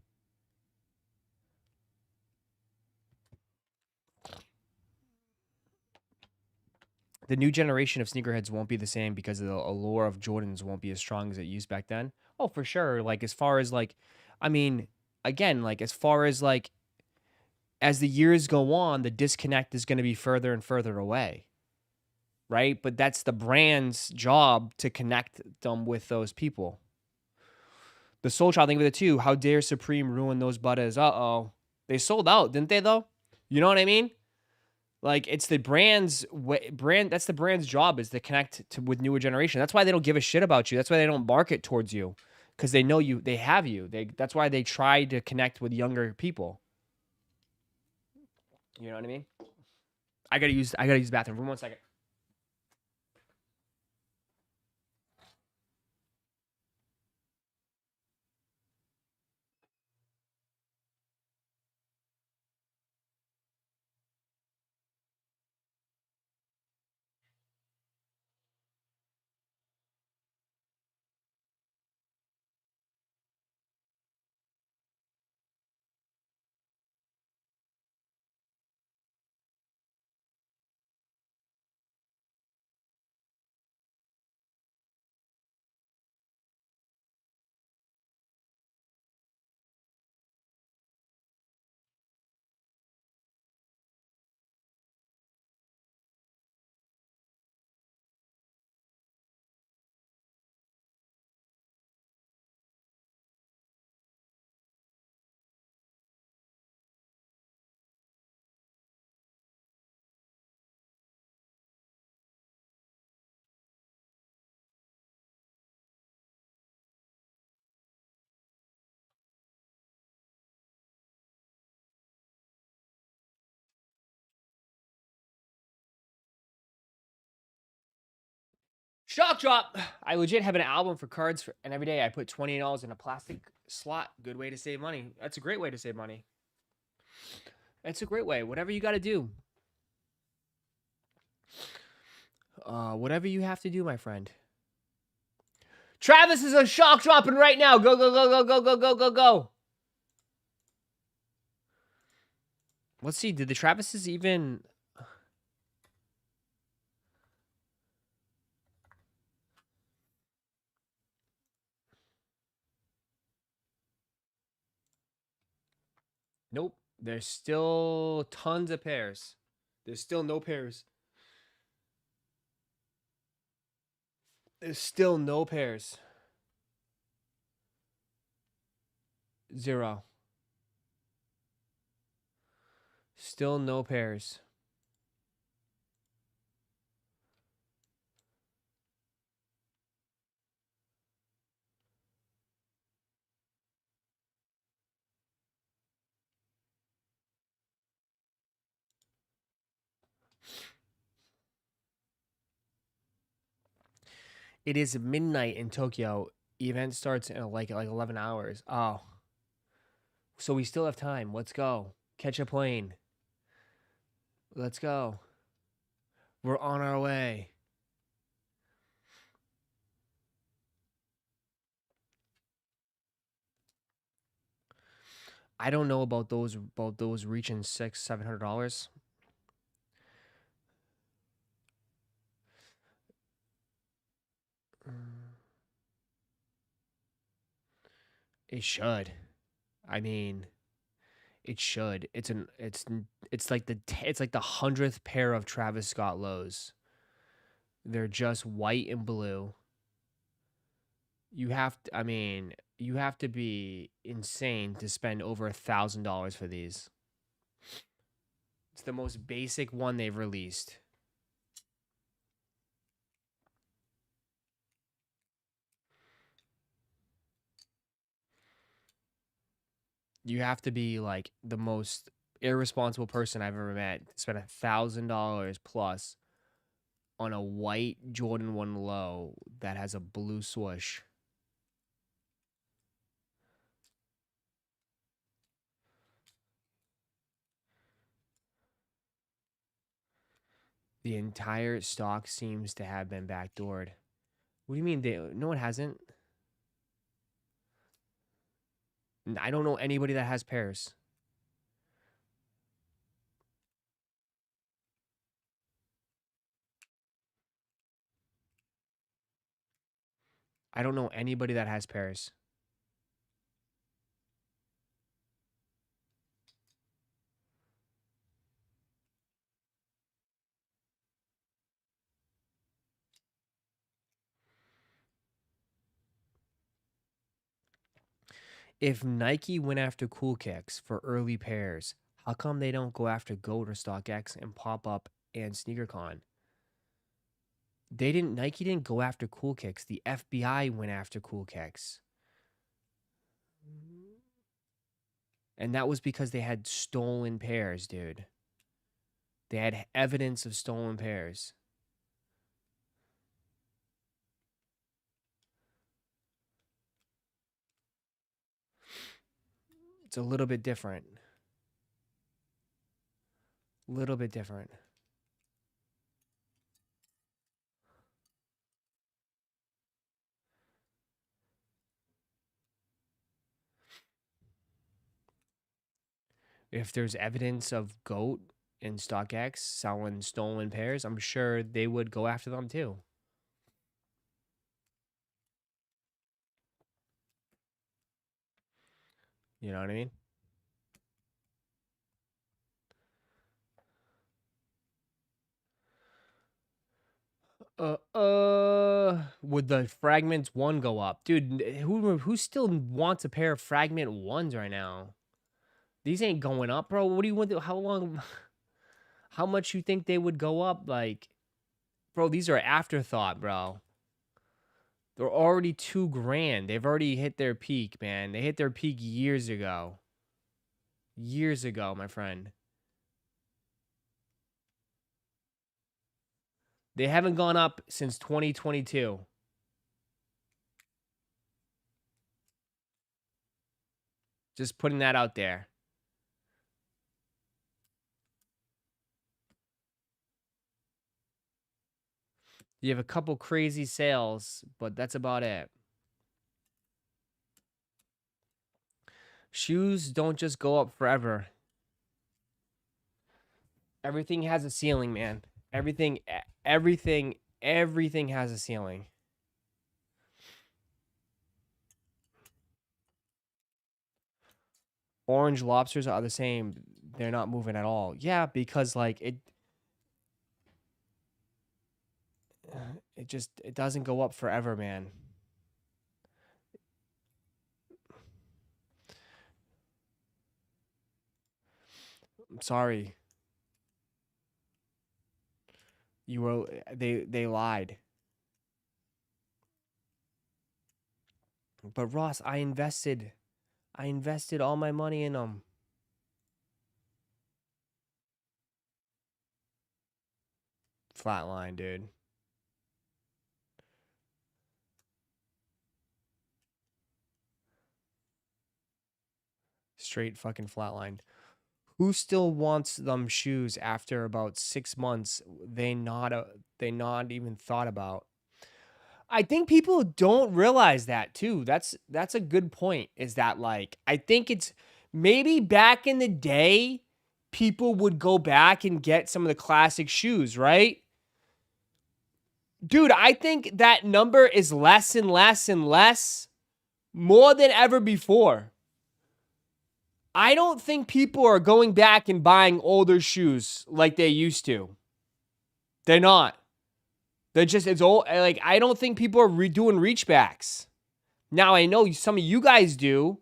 The new generation of sneakerheads won't be the same because the allure of Jordans won't be as strong as it used back then. Oh, for sure. Like, as far as, like, I mean, again, like, as far as, like, as the years go on, the disconnect is going to be further and further away. Right? But that's the brand's job to connect them with those people. The Soul Child thing with it too. How dare Supreme ruin those butters? Uh-oh. They sold out, didn't they, though? You know what I mean? Like, it's the brand's that's the brand's job, is to connect with newer generation. That's why they don't give a shit about you. That's why they don't market towards you, because they know they have you. That's why they try to connect with younger people. You know what I mean? I gotta use the bathroom for 1 second. Shock drop. I legit have an album for cards, and every day I put $20 in a plastic slot. Good way to save money. That's a great way to save money. It's a great way. Whatever you got to do. Whatever you have to do, my friend. Travis is a shock dropping right now. Go, go, go, go, go, go, go, go, go. Let's see. Did the Travises even... Nope. There's still tons of pairs. There's still no pairs. There's still no pairs. 0. Still no pairs. It is midnight in Tokyo. Event starts in like 11 hours. Oh. So we still have time. Let's go. Catch a plane. Let's go. We're on our way. I don't know about those reaching $600-700. It should. I mean, it should. It's like the 100th pair of Travis Scott lows. They're just white and blue. You have to be insane to spend over $1,000 for these. It's the most basic one they've released. You have to be like the most irresponsible person I've ever met to spend $1,000 plus on a white Jordan 1 low that has a blue swoosh. The entire stock seems to have been backdoored. What do you mean? No, it hasn't. I don't know anybody that has pairs. I don't know anybody that has pairs. If Nike went after Cool Kicks for early pairs, how come they don't go after Goat or StockX and Pop Up and SneakerCon? Nike didn't go after Cool Kicks. The FBI went after Cool Kicks. And that was because they had stolen pairs, dude. They had evidence of stolen pairs. It's a little bit different. Little bit different. If there's evidence of Goat and StockX selling stolen pairs, I'm sure they would go after them too. You know what I mean? Would the Fragments 1 go up? Dude, who still wants a pair of Fragment 1s right now? These ain't going up, bro. What do you want to, how much you think they would go up? Like, bro, these are afterthought, bro. They're already $2,000. They've already hit their peak, man. They hit their peak years ago. Years ago, my friend. They haven't gone up since 2022. Just putting that out there. You have a couple crazy sales, but that's about it. Shoes don't just go up forever. Everything has a ceiling, man. Everything has a ceiling. Orange lobsters are the same. They're not moving at all. Yeah, because like it doesn't go up forever, man. I'm sorry. They lied. But Ross, I invested all my money in them. Flatline, dude. Straight fucking flatline. Who still wants them shoes after about 6 months they not even thought about? I think people don't realize that too. That's a good point. Is that like I think it's maybe back in the day people would go back and get some of the classic shoes, right? Dude, I think that number is less and less and less more than ever before. I don't think people are going back and buying older shoes like they used to. They're not. They're just, it's old. Like, I don't think people are doing reachbacks. Now, I know some of you guys do,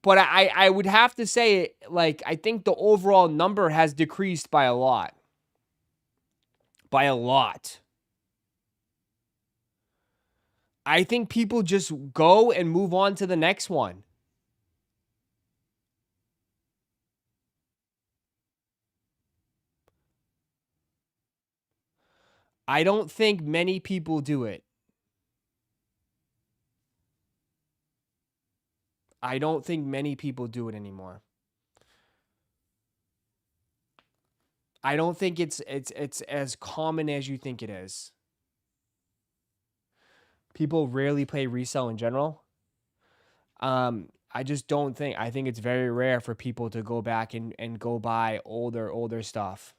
but I would have to say, like, I think the overall number has decreased by a lot. By a lot. I think people just go and move on to the next one. I don't think many people do it. I don't think many people do it anymore. I don't think it's as common as you think it is. People rarely play resale in general. I just don't think. I think it's very rare for people to go back and go buy older stuff.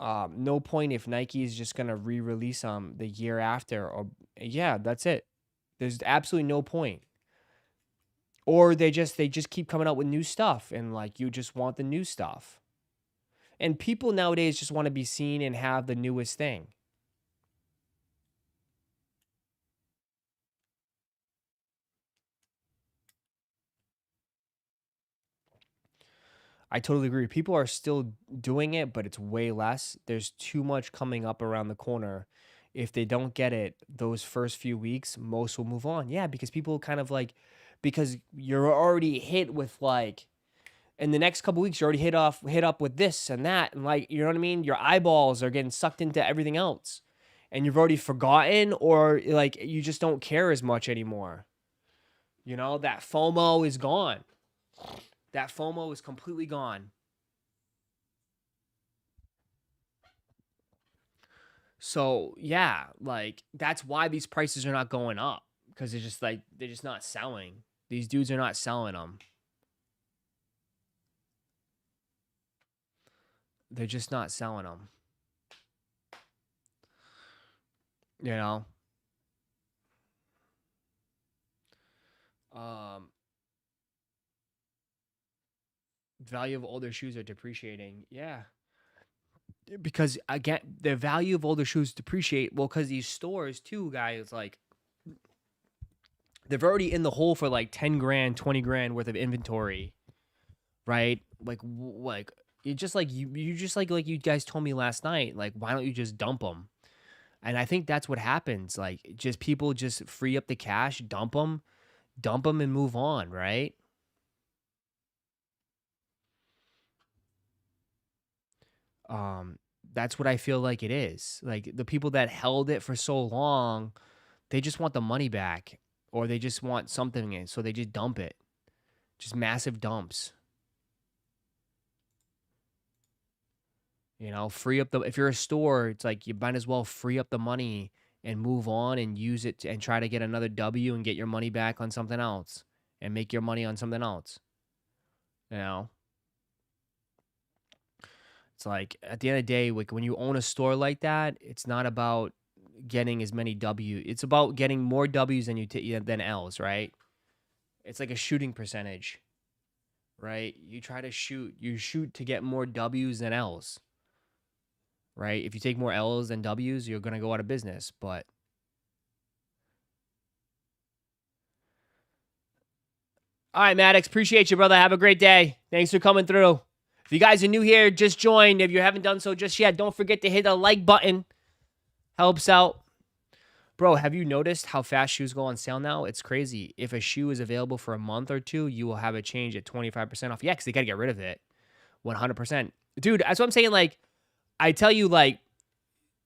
No point if Nike is just gonna re-release them the year after, or yeah, that's it. There's absolutely no point. Or they just keep coming out with new stuff, and like you just want the new stuff. And people nowadays just want to be seen and have the newest thing. I totally agree. People are still doing it, but it's way less. There's too much coming up around the corner. If they don't get it those first few weeks, most will move on. Yeah, because people kind of like, because you're already hit with like, in the next couple weeks, you're already hit up with this and that. And like, you know what I mean? Your eyeballs are getting sucked into everything else. And you've already forgotten, or like, you just don't care as much anymore. You know, that FOMO is gone. That FOMO is completely gone. So yeah, like that's why these prices are not going up, because they're just not selling. These dudes are not selling them. They're just not selling them. You know. Value of older shoes are depreciating. Yeah. Because again, the value of older shoes depreciate. Well, because these stores too, guys, like they're already in the hole for like 10 grand, 20 grand worth of inventory, right? Like you just like you just like you guys told me last night, like why don't you just dump them? And I think that's what happens. Like just people just free up the cash, dump them and move on, right? That's what I feel like it is. Like the people that held it for so long, they just want the money back or they just want something in, so they just dump it. Just massive dumps. You know, free up the if you're a store, it's like you might as well free up the money and move on and use it and try to get another W and get your money back on something else and make your money on something else. You know? It's like at the end of the day, like when you own a store like that, it's not about getting as many W. It's about getting more W's than than L's, right? It's like a shooting percentage, right? You shoot to get more W's than L's, right? If you take more L's than W's, you're gonna go out of business. But all right, Maddox, appreciate you, brother. Have a great day. Thanks for coming through. If you guys are new here, just joined. If you haven't done so just yet, don't forget to hit the like button. Helps out. Bro, have you noticed how fast shoes go on sale now? It's crazy. If a shoe is available for a month or two, you will have it change at 25% off. Yeah, because they got to get rid of it. 100%. Dude, that's what I'm saying. Like, I tell you, like,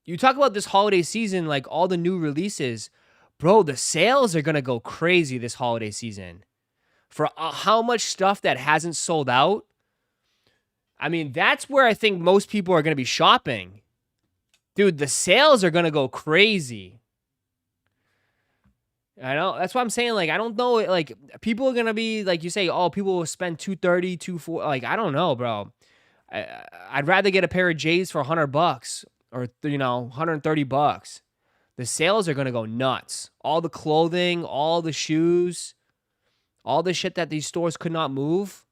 you talk about this holiday season, like all the new releases. Bro, the sales are going to go crazy this holiday season. For how much stuff that hasn't sold out. I mean, that's where I think most people are going to be shopping. Dude, the sales are going to go crazy. I know. That's what I'm saying. Like, I don't know. Like, people are going to be, like you say, oh, people will spend $230, $240. Like, I don't know, bro. I'd rather get a pair of J's for $100 or, $130. The sales are going to go nuts. All the clothing, all the shoes, all the shit that these stores could not move.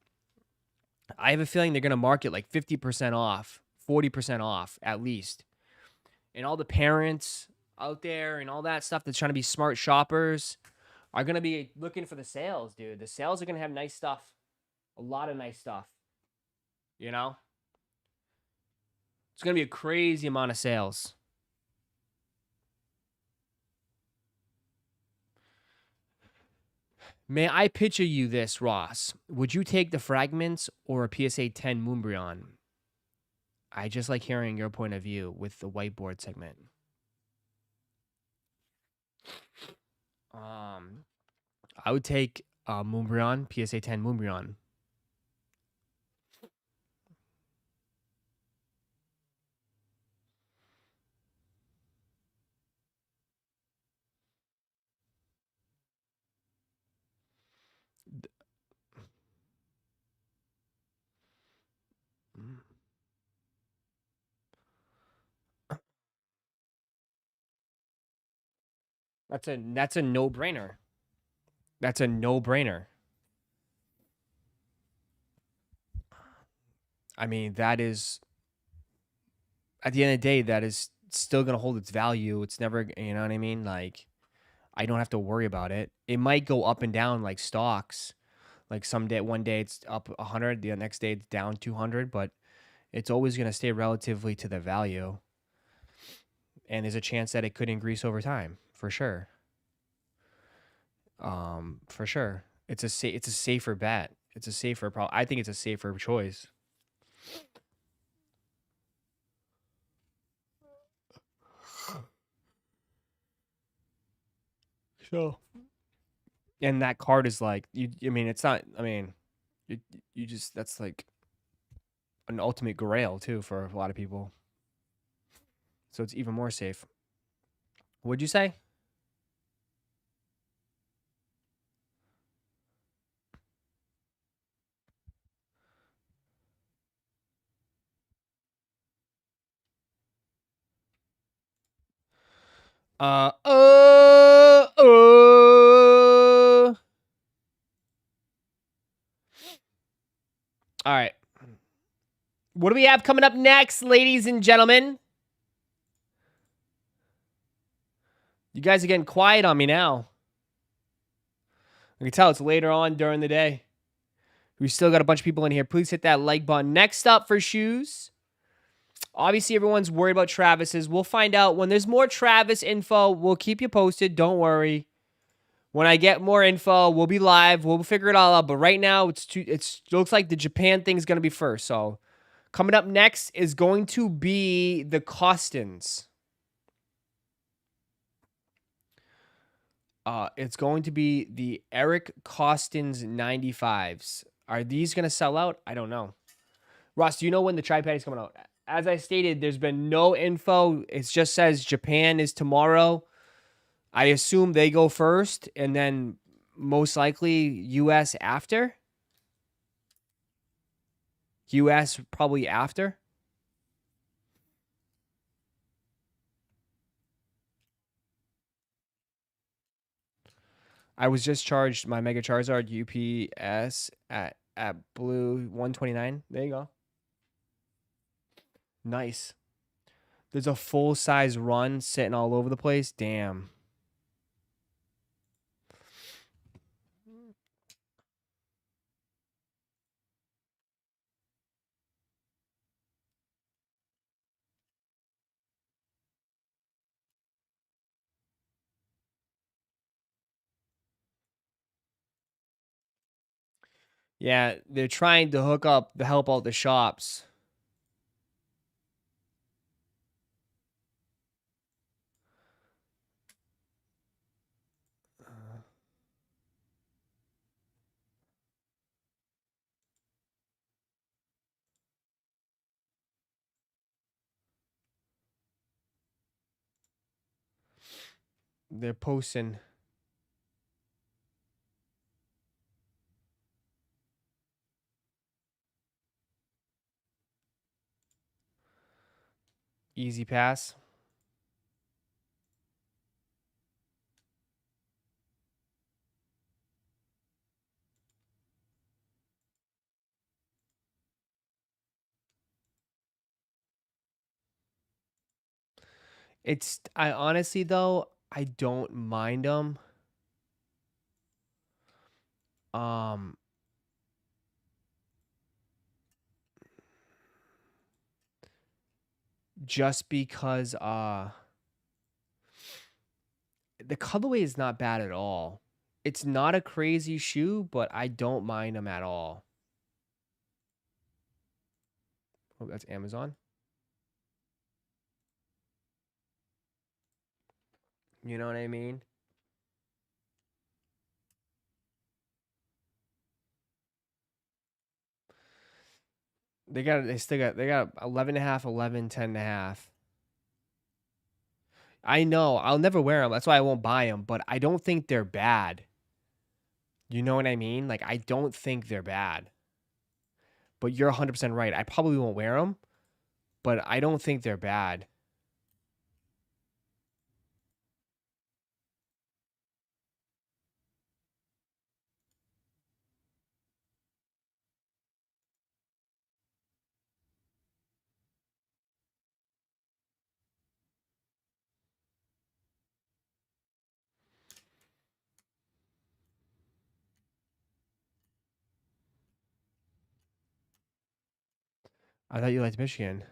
I have a feeling they're going to market like 50% off, 40% off at least. And all the parents out there and all that stuff that's trying to be smart shoppers are going to be looking for the sales, dude. The sales are going to have nice stuff. A lot of nice stuff. You know? It's going to be a crazy amount of sales. May I picture you this, Ross? Would you take the fragments or a PSA 10 Moonbryon? I just like hearing your point of view with the whiteboard segment. I would take Moonbryon, PSA 10 Moonbryon. That's a no-brainer. That's a no-brainer. I mean, that is at the end of the day, that is still going to hold its value. It's never, you know what I mean? Like, I don't have to worry about it. It might go up and down like stocks. Like one day it's up 100, the next day it's down 200, but it's always going to stay relatively to the value. And there's a chance that it could increase over time, for sure. For sure. It's a safer bet. It's a safer I think it's a safer choice. So, and that card is like I mean, it's not. I mean, you just that's like an ultimate grail too for a lot of people. So it's even more safe. What'd you say? Uh, uh, uh. All right. What do we have coming up next, ladies and gentlemen? You guys are getting quiet on me now. I can tell it's later on during the day. We still got a bunch of people in here. Please hit that like button. Next up for shoes. Obviously, everyone's worried about Travis's. We'll find out. When there's more Travis info, we'll keep you posted. Don't worry. When I get more info, we'll be live. We'll figure it all out. But right now, it looks like the Japan thing is going to be first. So Coming up next is going to be the Costins. It's going to be the Eric Costins 95s. Are these going to sell out? I don't know. Ross, do you know when the tripod is coming out? As I stated, there's been no info. It just says Japan is tomorrow. I assume they go first, and then most likely US after. US probably after. I was just charged my Mega Charizard UPS at Blue 129. There you go. Nice. There's a full size run sitting all over the place. Damn. Yeah, they're trying to help out the shops. They're posting. Easy pass. I honestly though, I don't mind them. Um just because the colorway is not bad at all. It's not a crazy shoe, but I don't mind them at all. Oh, that's Amazon. You know what I mean? They got 11 and a half, 11, 10 and a half. I know. I'll never wear them. That's why I won't buy them, but I don't think they're bad. You know what I mean? Like, I don't think they're bad. But you're 100% right. I probably won't wear them, but I don't think they're bad. I thought you liked Michigan.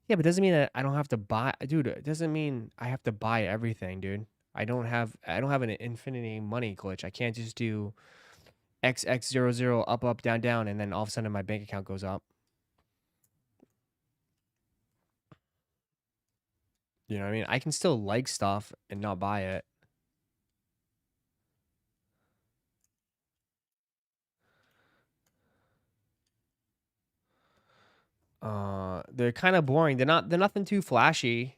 Yeah, but it doesn't mean that I don't have to buy, dude. It doesn't mean I have to buy everything, dude. I don't have an infinity money glitch. I can't just do XX00 up up down down and then all of a sudden my bank account goes up. You know what I mean? I can still like stuff and not buy it. They're kind of boring. They're nothing too flashy.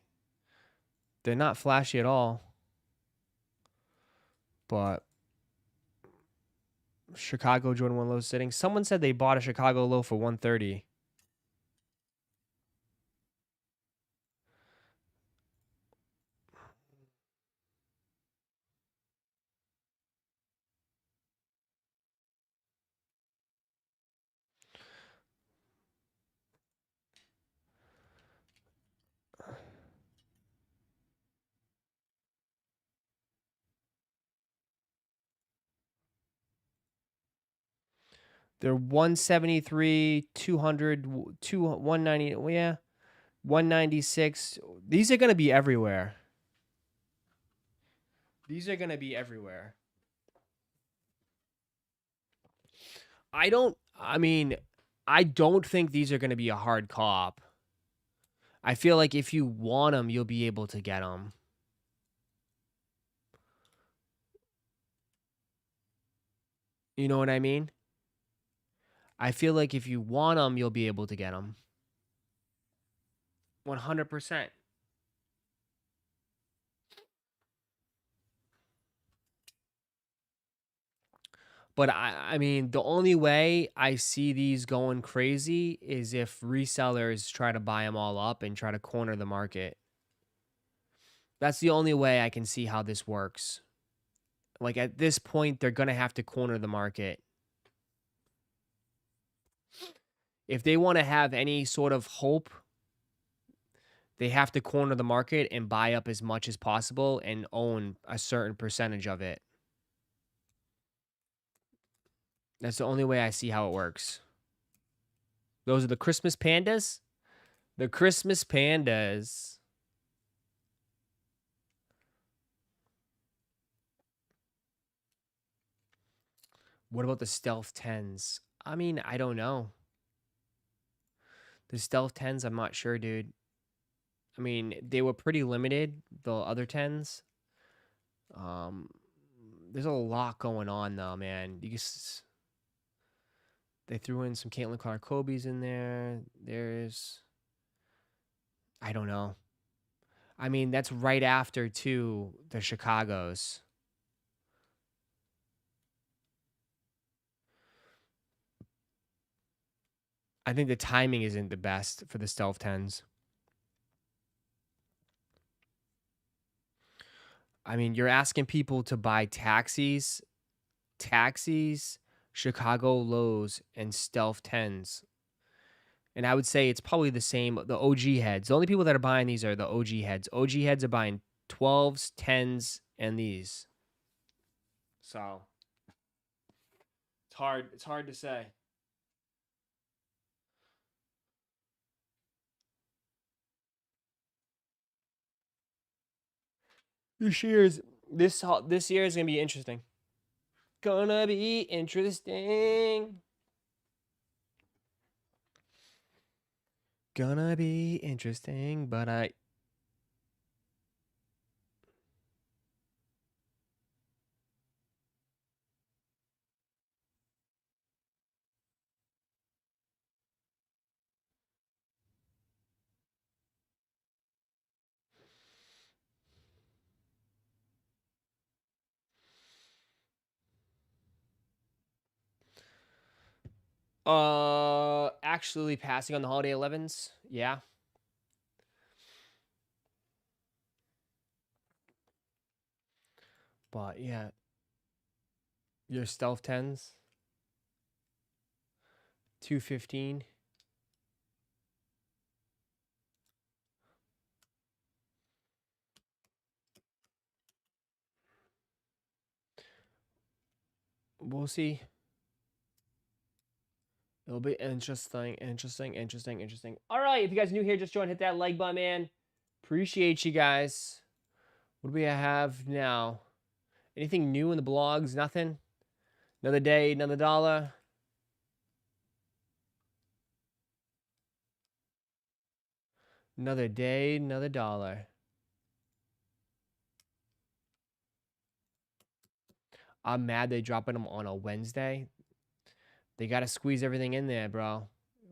They're not flashy at all. But Chicago Jordan 1 low sitting. Someone said they bought a Chicago low for 130. They're 173, 200, 190. Well, yeah. 196. These are going to be everywhere. These are going to be everywhere. I mean, I don't think these are going to be a hard cop. I feel like if you want them, you'll be able to get them. You know what I mean? I feel like if you want them, you'll be able to get them. 100%. But I mean, the only way I see these going crazy is if resellers try to buy them all up and try to corner the market. That's the only way I can see how this works. Like at this point, they're going to have to corner the market. If they want to have any sort of hope, they have to corner the market and buy up as much as possible and own a certain percentage of it. That's the only way I see how it works. Those are the Christmas pandas. The Christmas pandas. What about the stealth 10s? I mean, I don't know. The stealth 10s, I'm not sure, dude. I mean, they were pretty limited, the other 10s. There's a lot going on, though, man. They threw in some Caitlin Clark Kobe's in there. I don't know. I mean, that's right after, too, the Chicago's. I think the timing isn't the best for the stealth 10s. I mean, you're asking people to buy taxis, Chicago Lows, and stealth 10s. And I would say it's probably the same, the OG heads. The only people that are buying these are the OG heads. OG heads are buying 12s, 10s, and these. So it's hard to say. This year is gonna be interesting. Gonna be interesting. Gonna be interesting, but actually passing on the holiday 11s, yeah. But yeah, your stealth 10s, 215. We'll see. It'll be interesting. All right, if you guys are new here, just join, hit that like button, man. Appreciate you guys. What do we have now? Anything new in the blogs? Nothing? Another day, another dollar. Another day, another dollar. I'm mad they're dropping them on a Wednesday. They got to squeeze everything in there, bro.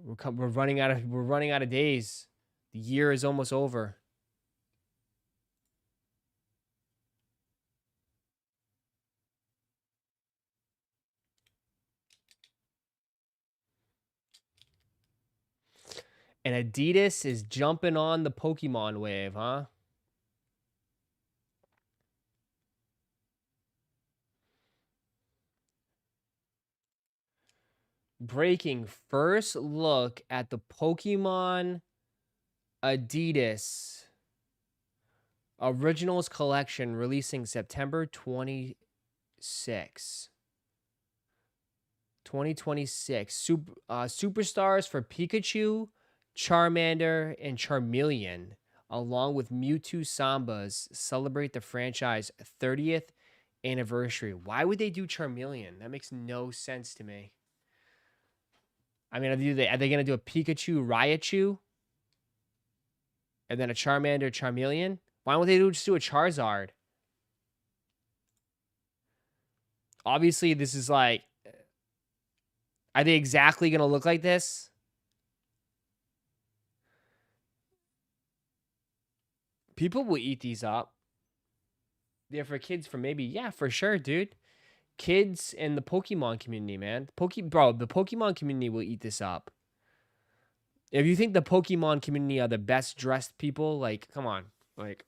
We're running out of days. The year is almost over. And Adidas is jumping on the Pokemon wave, huh? Breaking first look at the Pokemon Adidas Originals collection releasing September 26. 2026. Superstars for Pikachu, Charmander, and Charmeleon, along with Mewtwo Sambas, celebrate the franchise 30th anniversary. Why would they do Charmeleon? That makes no sense to me. I mean, are they gonna do a Pikachu Raichu? And then a Charmander Charmeleon? Why won't they just do a Charizard? Obviously, this is like... Are they exactly gonna look like this? People will eat these up. They're for kids for maybe... Yeah, for sure, dude. Kids and the Pokemon community, man. Bro, the Pokemon community will eat this up. If you think the Pokemon community are the best dressed people, like, come on. Like,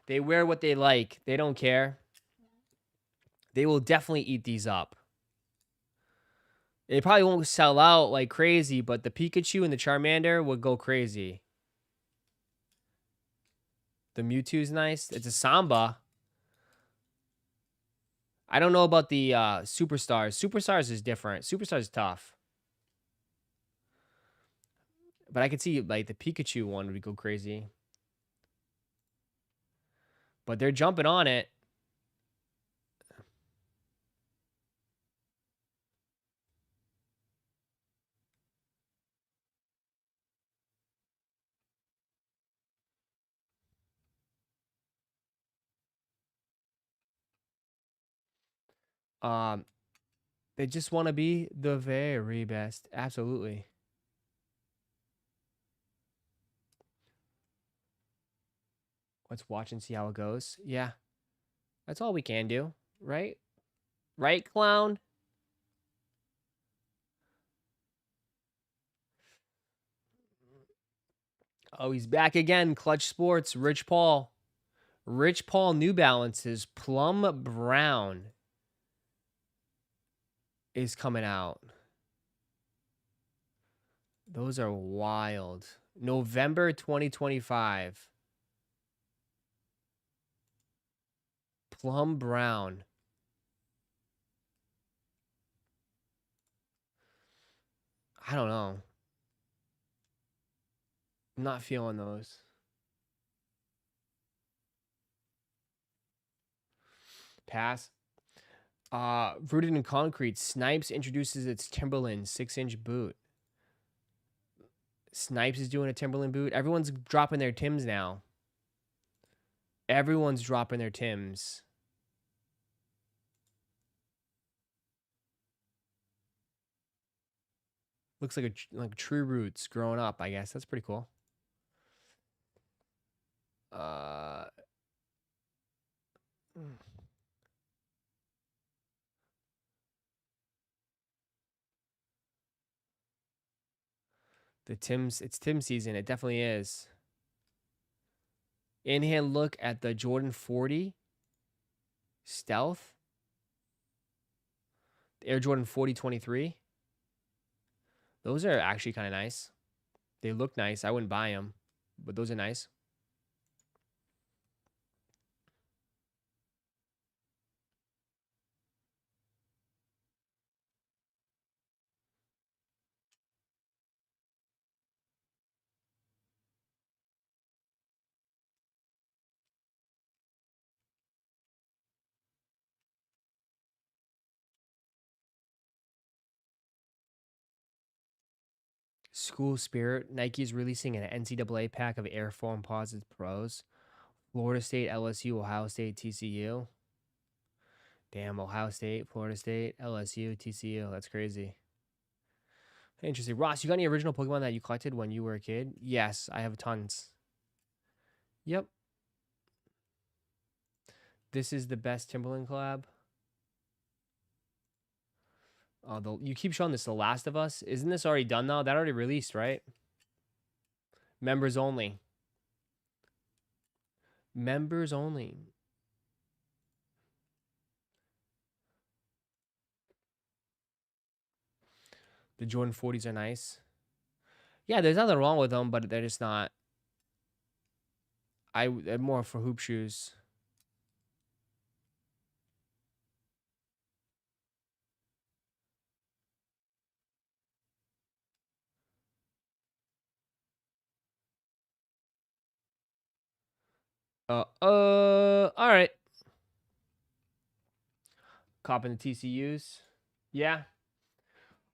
they wear what they like. They don't care. They will definitely eat these up. They probably won't sell out like crazy, but the Pikachu and the Charmander would go crazy. The Mewtwo's nice. It's a Samba. I don't know about the Superstars. Superstars is different. Superstars is tough. But I could see like the Pikachu one would go crazy. But they're jumping on it. They just want to be the very best. Absolutely. Let's watch and see how it goes. Yeah. That's all we can do, right? Right, clown? Oh, he's back again. Clutch Sports. Rich Paul. Rich Paul New Balances. Plum Brown is coming out. Those are wild. November 2025. Plum Brown. I don't know. I'm not feeling those. Pass. Rooted in concrete. Snipes introduces its Timberland 6-inch boot. Snipes is doing a Timberland boot. Everyone's dropping their Tims now. Everyone's dropping their Tims. Looks like true roots growing up, I guess. That's pretty cool. It's Tim season. It definitely is. In-hand look at the Jordan 40 Stealth. The Air Jordan 40 23. Those are actually kind of nice. They look nice. I wouldn't buy them, but those are nice. School Spirit. Nike's releasing an NCAA pack of Air Form Posits Pros. Florida State, LSU, Ohio State, TCU. Damn, Ohio State, Florida State, LSU, TCU. That's crazy. Interesting. Ross, you got any original Pokemon that you collected when you were a kid? Yes, I have tons. Yep. This is the best Timberland collab. Oh, you keep showing this The Last of Us. Isn't this already done now? That already released, right? Members only. Members only. The Jordan 40s are nice. Yeah, there's nothing wrong with them, but they're just not. They're more for hoop shoes. All right. Copping the TCUs. Yeah.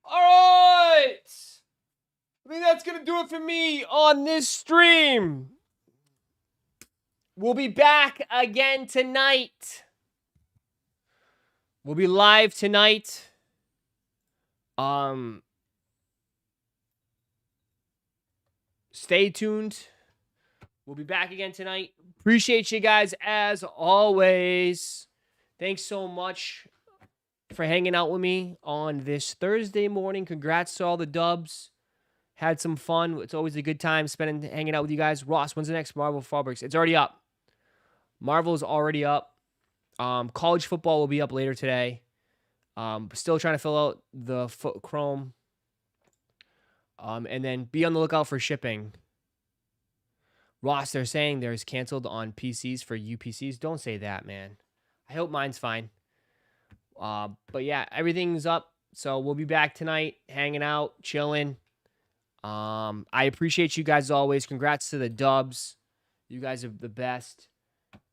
All right. I think that's going to do it for me on this stream. We'll be back again tonight. We'll be live tonight. Stay tuned. We'll be back again tonight. Appreciate you guys as always. Thanks so much for hanging out with me on this Thursday morning. Congrats to all the dubs. Had some fun. It's always a good time hanging out with you guys. Ross, when's the next Marvel Fall Breaks? It's already up. Marvel's already up. College football will be up later today. Still trying to fill out the Chrome. And then be on the lookout for shipping. Ross, they're saying there's canceled on PCs for UPCs. Don't say that, man. I hope mine's fine. But yeah, everything's up. So we'll be back tonight, hanging out, chilling. I appreciate you guys as always. Congrats to the dubs. You guys are the best.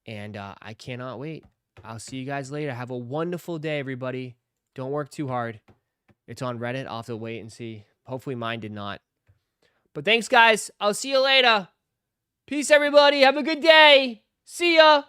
And I cannot wait. I'll see you guys later. Have a wonderful day, everybody. Don't work too hard. It's on Reddit. I'll have to wait and see. Hopefully mine did not. But thanks, guys. I'll see you later. Peace, everybody. Have a good day. See ya.